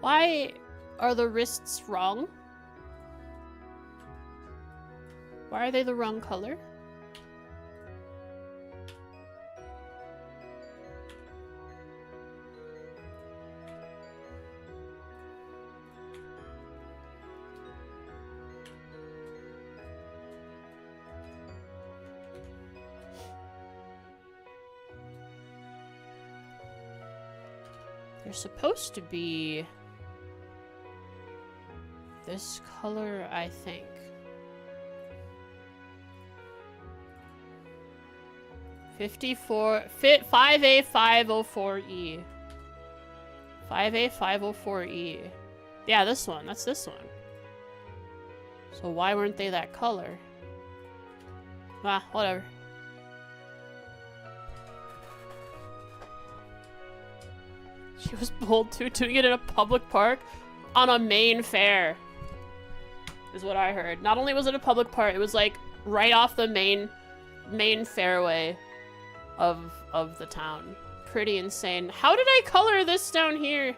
Why are the wrists wrong? Why are they the wrong color? They're supposed to be this color, I think. 5A504E. 5A504E. Yeah, this one. That's this one. So why weren't they that color? Ah, whatever. She was bold too, doing it in a public park on a main fair. Is what I heard. Not only was it a public park, it was like right off the main fairway of the town. Pretty insane. How did I color this down here?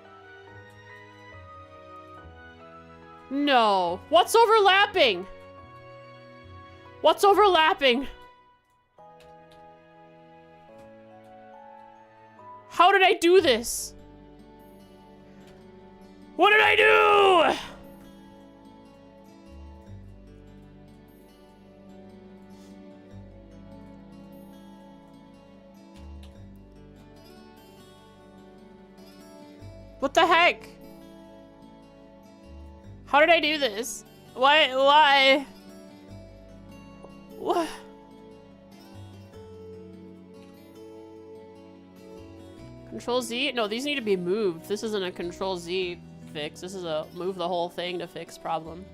No. What's overlapping? What's overlapping? How did I do this? What did I do? What the heck? How did I do this? Why? What? Control Z? No, these need to be moved. This isn't a Control Z fix. This is a move the whole thing to fix problem.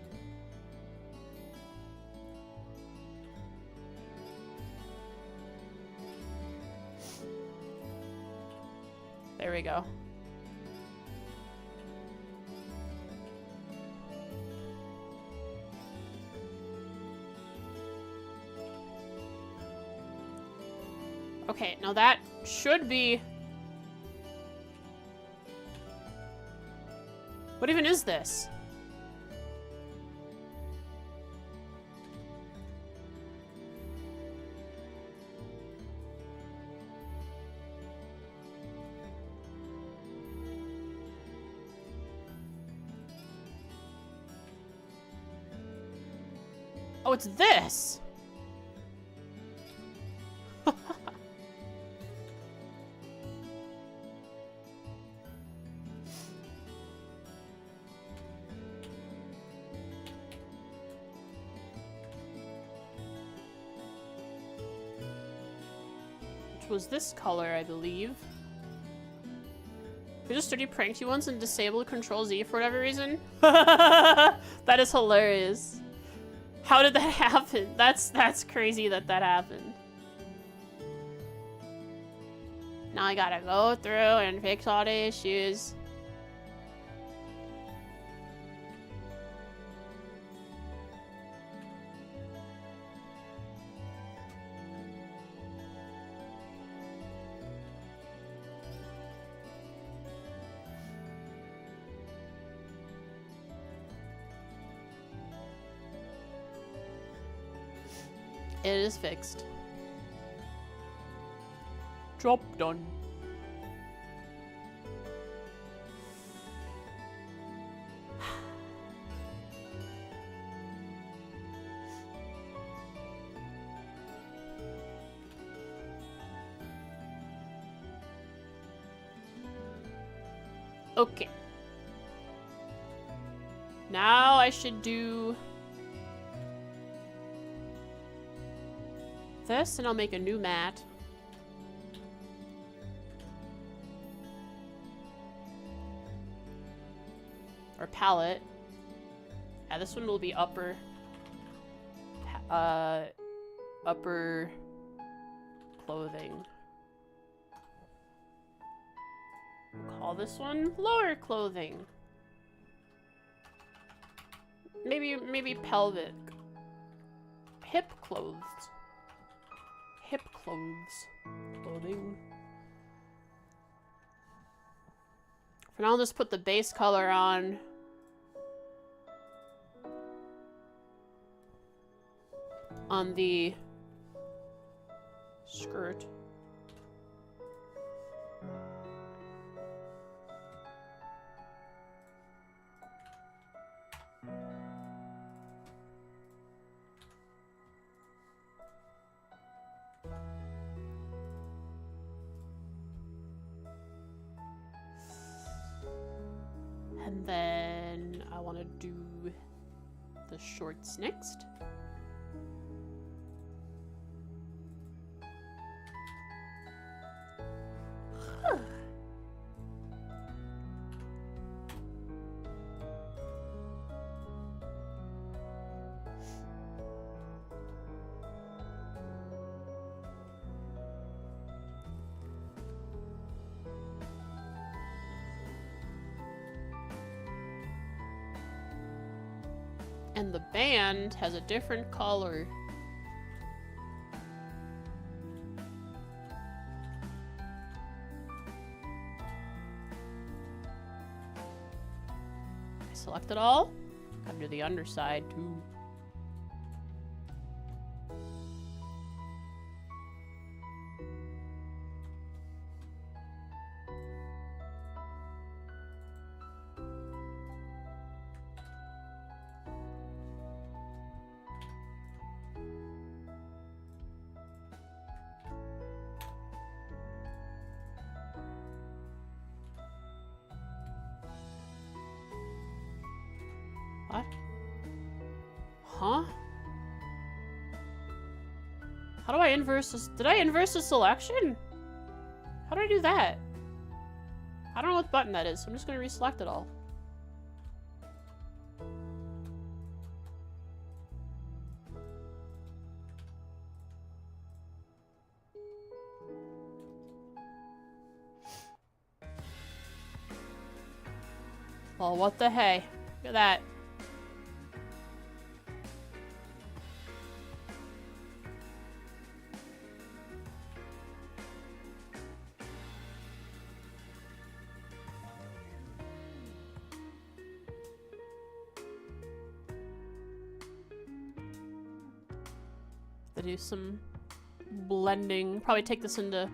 There we go. Okay, now that should be... What even is this? Oh, it's this! Was this color, I believe. We just dirty pranked you once and disabled Control Z for whatever reason. That is hilarious. How did that happen? That's crazy that happened. Now I gotta go through and fix all the issues. It is fixed. Job done. Okay. Now I should do this, and I'll make a new mat. Or palette. Yeah, this one will be upper clothing. Call this one lower clothing. Maybe pelvic. Hip clothes. Hip clothing. For now, I'll just put the base color on. On the skirt. And then I want to do the shorts next. And the band has a different color. I select it all. Gotta do the underside too. Huh? How do I inverse this? Did I inverse the selection? How do I do that? I don't know what button that is, so I'm just gonna reselect it all. Well, what the hey? Look at that. To do some blending. Probably take this into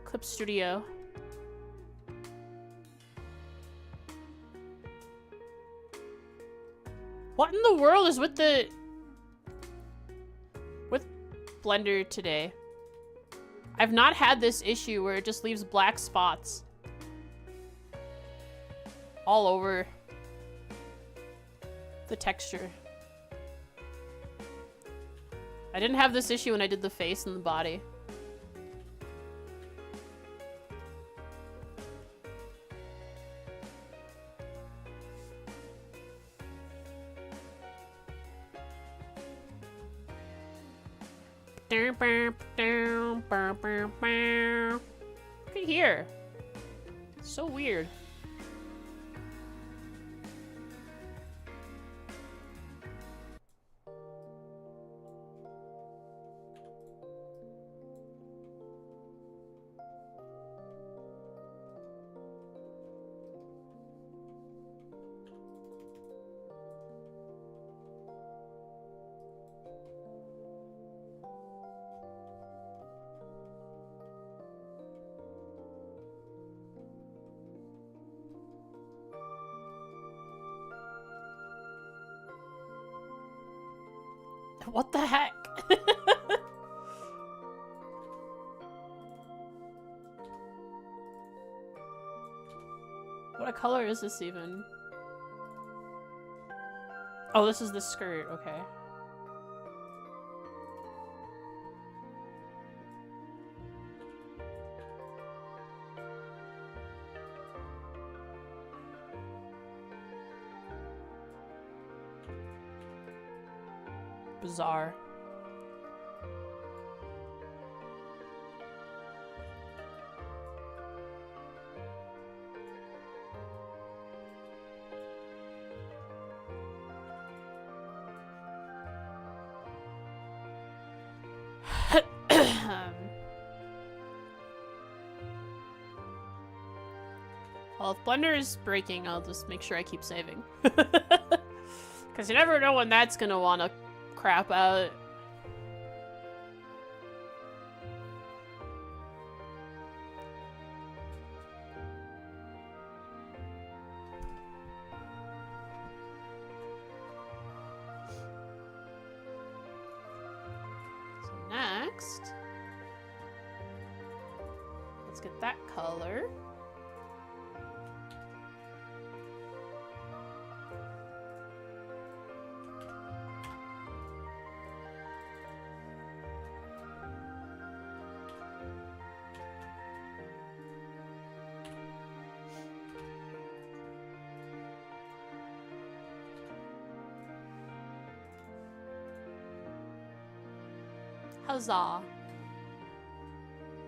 Clip Studio. What in the world is with Blender today? I've not had this issue where it just leaves black spots all over the texture. I didn't have this issue when I did the face and the body. Look at here. It's so weird. What the heck? What color is this even? Oh, this is the skirt, okay. Bizarre. Well, if Blender is breaking, I'll just make sure I keep saving. Because you never know when that's gonna wanna crap out. So next, let's get that color. Huzzah.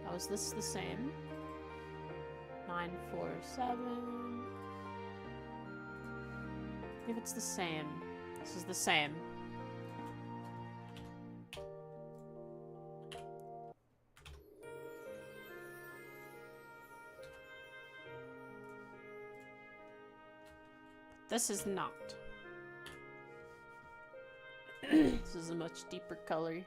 Oh, is this the same? 947. If it's the same. This is the same. This is not. This is a much deeper color.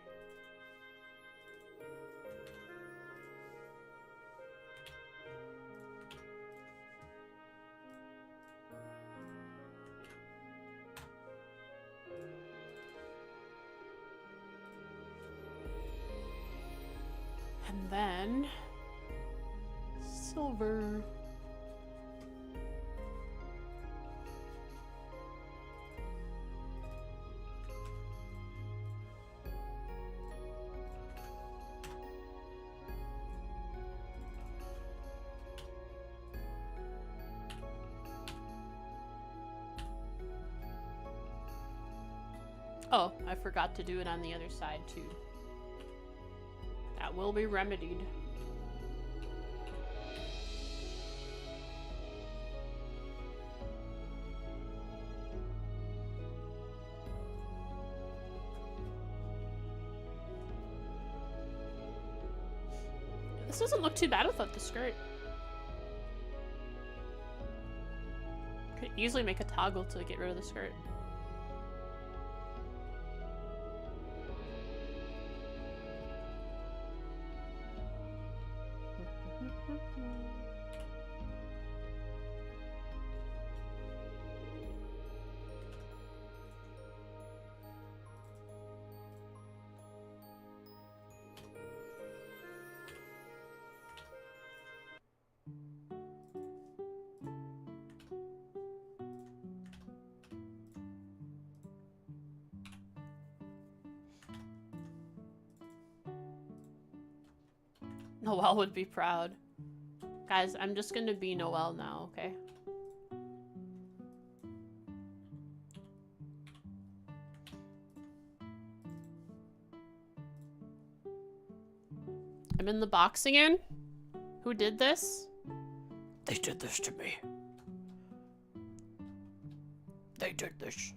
And then silver. Oh, I forgot to do it on the other side too. That will be remedied. This doesn't look too bad without the skirt. Could easily make a toggle to get rid of the skirt. Noelle would be proud. Guys, I'm just gonna be Noelle now, okay? I'm in the box again? Who did this? They did this to me. They did this.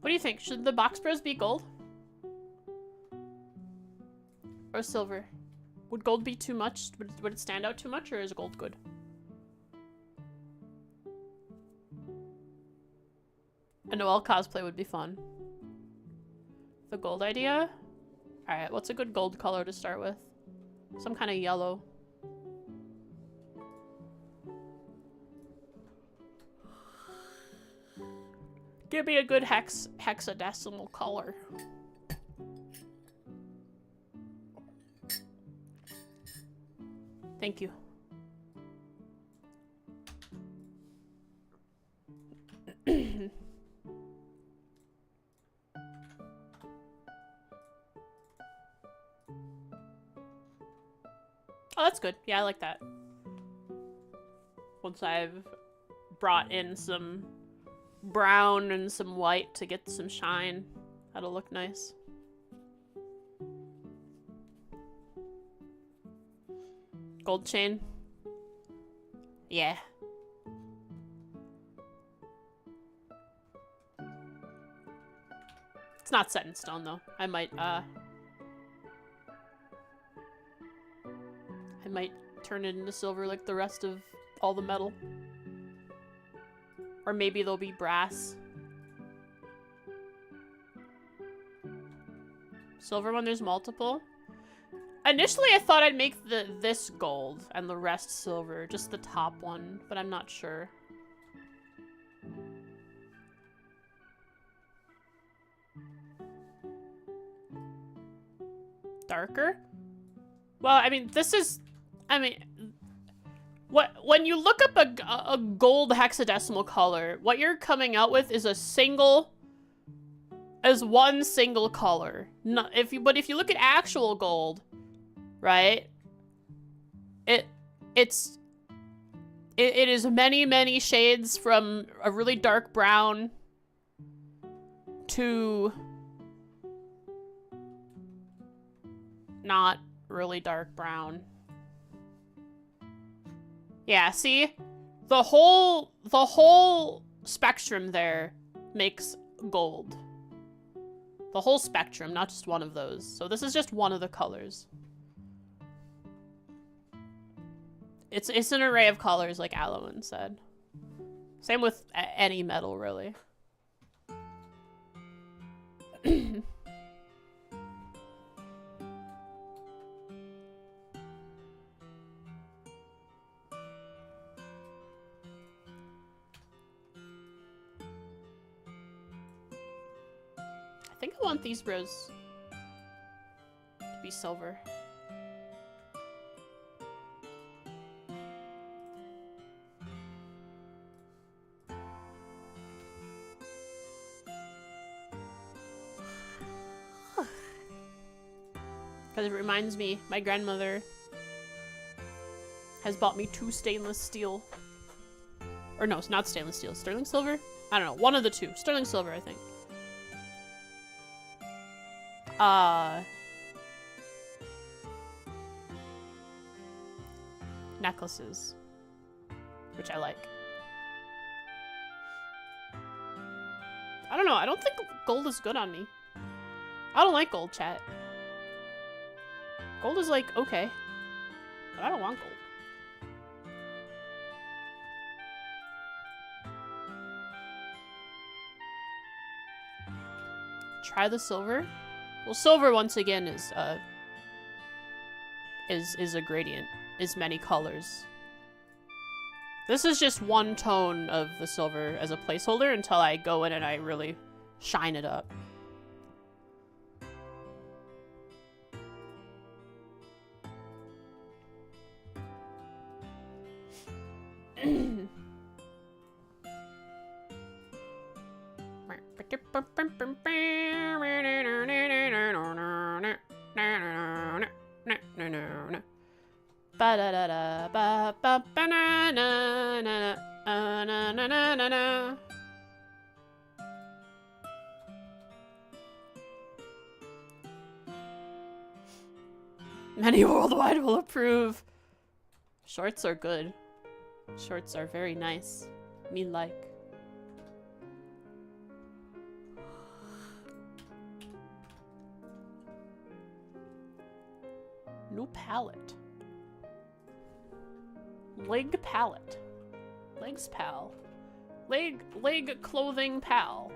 What do you think? Should the box bros be gold? Or silver? Would gold be too much? Would it stand out too much, or is gold good? A Noelle cosplay would be fun. The gold idea? Alright, what's a good gold color to start with? Some kind of yellow. Give me a good hexadecimal color. Thank you. Oh, that's good. Yeah, I like that. Once I've brought in some brown and some white to get some shine, that'll look nice. Gold chain. Yeah. It's not set in stone though. I might turn it into silver like the rest of all the metal. Or maybe there'll be brass. Silver when there's multiple. Initially I thought I'd make this gold and the rest silver, just the top one, but I'm not sure. Darker? Well, I mean, this is... when you look up a gold hexadecimal color, what you're coming out with is one single color. But if you look at actual gold, right? It is many shades from a really dark brown to not really dark brown. Yeah, see? The whole spectrum there makes gold. The whole spectrum, not just one of those. So this is just one of the colors. It's an array of colors, like Alowan said. Same with any metal, really. I think I want these bros to be silver. Because it reminds me, my grandmother has bought me 2 stainless steel. Or no, it's not stainless steel. Sterling silver? I don't know. One of the 2. Sterling silver, I think. Necklaces. Which I like. I don't know. I don't think gold is good on me. I don't like gold, chat. Gold is like, okay. But I don't want gold. Try the silver. Well, silver once again is a gradient. Is many colors. This is just one tone of the silver as a placeholder until I go in and I really shine it up. Many worldwide will approve. Shorts are good. Shorts are very nice. Me like. New palette. Leg palette. Legs pal. Leg clothing pal.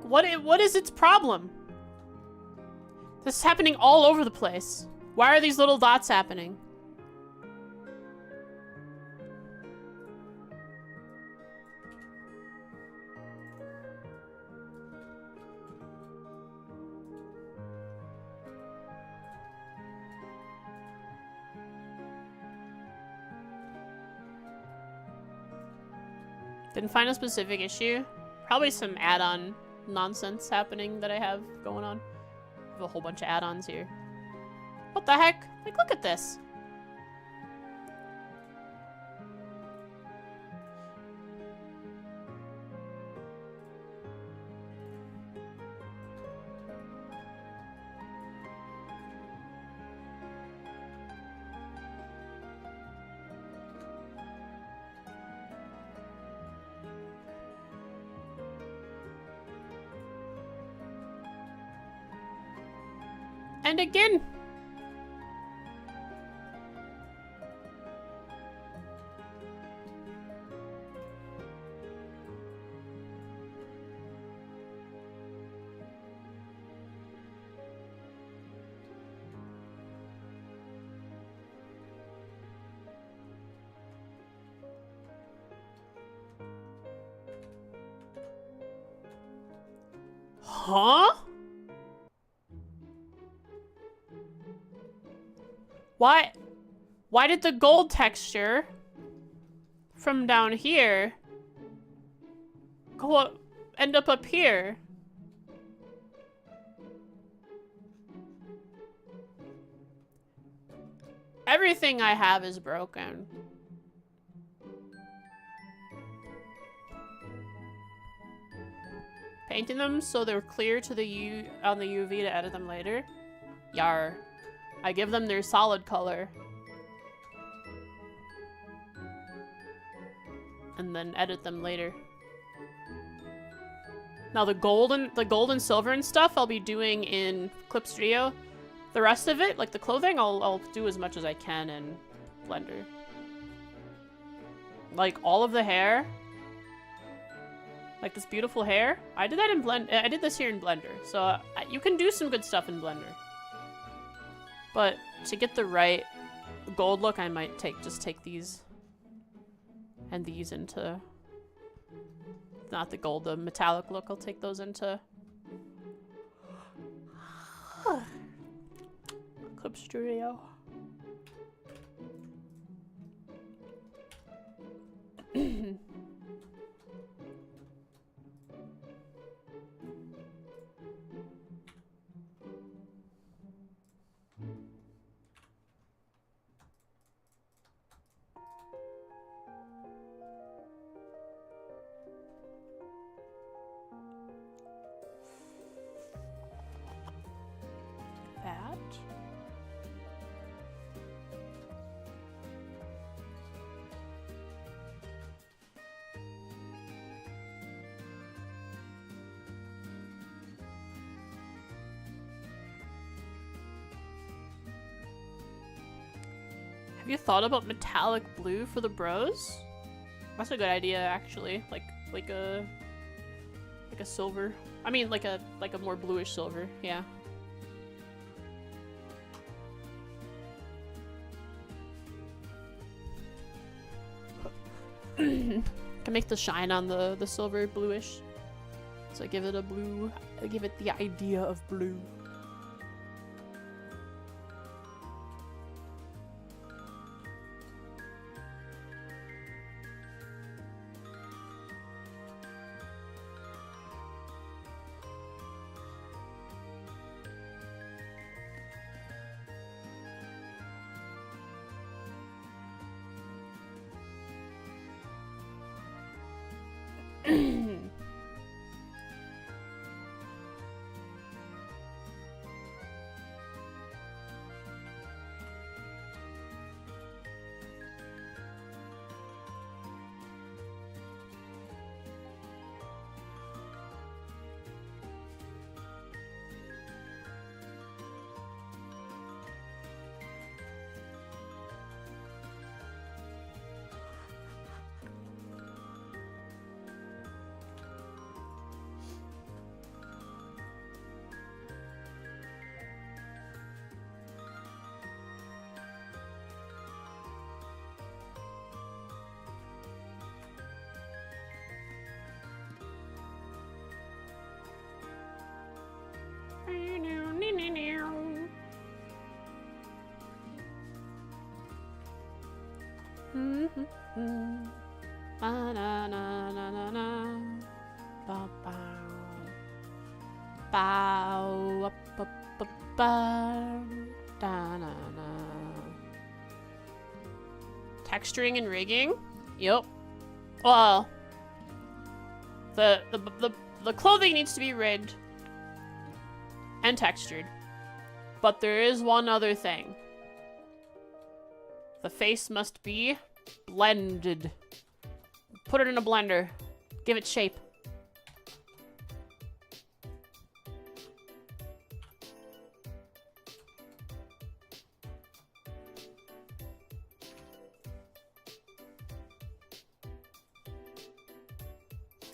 What is its problem? This is happening all over the place. Why are these little dots happening? Didn't find a specific issue. Probably some add-on nonsense happening that I have going on. I have a whole bunch of add-ons here. What the heck? Like, look at this. And again. Huh? Why did the gold texture from down here end up here? Everything I have is broken. Painting them so they're clear to the on the UV to edit them later. Yar. I give them their solid color. and then edit them later. Now the gold and silver and stuff I'll be doing in Clip Studio. The rest of it, like the clothing, I'll do as much as I can in Blender. Like all of the hair, like this beautiful hair, I did that in I did this here in Blender, so you can do some good stuff in Blender. But to get the right gold look, I might just take these and these into, not the gold, the metallic look. I'll take those into Clip Studio. That. Have you thought about metallic blue for the bros? That's a good idea, actually. Like a silver. I mean, like a more bluish silver. Yeah. Can make the shine on the silver bluish. So I give it a blue. I give it the idea of blue. Texturing and rigging? Yep. Well, the clothing needs to be rigged and textured. But there is one other thing. The face must be blended. Put it in a blender. Give it shape.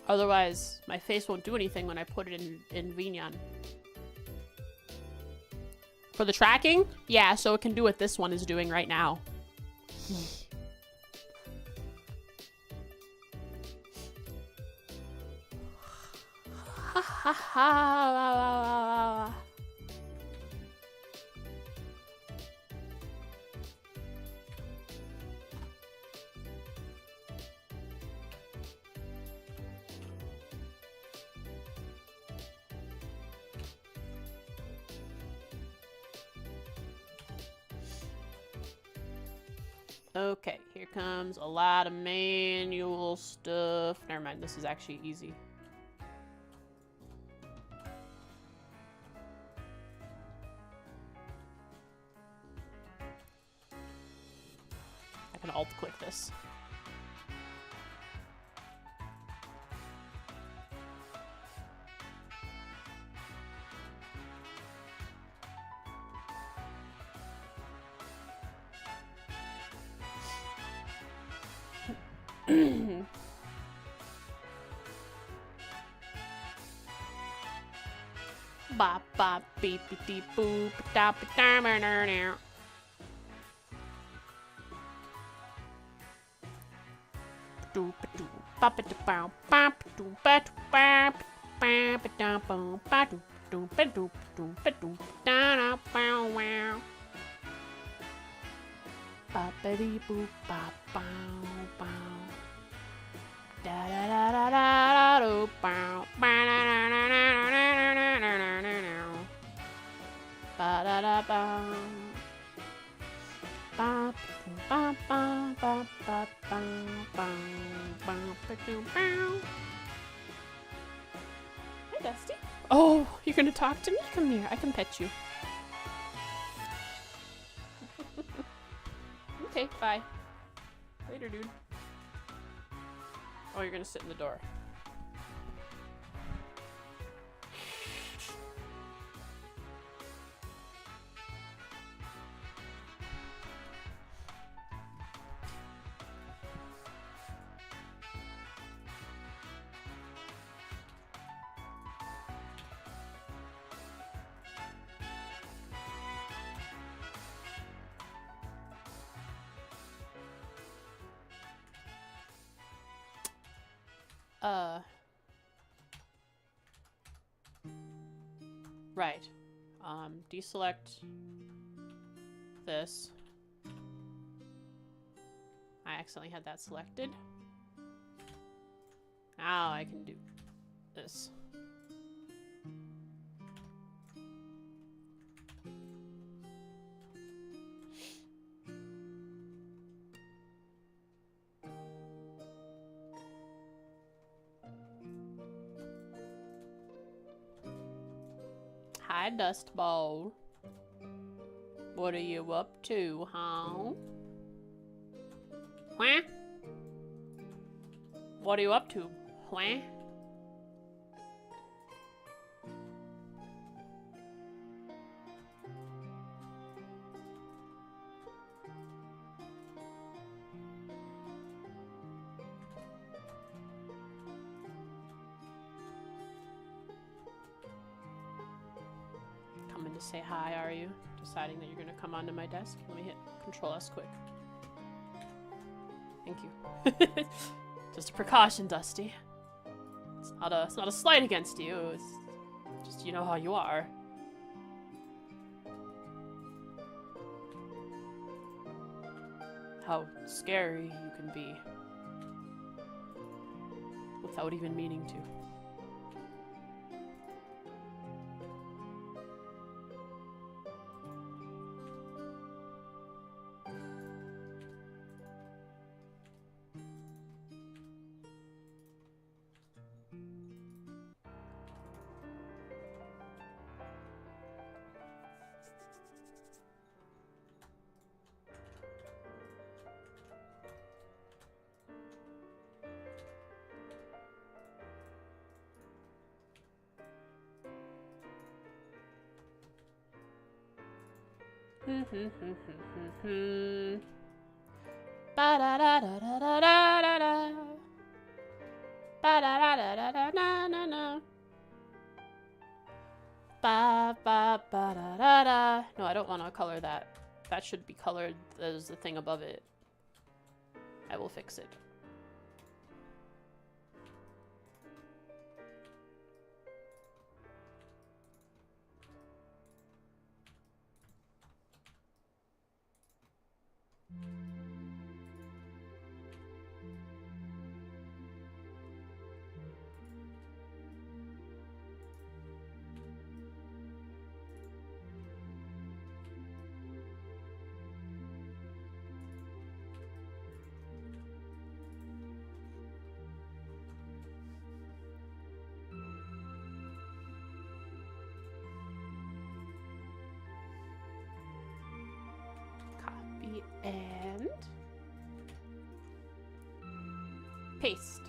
Otherwise, my face won't do anything when I put it in Vinyan. For the tracking? Yeah, so it can do what this one is doing right now. Okay, here comes a lot of manual stuff. Never mind, this is actually easy. I can alt-click this. Bop bop beep beep beep boop da ba da ba da da. Do ba do ba ba da bow bop do ba do ba ba ba da bow ba do ba do ba do da da bow wow. Ba ba dee boop ba bow bow. Da da da da da da do bow ba da da da da da da da da da. Ba da da ba. Ba ba ba ba ba ba ba ba ba do bow. Hi, Dusty. Oh, you're gonna talk to me? Come here, I can pet you. Okay, bye. Later, dude. Oh, you're gonna sit in the door. Right. Deselect this. I accidentally had that selected. Now I can do this. Hi, Dust Bowl. What are you up to, huh? Wah? What are you up to, wah? Coming to say hi, are you? Deciding that you're gonna come onto my desk? Let me hit Control S quick. Thank you. Just a precaution, Dusty. It's not a slight against you. It's just, you know how you are. How scary you can be without even meaning to. Ba da da da da da da da da. Ba da da da da da da da da. Ba ba ba da da da. No, I don't want to color that. That should be colored as the thing above it. I will fix it. Copy and paste.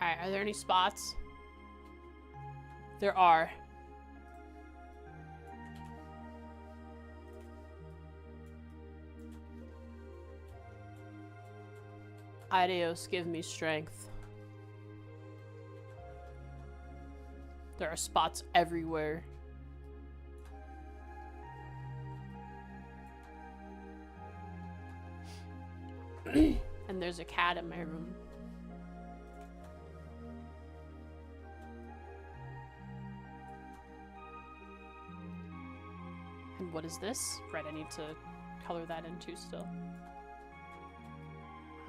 Alright, are there any spots? There are. Ideos, give me strength. There are spots everywhere. And there's a cat in my room. And what is this? Right, I need to color that in too still.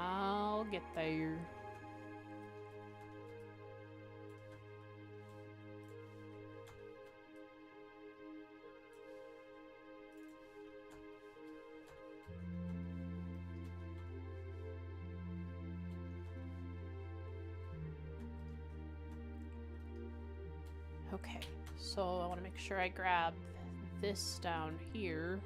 I'll get there. Okay, so I want to make sure I grab this down here.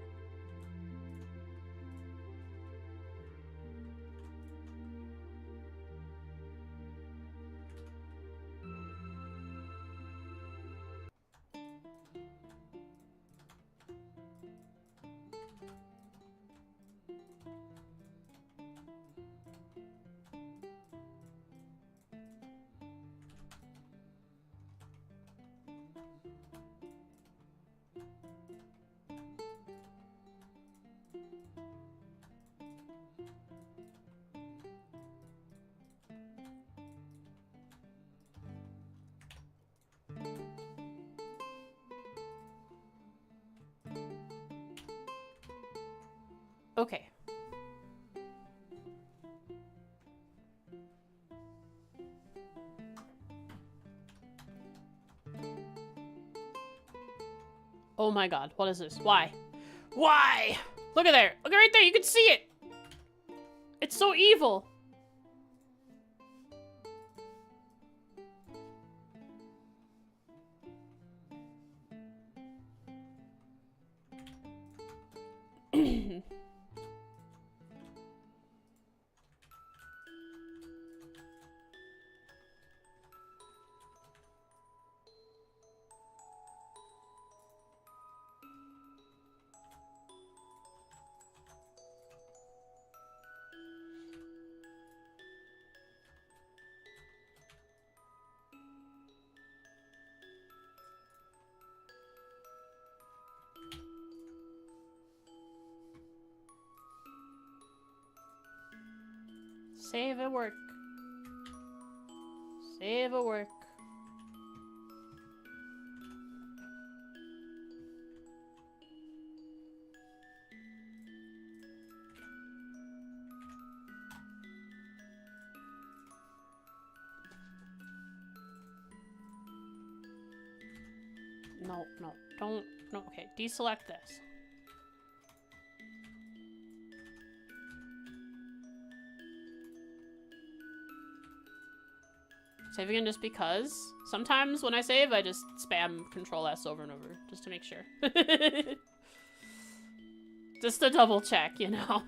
Okay. Oh my god, what is this? Why? Why? Look at there. Look right there. You can see it. It's so evil. Save at work. Save at work. No, no, don't, no, okay, deselect this. Save again just because. Sometimes when I save, I just spam Control S over and over, just to make sure. Just to double check, you know?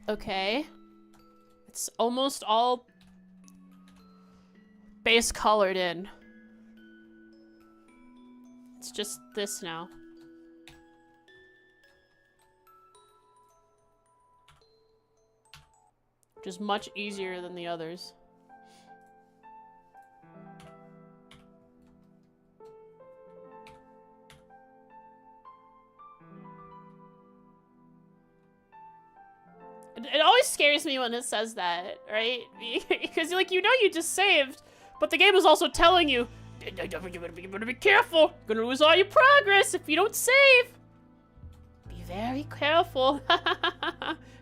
Okay. It's almost all base colored in. It's just this now. Which is much easier than the others. It always scares me when it says that, right? Because, like, you know you just saved, but the game is also telling you, you better be careful. You're gonna lose all your progress if you don't save. Be very careful.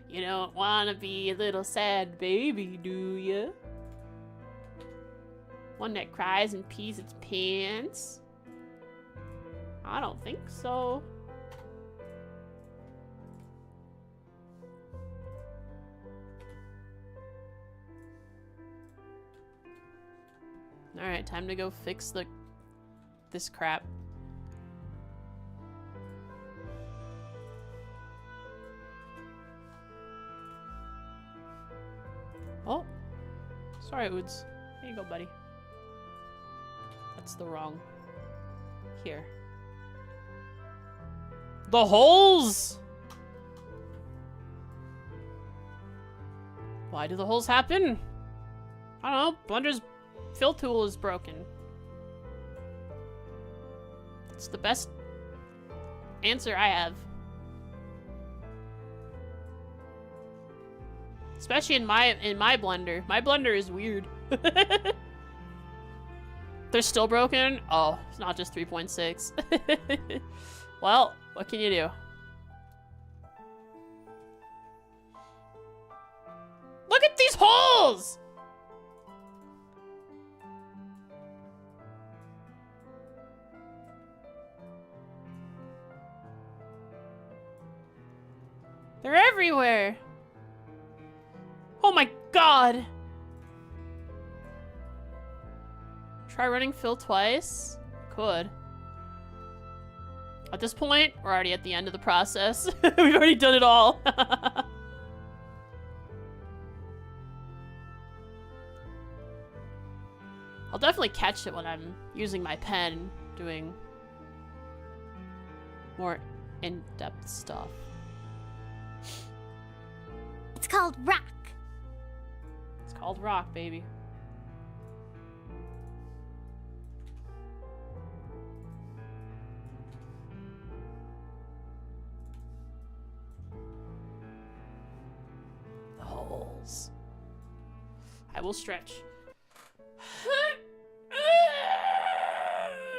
You don't want to be a little sad baby, do you? One that cries and pees its pants? I don't think so. Alright, time to go fix this crap. Oh. Sorry, Oods. Here you go, buddy. That's the wrong... Here. The holes! Why do the holes happen? I don't know. Blender's fill tool is broken. It's the best answer I have. Especially in my blender. My blender is weird. They're still broken? Oh, it's not just 3.6. Well, what can you do? Look at these holes! They're everywhere. Oh my god. Try running fill twice? Could. At this point, we're already at the end of the process. We've already done it all. I'll definitely catch it when I'm using my pen, doing more in-depth stuff. It's called rock. It's called rock, baby. The holes. I will stretch.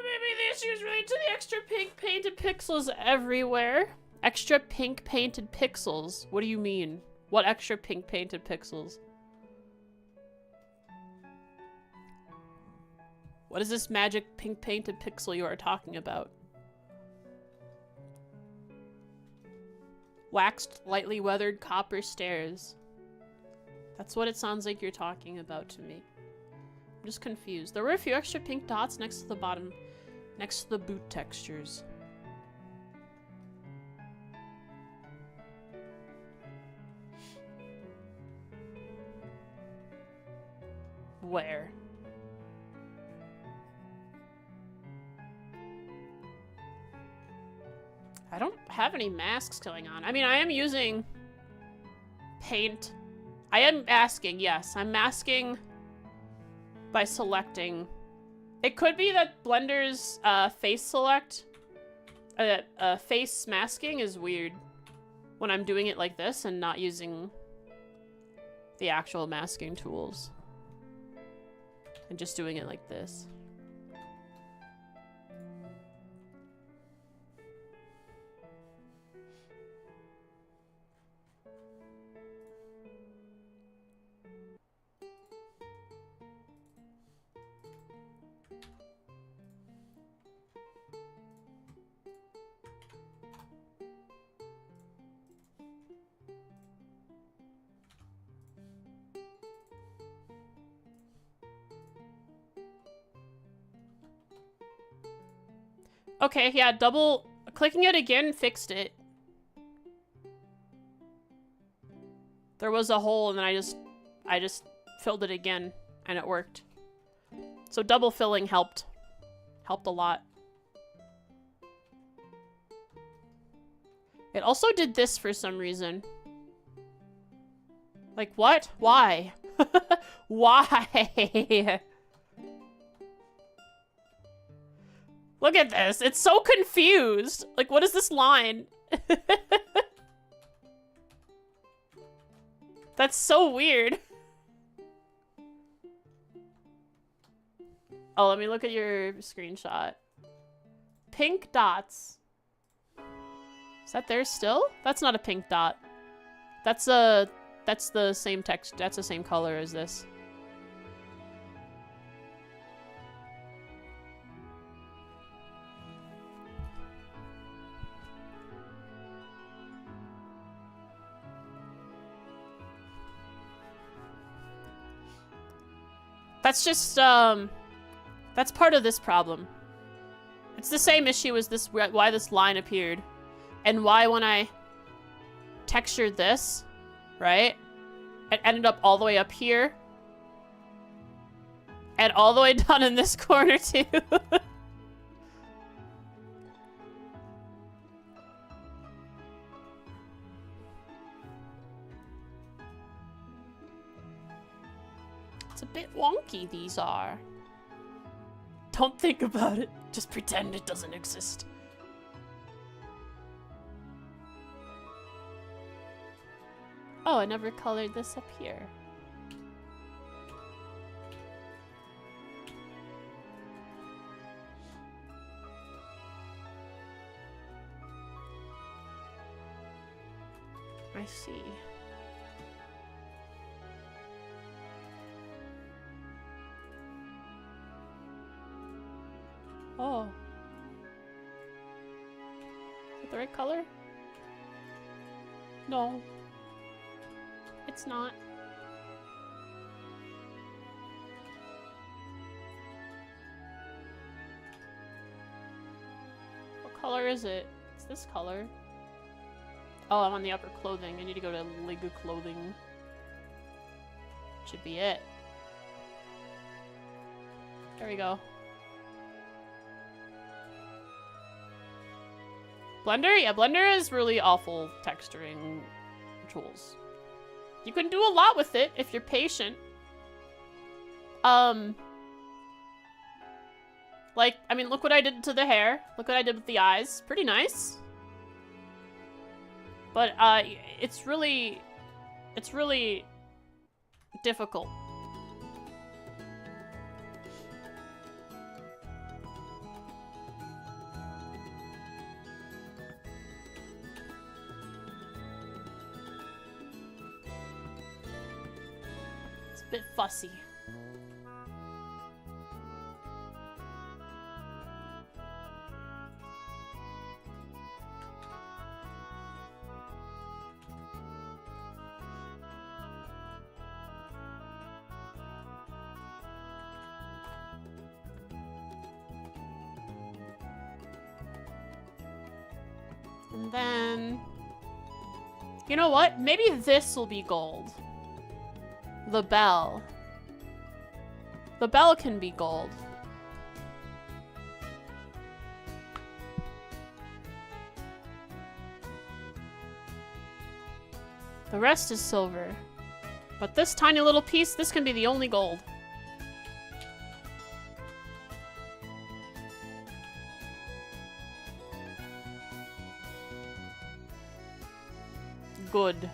Maybe the issue is related to the extra pink painted pixels everywhere. Extra pink painted pixels? What do you mean? What extra pink painted pixels? What is this magic pink painted pixel you are talking about? Waxed, lightly weathered copper stairs. That's what it sounds like you're talking about to me. I'm just confused. There were a few extra pink dots next to the bottom, next to the boot textures. Where? I don't have any masks going on. I mean, I am using paint. I am masking, yes. I'm masking by selecting. It could be that Blender's face select, face masking is weird when I'm doing it like this and not using the actual masking tools. And just doing it like this. Okay, yeah, double clicking it again fixed it. There was a hole and then I just filled it again and it worked. So double filling helped. Helped a lot. It also did this for some reason. Like what? Why? Why? Look at this. It's so confused. Like, what is this line? That's so weird. Oh, let me look at your screenshot. Pink dots. Is that there still? That's not a pink dot. That's the same text. That's the same color as this. That's just, that's part of this problem. It's the same issue as this, why this line appeared. And why when I textured this, right? It ended up all the way up here. And all the way down in this corner, too. It's a bit wonky, these are. Don't think about it. Just pretend it doesn't exist. Oh, I never colored this up here. I see. Oh. Is it the right color? No. It's not. What color is it? It's this color. Oh, I'm on the upper clothing. I need to go to Lego clothing. Should be it. There we go. Blender? Yeah, Blender is really awful texturing tools. You can do a lot with it if you're patient. Like, I mean, look what I did to the hair. Look what I did with the eyes. Pretty nice. But, it's really difficult. It's a bit fussy. And then, you know what? Maybe this will be gold. The bell. The bell can be gold. The rest is silver. But this tiny little piece, this can be the only gold. Good.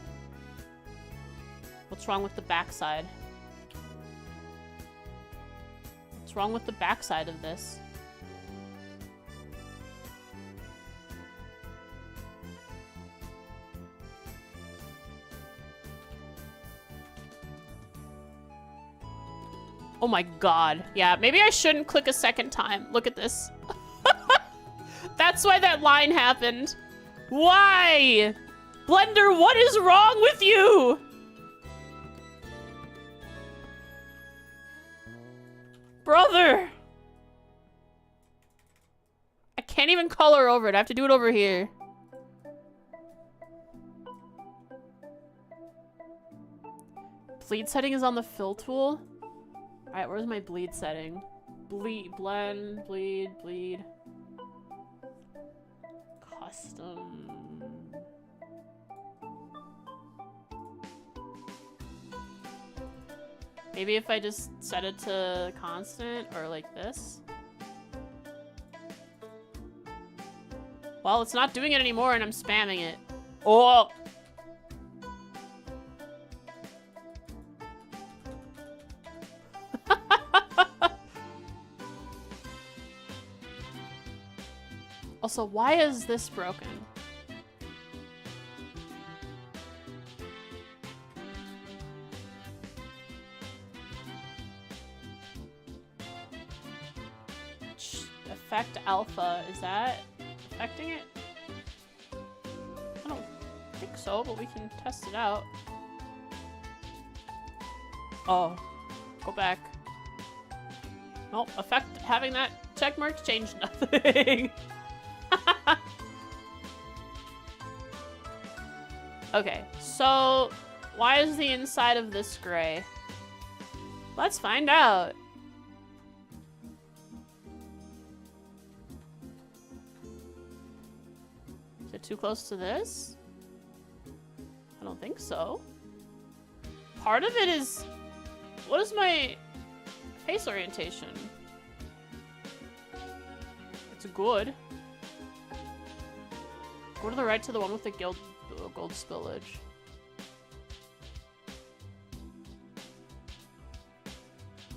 What's wrong with the backside? What's wrong with the backside of this? Oh my god. Yeah, maybe I shouldn't click a second time. Look at this. That's why that line happened. Why? Blender, what is wrong with you? Brother! I can't even color over it. I have to do it over here. Bleed setting is on the fill tool. Alright, where's my bleed setting? Bleed, blend, bleed, bleed. Custom. Maybe if I just set it to constant or like this. Well, it's not doing it anymore and I'm spamming it. Oh! Also, why is this broken? Effect alpha, is that affecting it? I don't think so, but we can test it out. Oh, go back. Nope, having that check mark changed nothing. Okay, so why is the inside of this gray? Let's find out. Is it too close to this? I don't think so. Part of it is... What is my face orientation? It's good. Go to the right to the one with the gold spillage.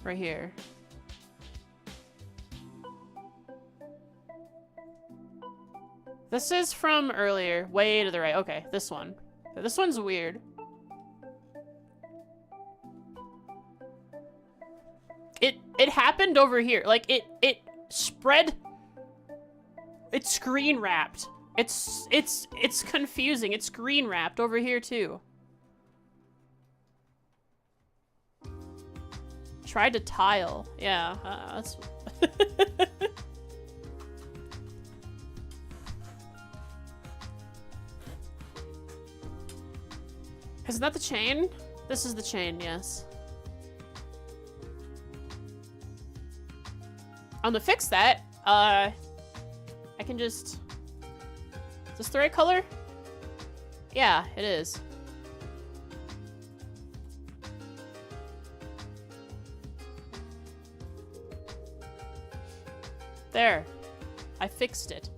Right here. This is from earlier. Way to the right. Okay, this one. This one's weird. It happened over here. Like, it spread... It's screen wrapped. It's confusing. It's screen wrapped over here, too. Tried to tile. Yeah, that's... Isn't that the chain? This is the chain, yes. To fix that, I can just... Is this the right color? Yeah, it is. There. I fixed it.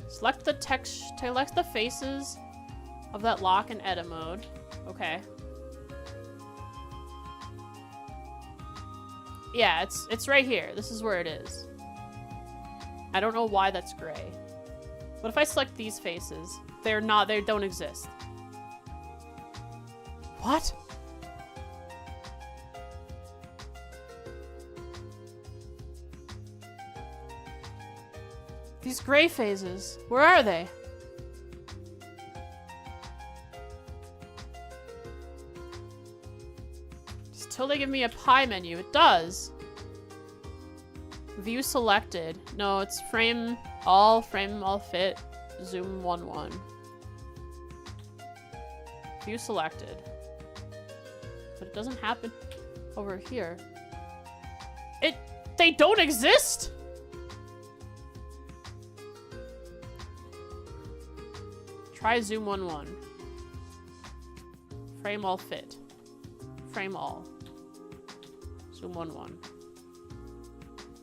Select the text, select the faces of that lock in edit mode. Okay. Yeah, it's right here. This is where it is. I don't know why that's gray. What if I select these faces? They don't exist. What? These gray phases, where are they? Just till they give me a pie menu. It does. View selected. No, it's frame all fit, zoom 1:1. View selected. But it doesn't happen over here. They don't exist? Try zoom 1:1. Frame all fit. Frame all. Zoom 1:1.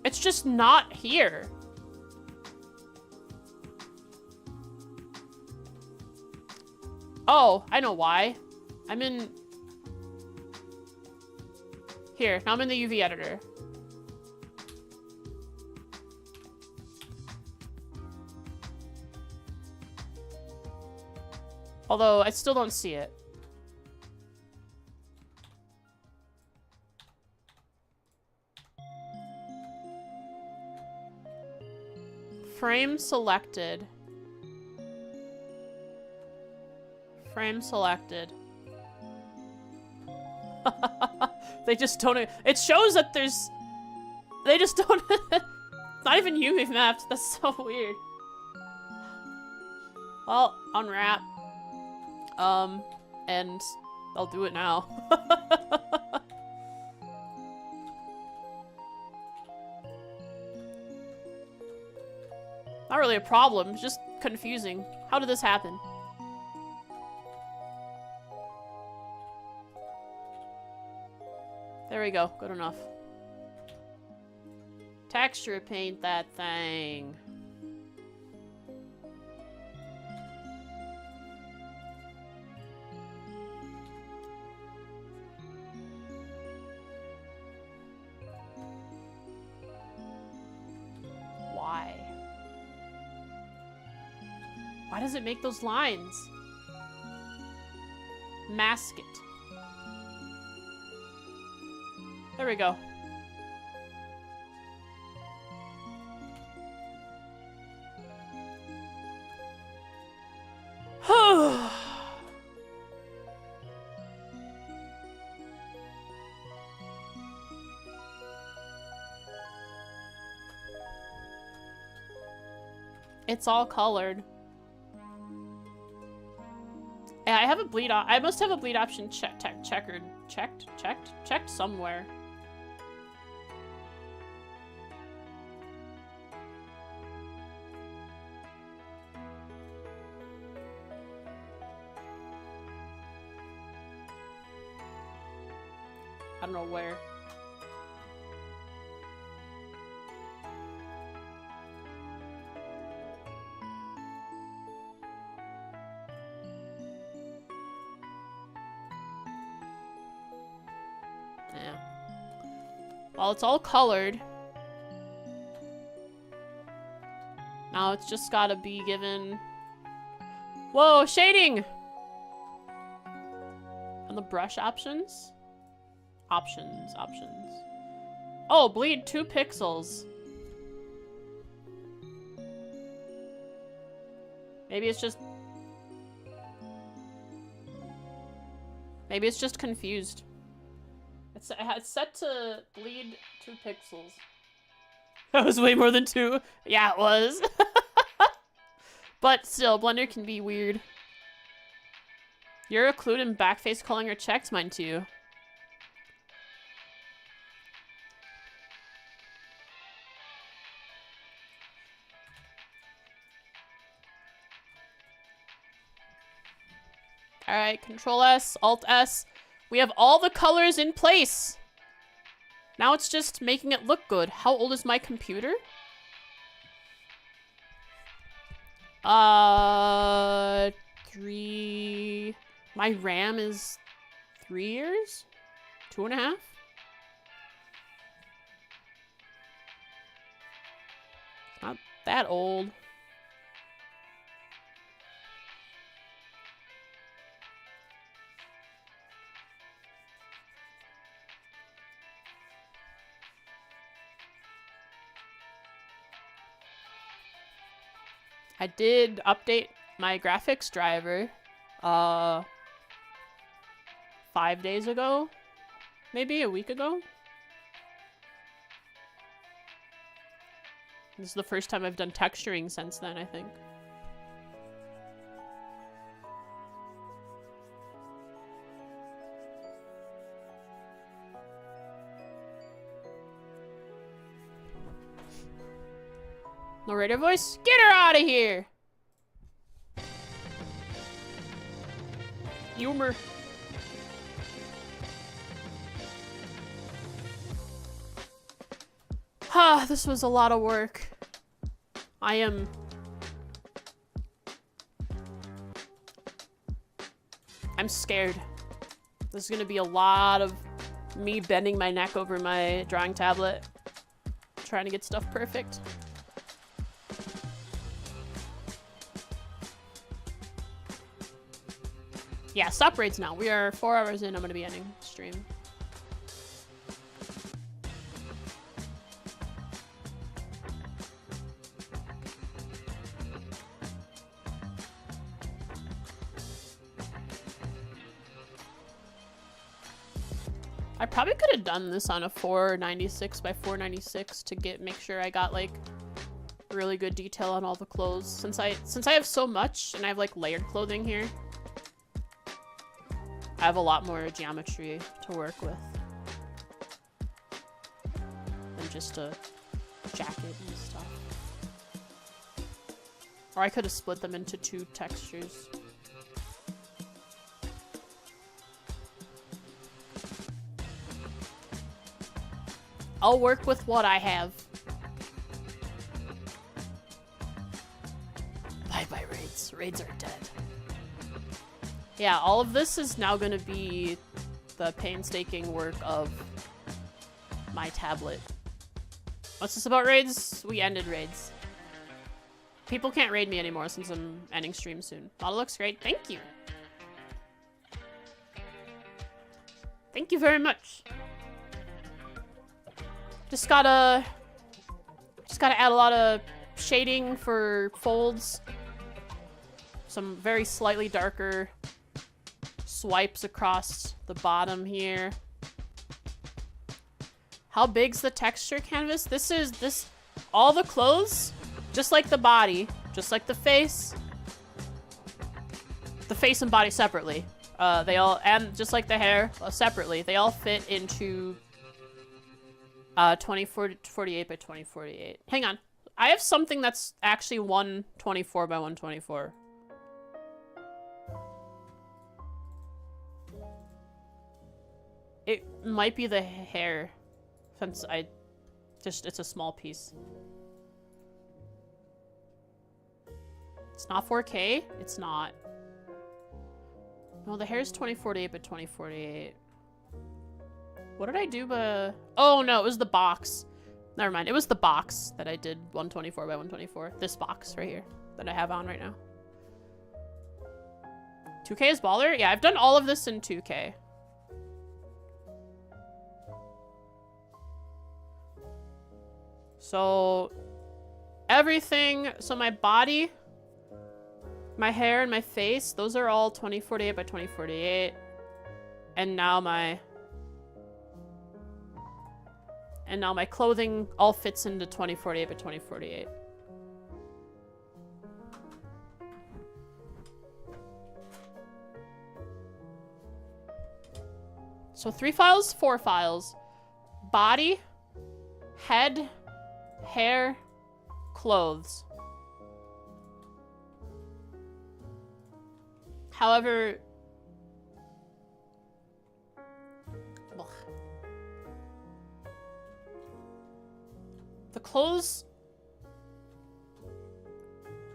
It's just not here. Oh, I know why. I'm in... Here, now I'm in the UV editor. Although, I still don't see it. Frame selected. Frame selected. They just don't... It shows that there's... They just don't... It's not even UV mapped. That's so weird. Well, unwrap. And I'll do it now. Not really a problem, just confusing. How did this happen? There we go, good enough. Texture paint that thing. Why does it make those lines? Mask it. There we go. It's all colored. Yeah, I have a bleed I must have a bleed option checked somewhere. where. Yeah. Well, it's all colored. Now it's just gotta be given... Whoa, shading! And the brush options? Options. Oh, bleed 2 pixels. Maybe it's just confused. It's set to bleed 2 pixels. That was way more than 2. Yeah, it was. But still, Blender can be weird. Your occlude and backface culling are checked, mine too. Alright, Control S, Alt S. We have all the colors in place. Now it's just making it look good. How old is my computer? 3... My RAM is 3 years? 2.5? Not that old. I did update my graphics driver 5 days ago, maybe a week ago. This is the first time I've done texturing since then, I think. Narrator voice, get her out of here! Humor. Ah, this was a lot of work. I'm scared. This is gonna be a lot of me bending my neck over my drawing tablet, trying to get stuff perfect. Yeah, stop raids now. We are 4 hours in. I'm gonna be ending stream. I probably could have done this on a 496 by 496 to make sure I got like really good detail on all the clothes. Since I have so much and I have like layered clothing here, I have a lot more geometry to work with than just a jacket and stuff. Or I could have split them into 2 textures. I'll work with what I have. Bye-bye raids. Raids are dead. Yeah, all of this is now going to be the painstaking work of my tablet. What's this about raids? We ended raids. People can't raid me anymore since I'm ending stream soon. Model looks great. Thank you. Thank you very much. Just gotta add a lot of shading for folds. Some very slightly darker swipes across the bottom here. How big's the texture canvas? All the clothes, just like the body, just like the face and body separately. They all, and just like the hair separately, they all fit into 2048 by 2048. Hang on. I have something that's actually 124 by 124. It might be the hair, since it's a small piece. It's not 4K? It's not. No, the hair is 2048 by 2048. What did I do oh no, it was the box. Never mind, it was the box that I did 124 by 124. This box right here that I have on right now. 2K is baller? Yeah, I've done all of this in 2K. So, everything, so my body, my hair, and my face, those are all 2048 by 2048. And now my clothing all fits into 2048 by 2048. So 3 files, 4 files. Body, head, hair, clothes. However, the clothes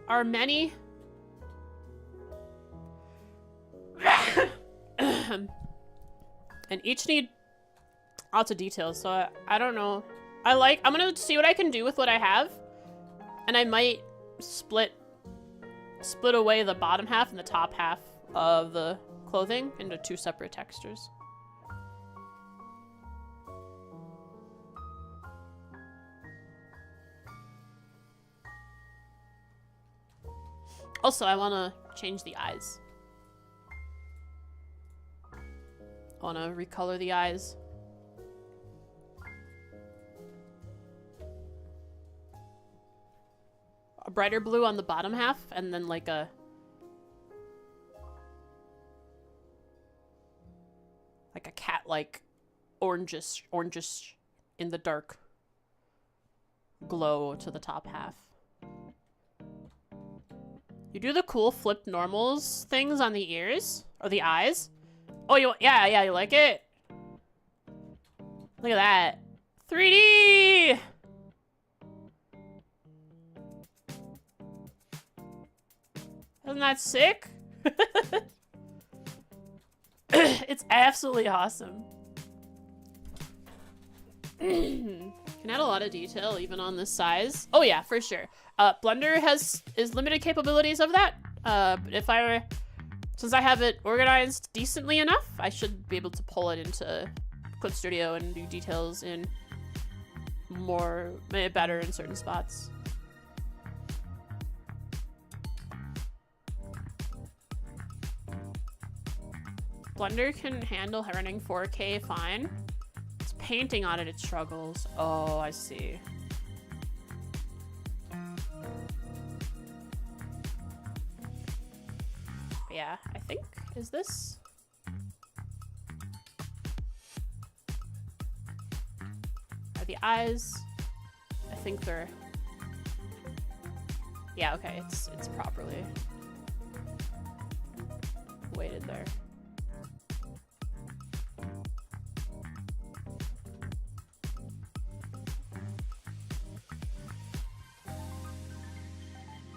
are many. And each need lots of details, so I don't know. I'm gonna see what I can do with what I have. And I might split away the bottom half and the top half of the clothing into 2 separate textures. Also, I want to change the eyes. I want to recolor the eyes. A brighter blue on the bottom half, and then like a cat-like orangish in the dark glow to the top half. You do the cool flipped normals things on the ears or the eyes. Oh, yeah, you like it? Look at that. 3D! Isn't that sick? It's absolutely awesome. Can add a lot of detail even on this size. Oh yeah, for sure. Blender is limited capabilities of that. But since I have it organized decently enough, I should be able to pull it into Clip Studio and do details in better in certain spots. Blender can handle running 4K fine. It's painting on it, it struggles. Oh, I see. Yeah, I think, is this? Are the eyes? I think they're, yeah, okay, it's properly weighted there.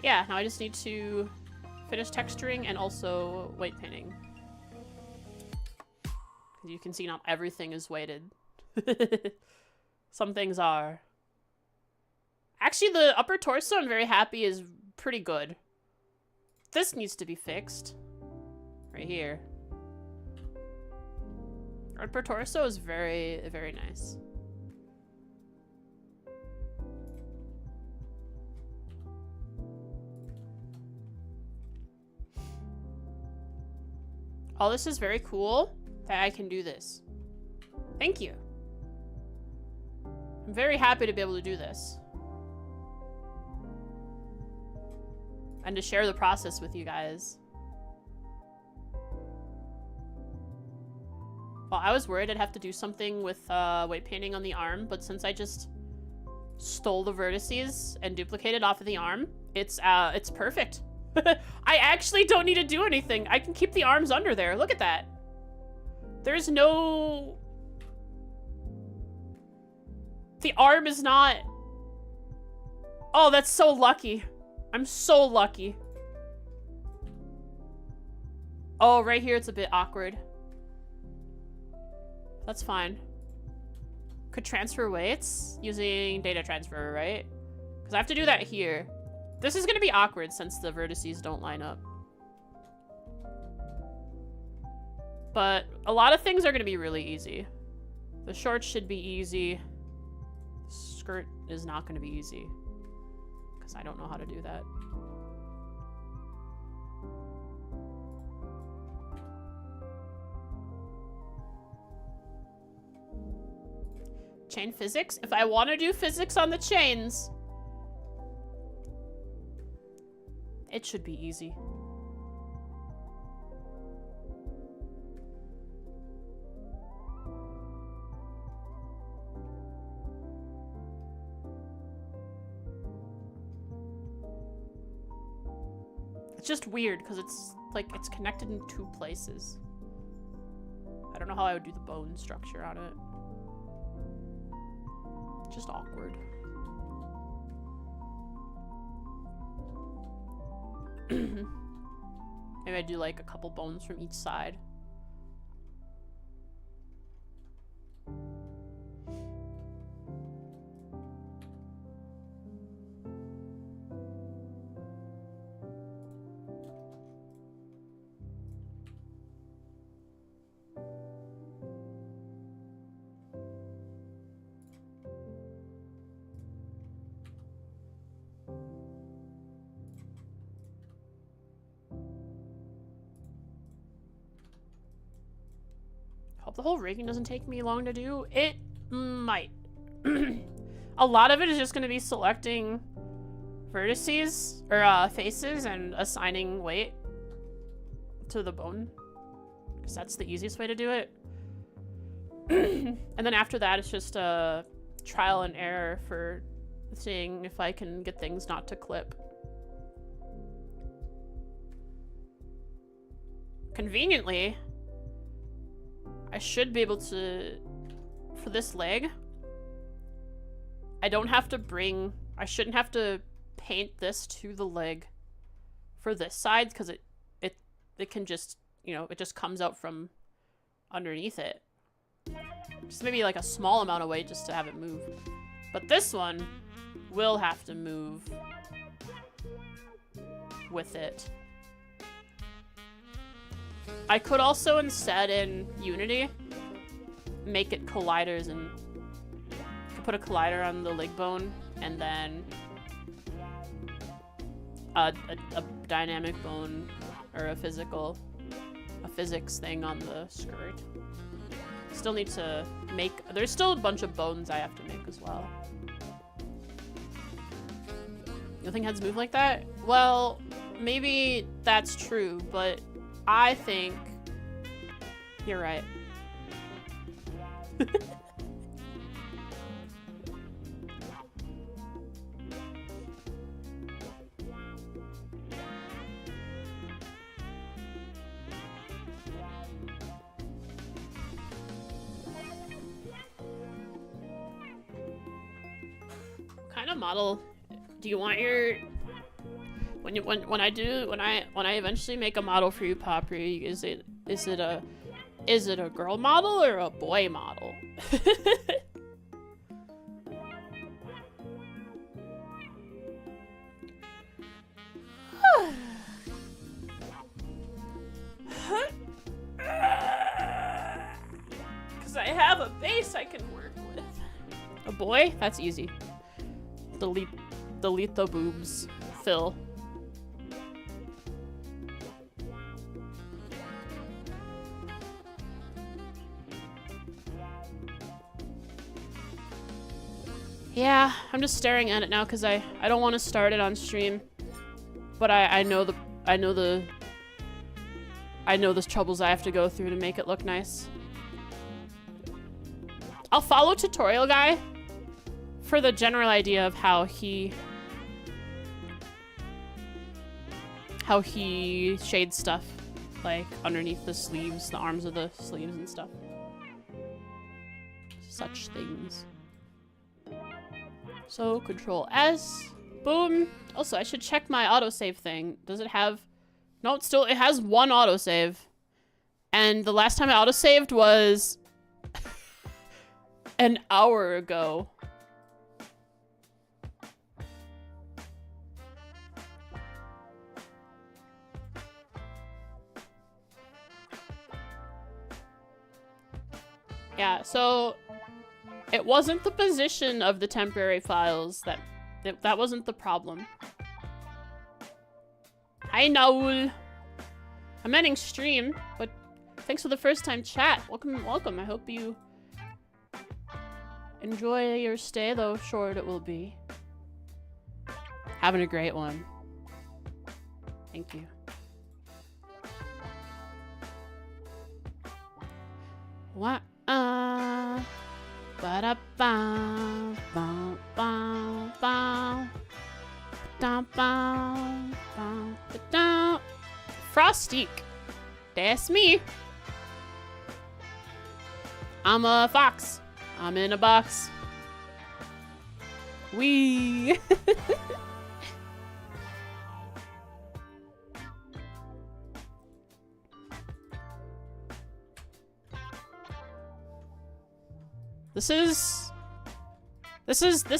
Yeah, now I just need to finish texturing and also weight painting. Because you can see not everything is weighted. Some things are. Actually, the upper torso, I'm very happy, is pretty good. This needs to be fixed. Right here. Upper torso is very, very nice. Oh, this is very cool that I can do this. Thank you. I'm very happy to be able to do this. And to share the process with you guys. Well, I was worried I'd have to do something with weight painting on the arm, but since I just stole the vertices and duplicated off of the arm, it's perfect. I actually don't need to do anything. I can keep the arms under there. Look at that. There's no The arm is not... Oh, that's so lucky. I'm so lucky. Oh, right here it's a bit awkward. That's fine. Could transfer weights using data transfer, right? Because I have to do that here. This is going to be awkward since the vertices don't line up. But a lot of things are going to be really easy. The shorts should be easy. The skirt is not going to be easy. Because I don't know how to do that. Chain physics? If I want to do physics on the chains, it should be easy. It's just weird because it's like it's connected in 2 places. I don't know how I would do the bone structure on it. Just awkward. Maybe I do like a couple bones from each side. Hope the whole rigging doesn't take me long to do. It might. A lot of it is just going to be selecting vertices or faces and assigning weight to the bone, because that's the easiest way to do it. And then after that, it's just a trial and error for seeing if I can get things not to clip. Conveniently, I should be able to, for this leg, I don't have to bring, I shouldn't have to paint this to the leg for this side, because it can just, you know, it just comes out from underneath it. Just maybe like a small amount of weight just to have it move. But this one will have to move with it. I could also instead in Unity make it colliders and put a collider on the leg bone and then a dynamic bone or a physics thing on the skirt. Still need to make, there's still a bunch of bones I have to make as well. You don't think heads move like that? Well, maybe that's true, but I think you're right. What kind of model do you want your... When I eventually make a model for you, Popri, is it a girl model or a boy model? Because I have a base I can work with. A boy? That's easy. Delete the boobs. Fill. Yeah, I'm just staring at it now because I don't want to start it on stream, but I know the troubles I have to go through to make it look nice. I'll follow tutorial guy for the general idea of how he shades stuff, like underneath the sleeves, the arms of the sleeves and stuff. Such things. So Control S. Boom. Also, I should check my autosave thing. Does it have... No, it has one autosave. And the last time I autosaved was... an hour ago. Yeah, so it wasn't the position of the temporary files that wasn't the problem. Hi, Noel. I'm ending stream, but thanks for the first time chat. Welcome, welcome. I hope you enjoy your stay, though short it will be. Having a great one. Thank you. What? Frostique. That's me. I'm a fox. I'm in a box. Wee.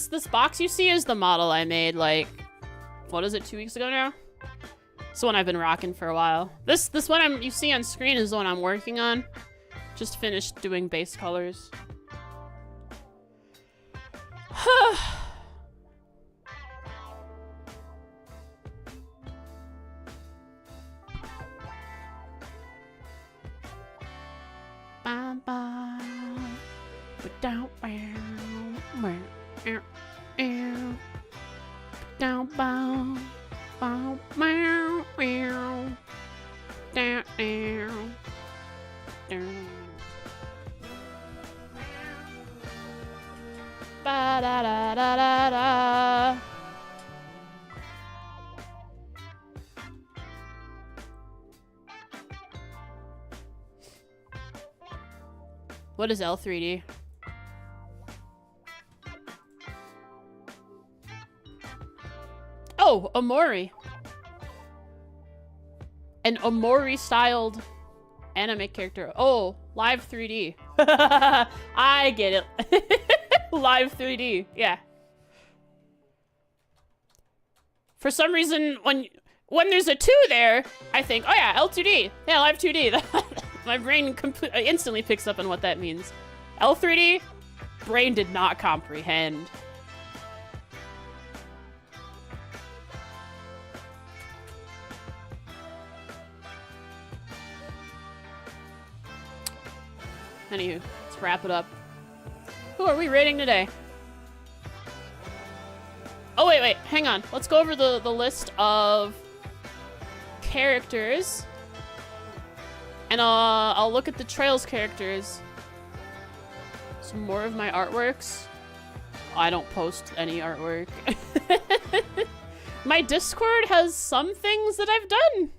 This box you see is the model I made, like, what is it, 2 weeks ago now? It's the one I've been rocking for a while. This one you see on screen is the one I'm working on. Just finished doing base colors. What is L3D? Oh, Omori. An Omori-styled anime character. Oh, live 3D. I get it. Live 3D, yeah. For some reason, when there's a 2 there, I think, oh yeah, L2D. Yeah, live 2D. My brain instantly picks up on what that means. L3D, brain did not comprehend. Anywho, let's wrap it up. Who are we rating today? Oh, wait, hang on. Let's go over the list of characters. And I'll look at the Trails characters. Some more of my artworks. I don't post any artwork. My Discord has some things that I've done.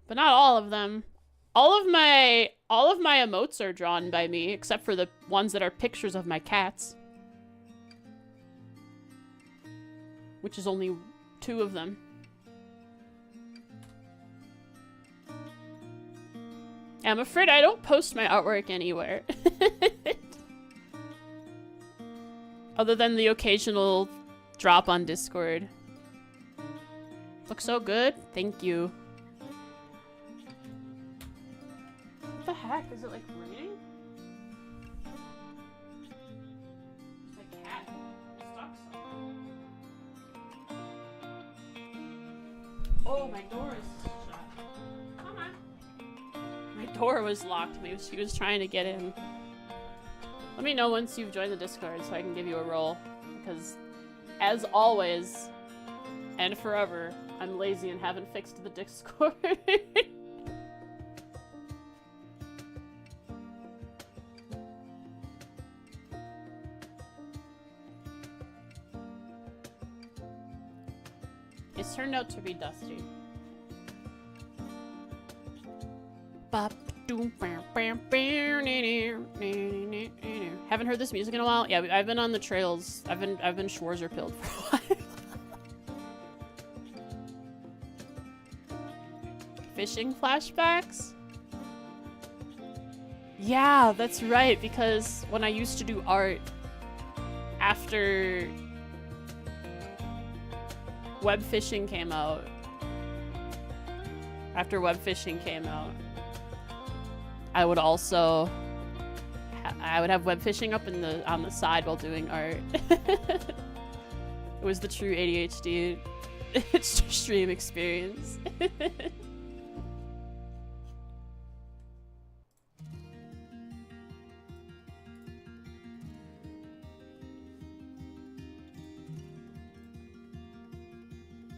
But not all of them. All of my emotes are drawn by me, except for the ones that are pictures of my cats. Which is only 2 of them. I'm afraid I don't post my artwork anywhere. Other than the occasional drop on Discord. Looks so good. Thank you. What the heck? Is it like raining? My cat stuck somewhere. Oh, my door is shut. Come on. My door was locked. Maybe she was trying to get in. Let me know once you've joined the Discord so I can give you a role. Because, as always, and forever, I'm lazy and haven't fixed the Discord. It's turned out to be Dusty. Haven't heard this music in a while. Yeah, I've been on the trails. I've been Schwarzer pilled for a while. Fishing flashbacks? Yeah, that's right, because when I used to do art after web fishing came out, I would also I would have web fishing up in the on the side while doing art. It was the true ADHD stream experience.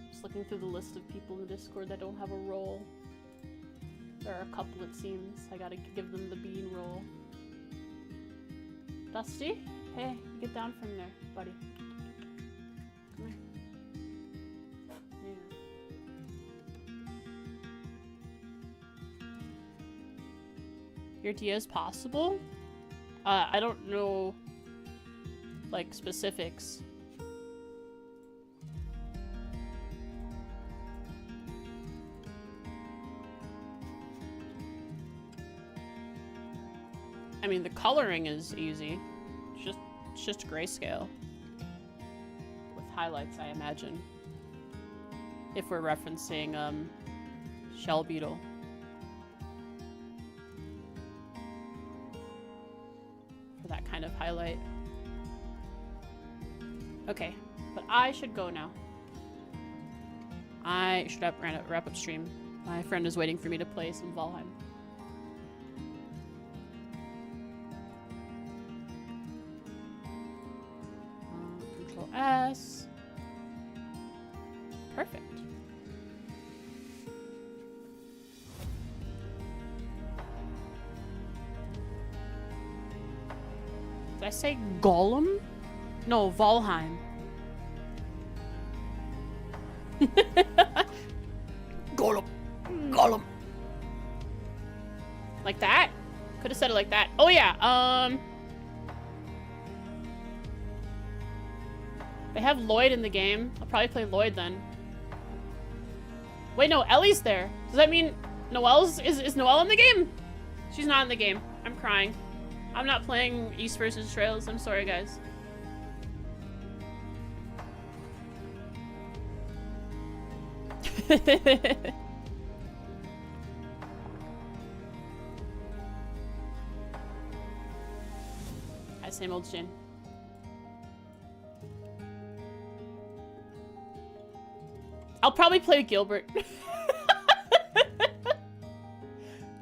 Just looking through the list of people in the Discord that don't have a role. There are a couple, it seems. I gotta give them the bean roll. Dusty? Hey, get down from there, buddy. Come here. Your idea is possible? I don't know, like, specifics. I mean, the coloring is easy. It's just grayscale. With highlights, I imagine. If we're referencing, Shell Beetle. For that kind of highlight. Okay, but I should go now. I should wrap up stream. My friend is waiting for me to play some Valheim. Control S. Perfect. Did I say Gollum? No, Valheim. Gollum. Gollum. Like that? Could have said it like that. Oh yeah, they have Lloyd in the game. I'll probably play Lloyd then. Wait, no, Ellie's there. Does that mean is Noelle in the game? She's not in the game. I'm crying. I'm not playing East versus Trails. I'm sorry, guys. Hi, same old Jane. I'll probably play Gilbert.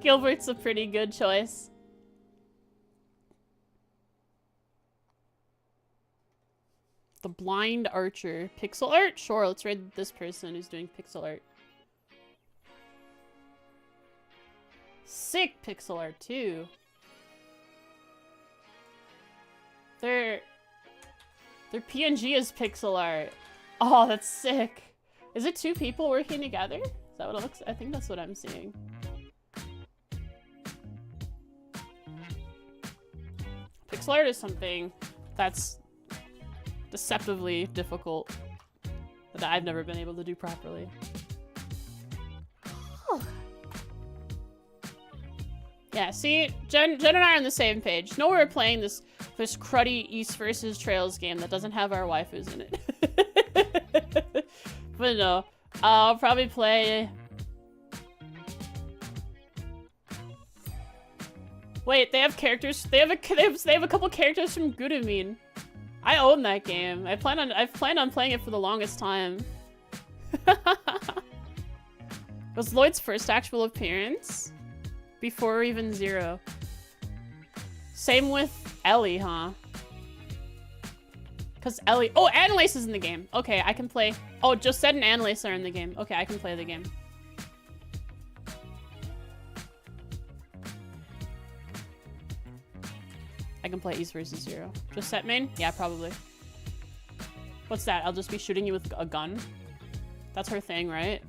Gilbert's a pretty good choice. The Blind Archer. Pixel art? Sure, let's raid this person who's doing pixel art. Sick pixel art, too. Their PNG is pixel art. Oh, that's sick. Is it two people working together? Is that what it looks like? I think that's what I'm seeing. Pixel art is something that's deceptively difficult that I've never been able to do properly. Yeah, see, Jen and I are on the same page. No, we're playing this cruddy East versus Trails game that doesn't have our waifus in it. But no, I'll probably play... Wait, they have characters. They have a couple characters from Gudamine. I own that game. I've planned on playing it for the longest time. Was Lloyd's first actual appearance? Before even Zero. Same with Ellie, huh? Because Ellie... Oh, Annalise is in the game. Okay, I can play... Oh, Josette and Annalise are in the game. Okay, I can play the game. I can play East versus Zero. Josette main? Yeah, probably. What's that? I'll just be shooting you with a gun? That's her thing, right?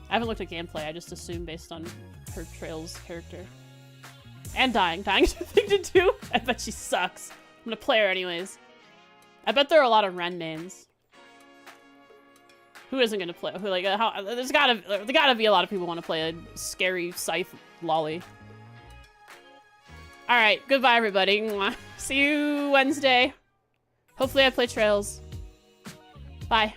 I haven't looked at gameplay. I just assume based on her Trails character. And dying. Dying's a thing to do. I bet she sucks. I'm gonna play her anyways. I bet there are a lot of Ren mains. Who isn't gonna play? Who like? There's gotta be a lot of people who want to play a scary scythe lolly. All right, goodbye everybody. Mwah. See you Wednesday. Hopefully I play Trails. Bye.